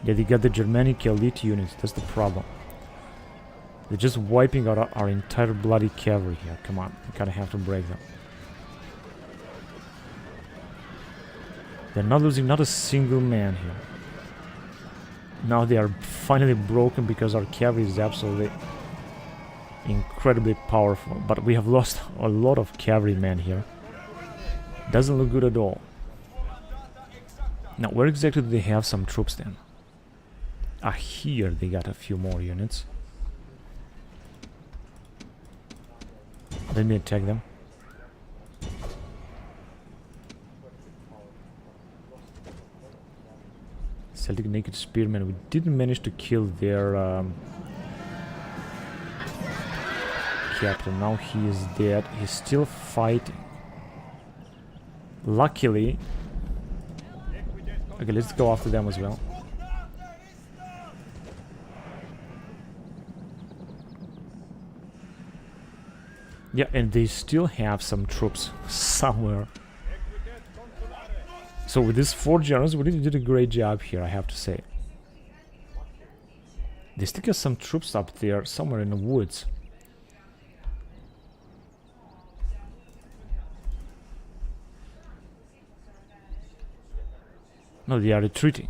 Yeah, they got the Germanic elite units, that's the problem. They're just wiping out our entire bloody cavalry here, come on, we kinda have to break them. They're not losing not a single man here. Now they are finally broken because our cavalry is absolutely incredibly powerful. But we have lost a lot of cavalrymen here. Doesn't look good at all. Now where exactly do they have some troops then? Ah, here they got a few more units. Let me attack them. Celtic naked spearmen. We didn't manage to kill their captain. Now he is dead. He's still fighting. Luckily. Okay, let's go after them as well. Yeah, and they still have some troops somewhere. So with these 4 generals, we really did a great job here, I have to say. They still got some troops up there, somewhere in the woods. No, they are retreating.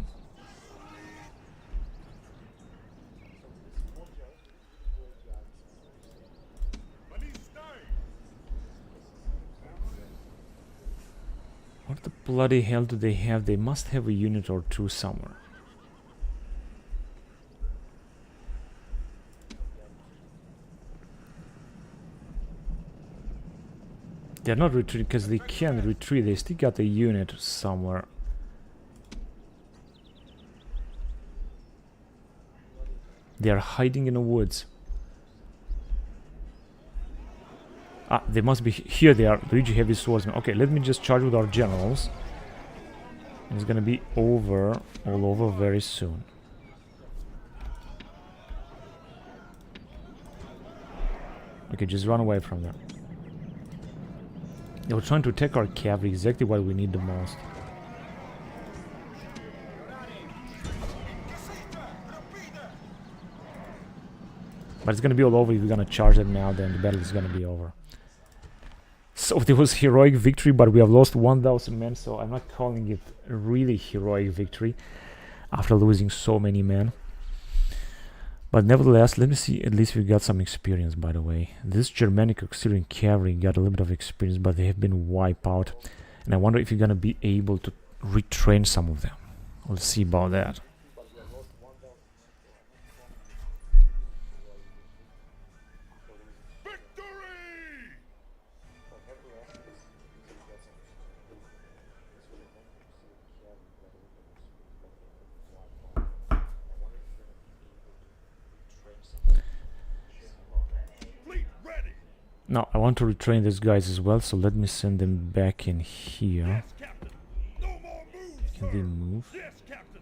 What the bloody hell do they have? They must have a unit or two somewhere. They're not retreating because they can't retreat. They still got a unit somewhere. They are hiding in the woods. Ah, they must be here. They are Luigi heavy swordsmen. Okay, let me just charge with our generals. It's gonna be over, all over very soon. Okay, just run away from them. They were trying to attack our cavalry, exactly what we need the most. But it's gonna be all over. If we're gonna charge them now, then the battle is gonna be over. So there was heroic victory, but we have lost 1,000 men, so I'm not calling it a really heroic victory after losing so many men. But nevertheless, let me see, at least we got some experience, by the way. This Germanic auxiliary cavalry got a little bit of experience, but they have been wiped out. And I wonder if you're gonna be able to retrain some of them. We'll see about that. Now, I want to retrain these guys as well, so let me send them back in here. Can they move? Yes, Captain.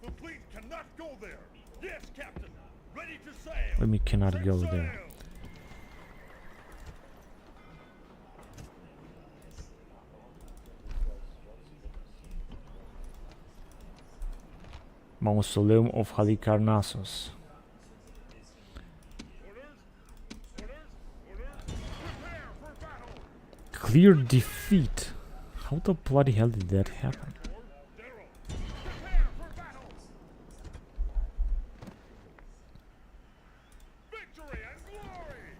The fleet cannot go there. Yes, Captain. Ready to sail. Let me cannot go there. Mausoleum of Halicarnassus. Clear defeat. How the bloody hell did that happen? Victory and glory.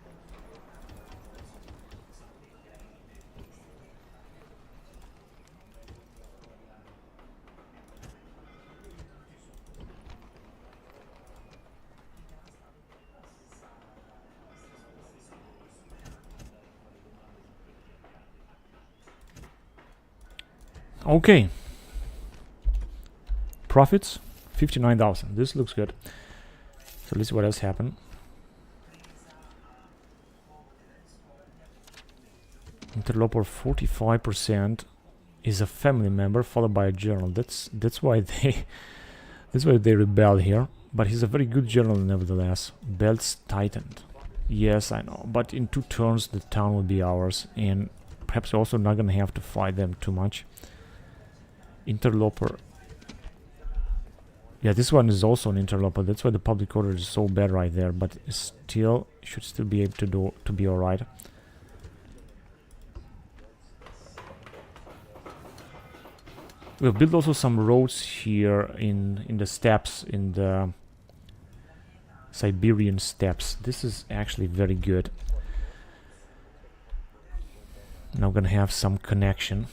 Okay. Profits 59,000. This looks good. So let's see what else happened. Interloper 45% is a family member followed by a general. That's why they rebel here. But he's a very good general nevertheless. Belts tightened. Yes, I know. But in 2 turns the town will be ours, and perhaps we're also not gonna have to fight them too much. Interloper. Yeah, this one is also an interloper. That's why the public order is so bad right there. But still, should still be able to be alright. We've built also some roads here in the steppes, in the Siberian steppes. This is actually very good. Now we're gonna have some connection.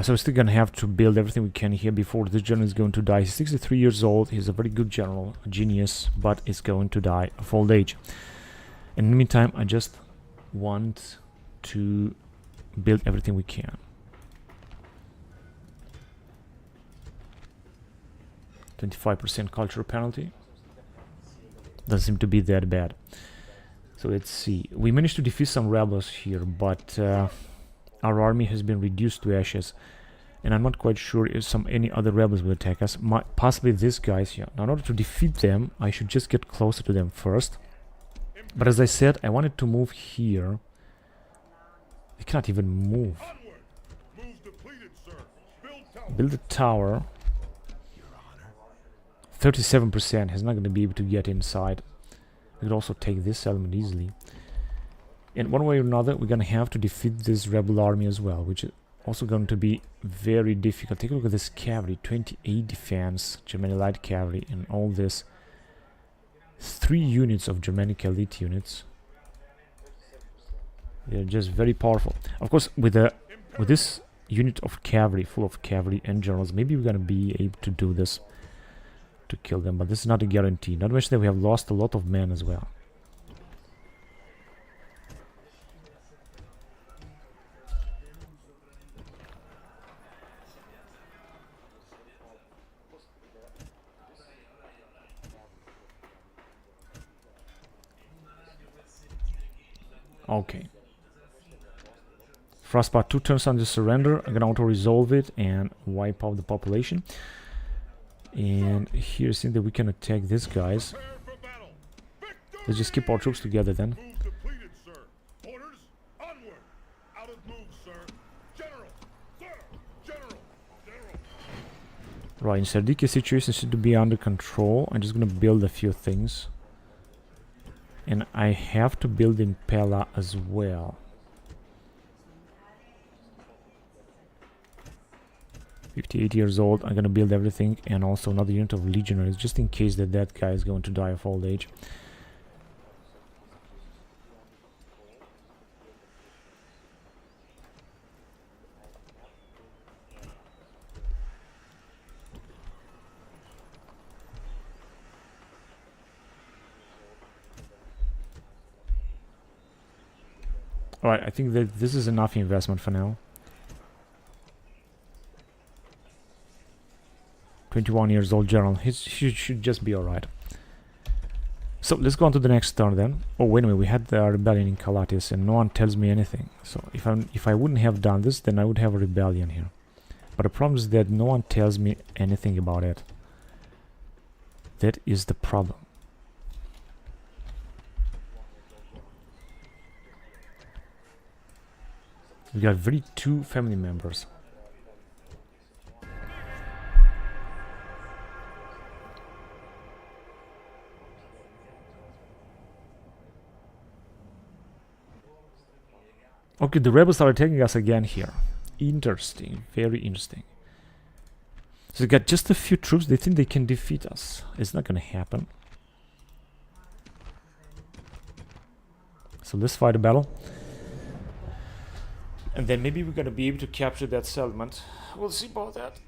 So we're still gonna have to build everything we can here before this general is going to die. He's 63 years old. He's a very good general, a genius, but is going to die of old age. In the meantime, I just want to build everything we can. 25% cultural penalty. Doesn't seem to be that bad. So let's see. We managed to defeat some rebels here, but our army has been reduced to ashes, and I'm not quite sure if any other rebels will attack us. Possibly these guys here. Now, in order to defeat them, I should just get closer to them first. But as I said, I wanted to move here. They cannot even move. Build a tower. 37% is not going to be able to get inside. We could also take this settlement easily. And one way or another, we're going to have to defeat this rebel army as well, which is also going to be very difficult. Take a look at this cavalry, 28 defense, Germanic light cavalry, and all this. 3 units of Germanic elite units. They're just very powerful. Of course, with this unit of cavalry, full of cavalry and generals, maybe we're going to be able to do this, to kill them, but this is not a guarantee. Not to mention that we have lost a lot of men as well. Okay. Frostbite 2 turns under surrender. I'm gonna auto-resolve it and wipe out the population. And here, since that we can attack these guys, let's just keep our troops together then. Right, in Syracuse situation should be under control. I'm just gonna build a few things. And I have to build in Pella as well. "58 years old, I'm gonna build everything, and also another unit of legionaries, just in case that guy is going to die of old age. Alright, I think that this is enough investment for now. 21 years old general. He should just be alright. So let's go on to the next turn then. Oh, wait a minute, we had the rebellion in Calatis and no one tells me anything. So if I wouldn't have done this, then I would have a rebellion here. But the problem is that no one tells me anything about it. That is the problem. We got very 2 family members. Okay, the rebels are attacking us again here. Interesting, very interesting. So they got just a few troops. They think they can defeat us. It's not gonna happen. So let's fight a battle. And then maybe we're gonna be able to capture that settlement. We'll see about that.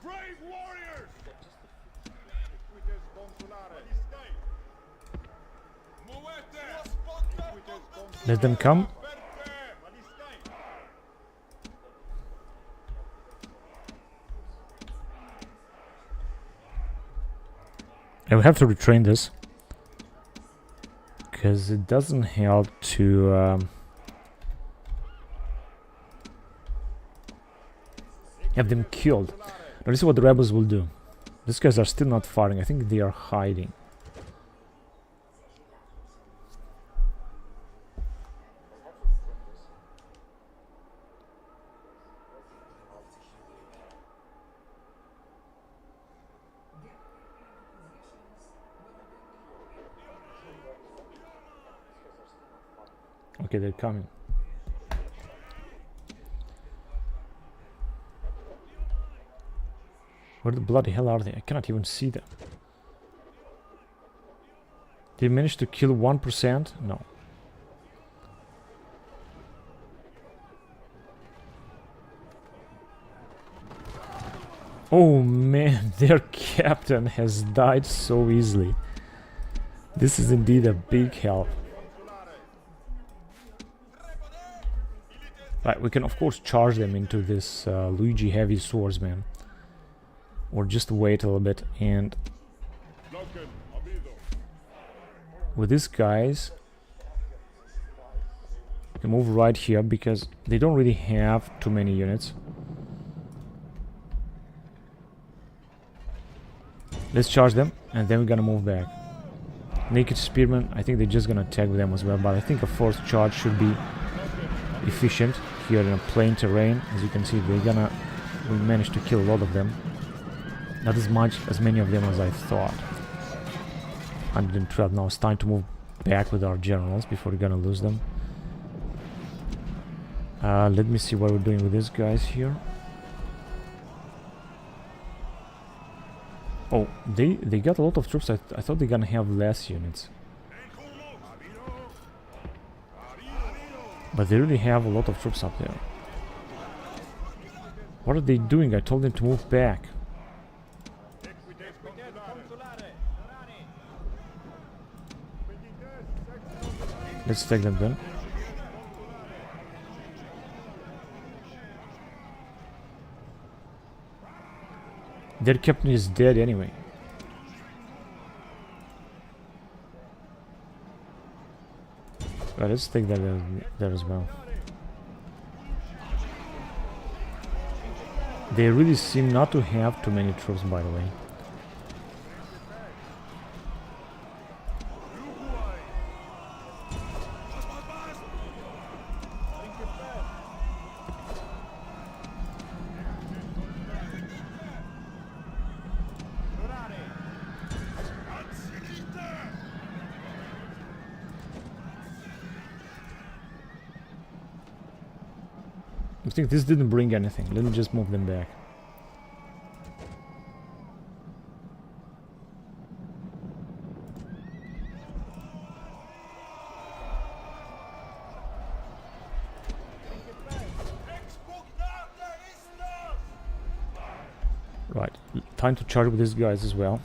Brave warriors! Let them come. I will have to retrain this because it doesn't help to have them killed. Now this is what the rebels will do. These guys are still not fighting. I think they are hiding. Okay, they're coming. Where the bloody hell are they? I cannot even see them. They managed to kill 1%? No. Oh man, their captain has died so easily. This is indeed a big help. Right, we can of course charge them into this Luigi heavy swordsman. Or just wait a little bit, and with these guys we can move right here because they don't really have too many units. Let's charge them and then we're gonna move back. Naked spearmen, I think they're just gonna attack with them as well, but I think a forced charge should be efficient here in a plain terrain. As you can see, we managed to kill a lot of them. Not as many of them as I thought. 112. Now it's time to move back with our generals before we're gonna lose them. Let me see what we're doing with these guys here. Oh, they got a lot of troops. I thought they're gonna have less units. But they really have a lot of troops up there. What are they doing? I told them to move back. Let's take them then. Their captain is dead anyway. Well, let's take that there as well. They really seem not to have too many troops, by the way. I think this didn't bring anything. Let me just move them back. Right, time to charge with these guys as well.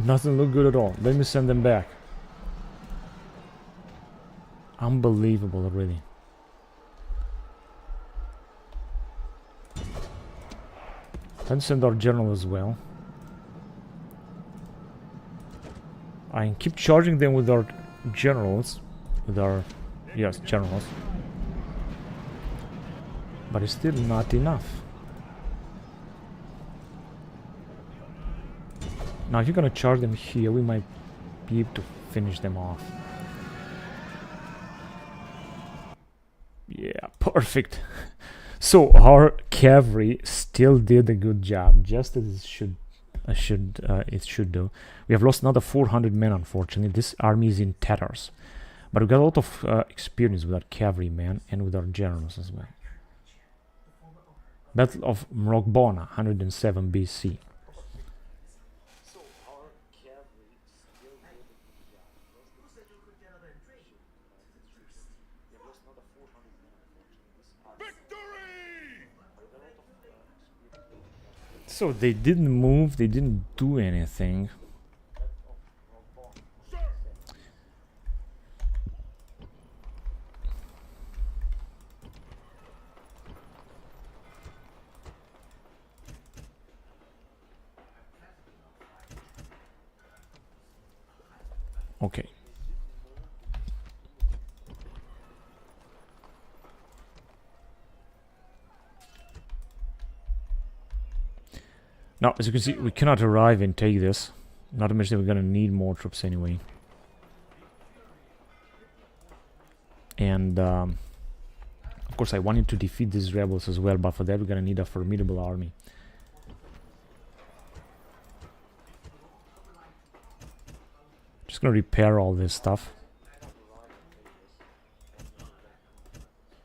Doesn't look good at all. Let me send them back. Unbelievable, really. Let's send our general as well. I keep charging them with our generals. Yes, generals. But it's still not enough. Now if you're gonna charge them here, we might be able to finish them off. Yeah, perfect. So our cavalry still did a good job, just as it should do. We have lost another 400 men, unfortunately. This army is in tatters, but we got a lot of experience with our cavalry men and with our generals as well. Battle of Mrogbona, 107 BC. So they didn't move, they didn't do anything. Okay. Now, as you can see, we cannot arrive and take this. Not to mention that we're gonna need more troops anyway. And, of course, I wanted to defeat these rebels as well, but for that we're gonna need a formidable army. Just gonna repair all this stuff.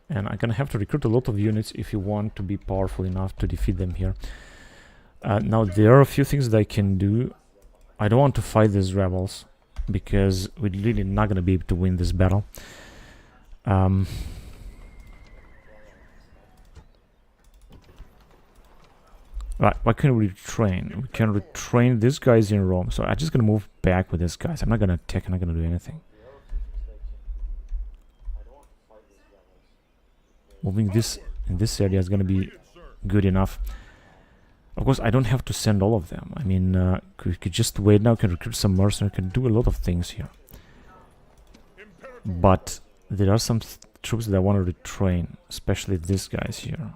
And I'm gonna have to recruit a lot of units if you want to be powerful enough to defeat them here. Now there are a few things that I can do. I don't want to fight these rebels because we're really not gonna be able to win this battle. Right, why can't we retrain? We can retrain these guys in Rome. So I'm just gonna move back with these guys. I'm not gonna attack, I'm not gonna do anything. Moving this in this area is gonna be good enough. Of course, I don't have to send all of them. I mean, we could just wait now, can recruit some mercenaries, can do a lot of things here. But there are some troops that I want to retrain, especially these guys here.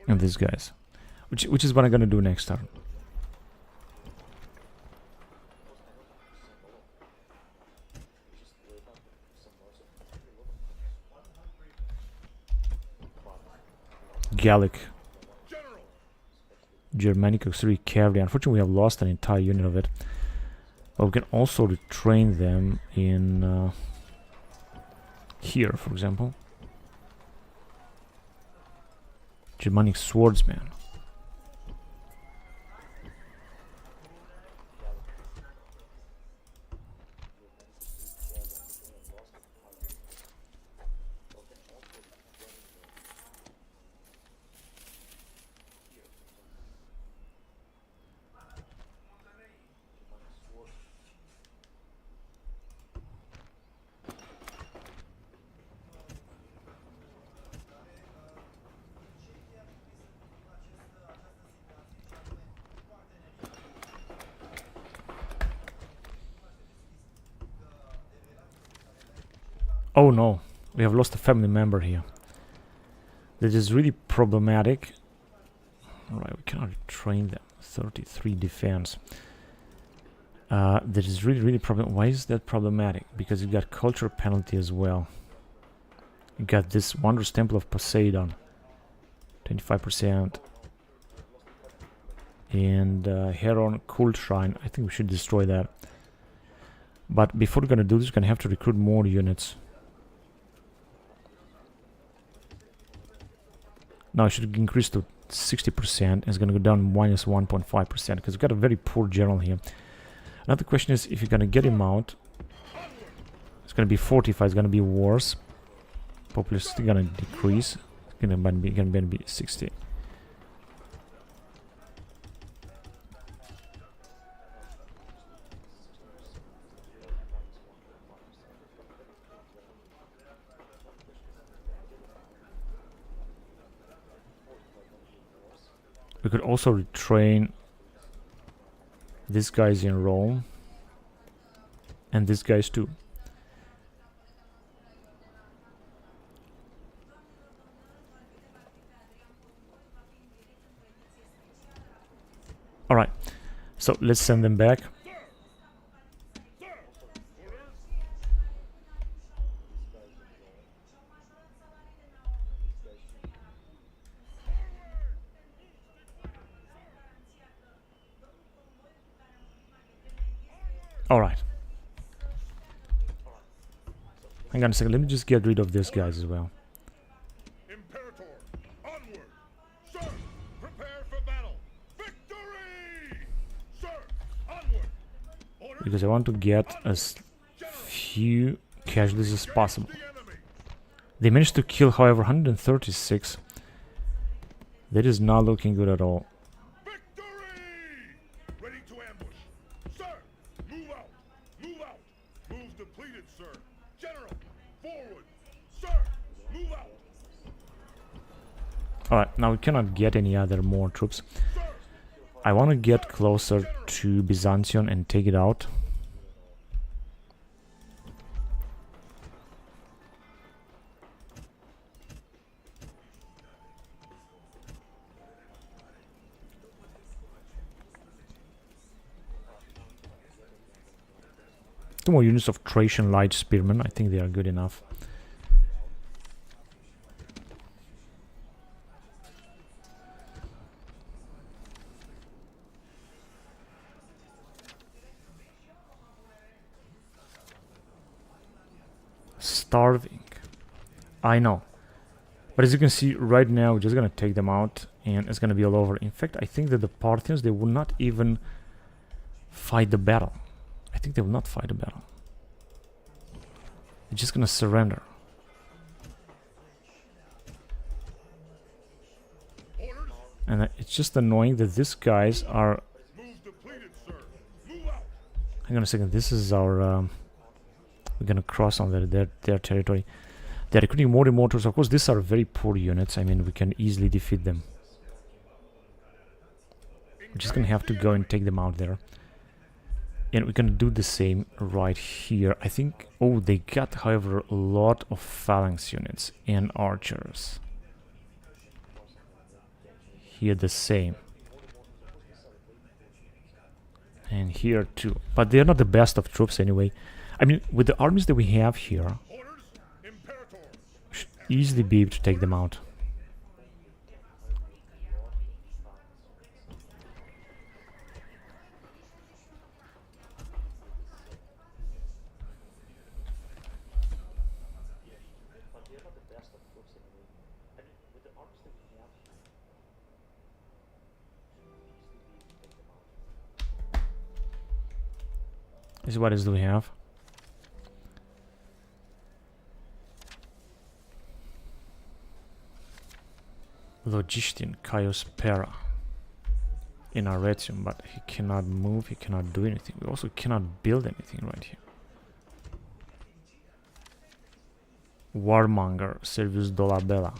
And these guys. Which is what I'm gonna do next turn. Gallic. Germanic auxiliary cavalry. Unfortunately, we have lost an entire unit of it. But we can also retrain them in here, for example. Germanic swordsman. Oh no, we have lost a family member here. That is really problematic. Alright, we cannot train them. 33 defense. That is really problematic. Why is that problematic? Because you got culture penalty as well. You got this Wondrous Temple of Poseidon. 25%. And Heron Cult Shrine. I think we should destroy that. But before we're gonna do this, we're gonna have to recruit more units. Now it should increase to 60%. It's going to go down minus 1.5% because we've got a very poor general here. Another question is if you're going to get him out. It's going to be 45. It's going to be worse. Population is still going to decrease. It's going to be 60. We could also retrain these guys in Rome and these guys too. Alright, so let's send them back. Alright. Hang on a second, let me just get rid of these guys as well. Imperator, onward! Sir, prepare for battle! Victory! Sir, onward! Orders, Because I want to get as few casualties as possible. the enemy! They managed to kill, however, 136. That is not looking good at all. Victory! Ready to ambush! Sir, move out! Move out! Move depleted, sir! General, forward! Sir, move out! Alright, now we cannot get any other more troops. Sir, I want to get closer to Byzantium and take it out. Two more units of Thracian light spearmen. I think they are good enough. Starving. I know. But as you can see right now, we're just gonna take them out and it's gonna be all over. In fact, I think that the Parthians, they will not even fight the battle. I think they will not fight the battle. They're just gonna surrender. orders, And it's just annoying that these guys are... move depleted, sir! Move out! Hang on a second, this is our... we're gonna cross on their territory. They're recruiting more immortals. Of course, these are very poor units. I mean, we can easily defeat them. We're just gonna have to go and take them out there. And we're gonna do the same right here. I think... Oh, they got, however, a lot of phalanx units and archers. Here the same. And here too. But they're not the best of troops anyway. I mean, with the armies that we have here, Orders, Imperator! we should easily be able to take them out. This is what else do we have? Logistin Caiospera in Arretium, but he cannot move, he cannot do anything. We also cannot build anything right here. Warmonger, Servius Dolabella.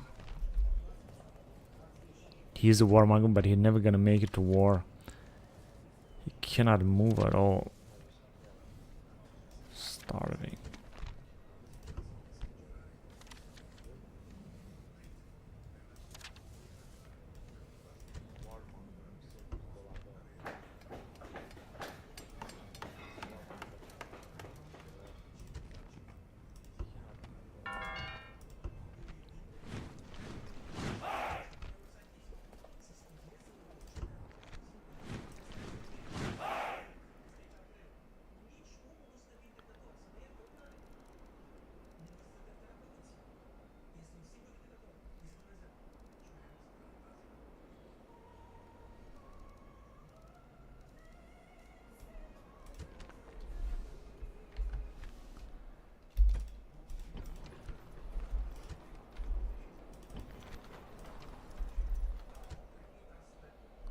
He is a warmonger, but he's never gonna make it to war. He cannot move at all. Starving.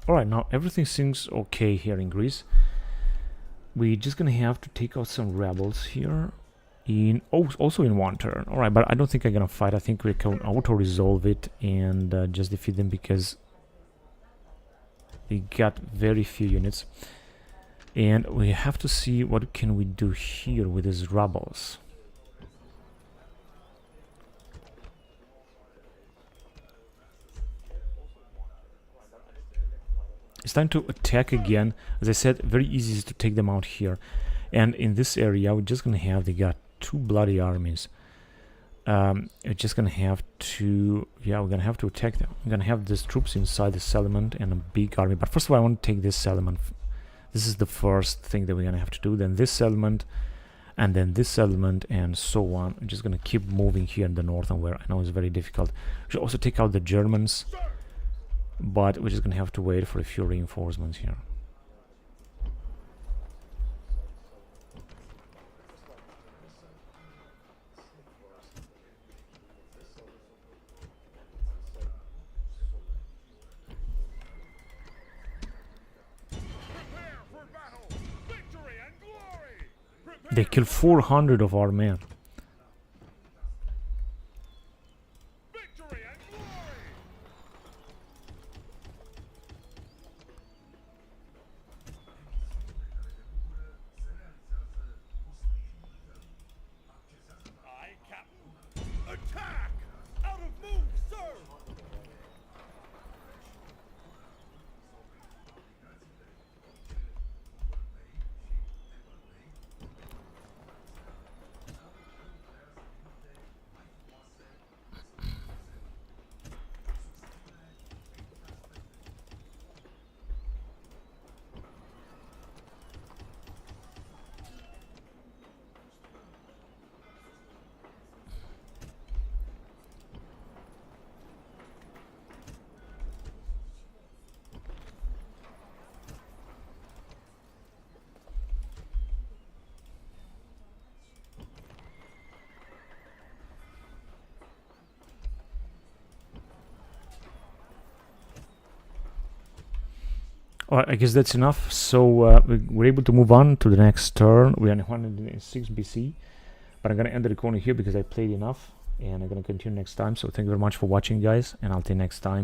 Alright, now everything seems okay here in Greece. We're just gonna have to take out some rebels here. Also in one turn. Alright, but I don't think I'm gonna fight. I think we can auto-resolve it and just defeat them because they got very few units. And we have to see what can we do here with these rebels. It's time to attack again. As I said, very easy to take them out here. And in this area, we're just gonna have, they got two bloody armies. We're just gonna have to, yeah, we're gonna have to attack them. We're gonna have these troops inside the settlement and a big army. But first of all, I want to take this settlement This is the first thing that we're gonna have to do. Then this settlement, and then this settlement, and so on. I'm just gonna keep moving here in the north, and where I know it's very difficult. We should also take out the Germans, but we're just gonna have to wait for a few reinforcements here. They killed 400 of our men. Victory and glory! Aye, Captain. Attack! Out of move, sir! Alright, I guess that's enough. So we're able to move on to the next turn. We're on 106 BC, but I'm gonna end the recording here because I played enough, and I'm gonna continue next time. So thank you very much for watching, guys, and I'll see you next time.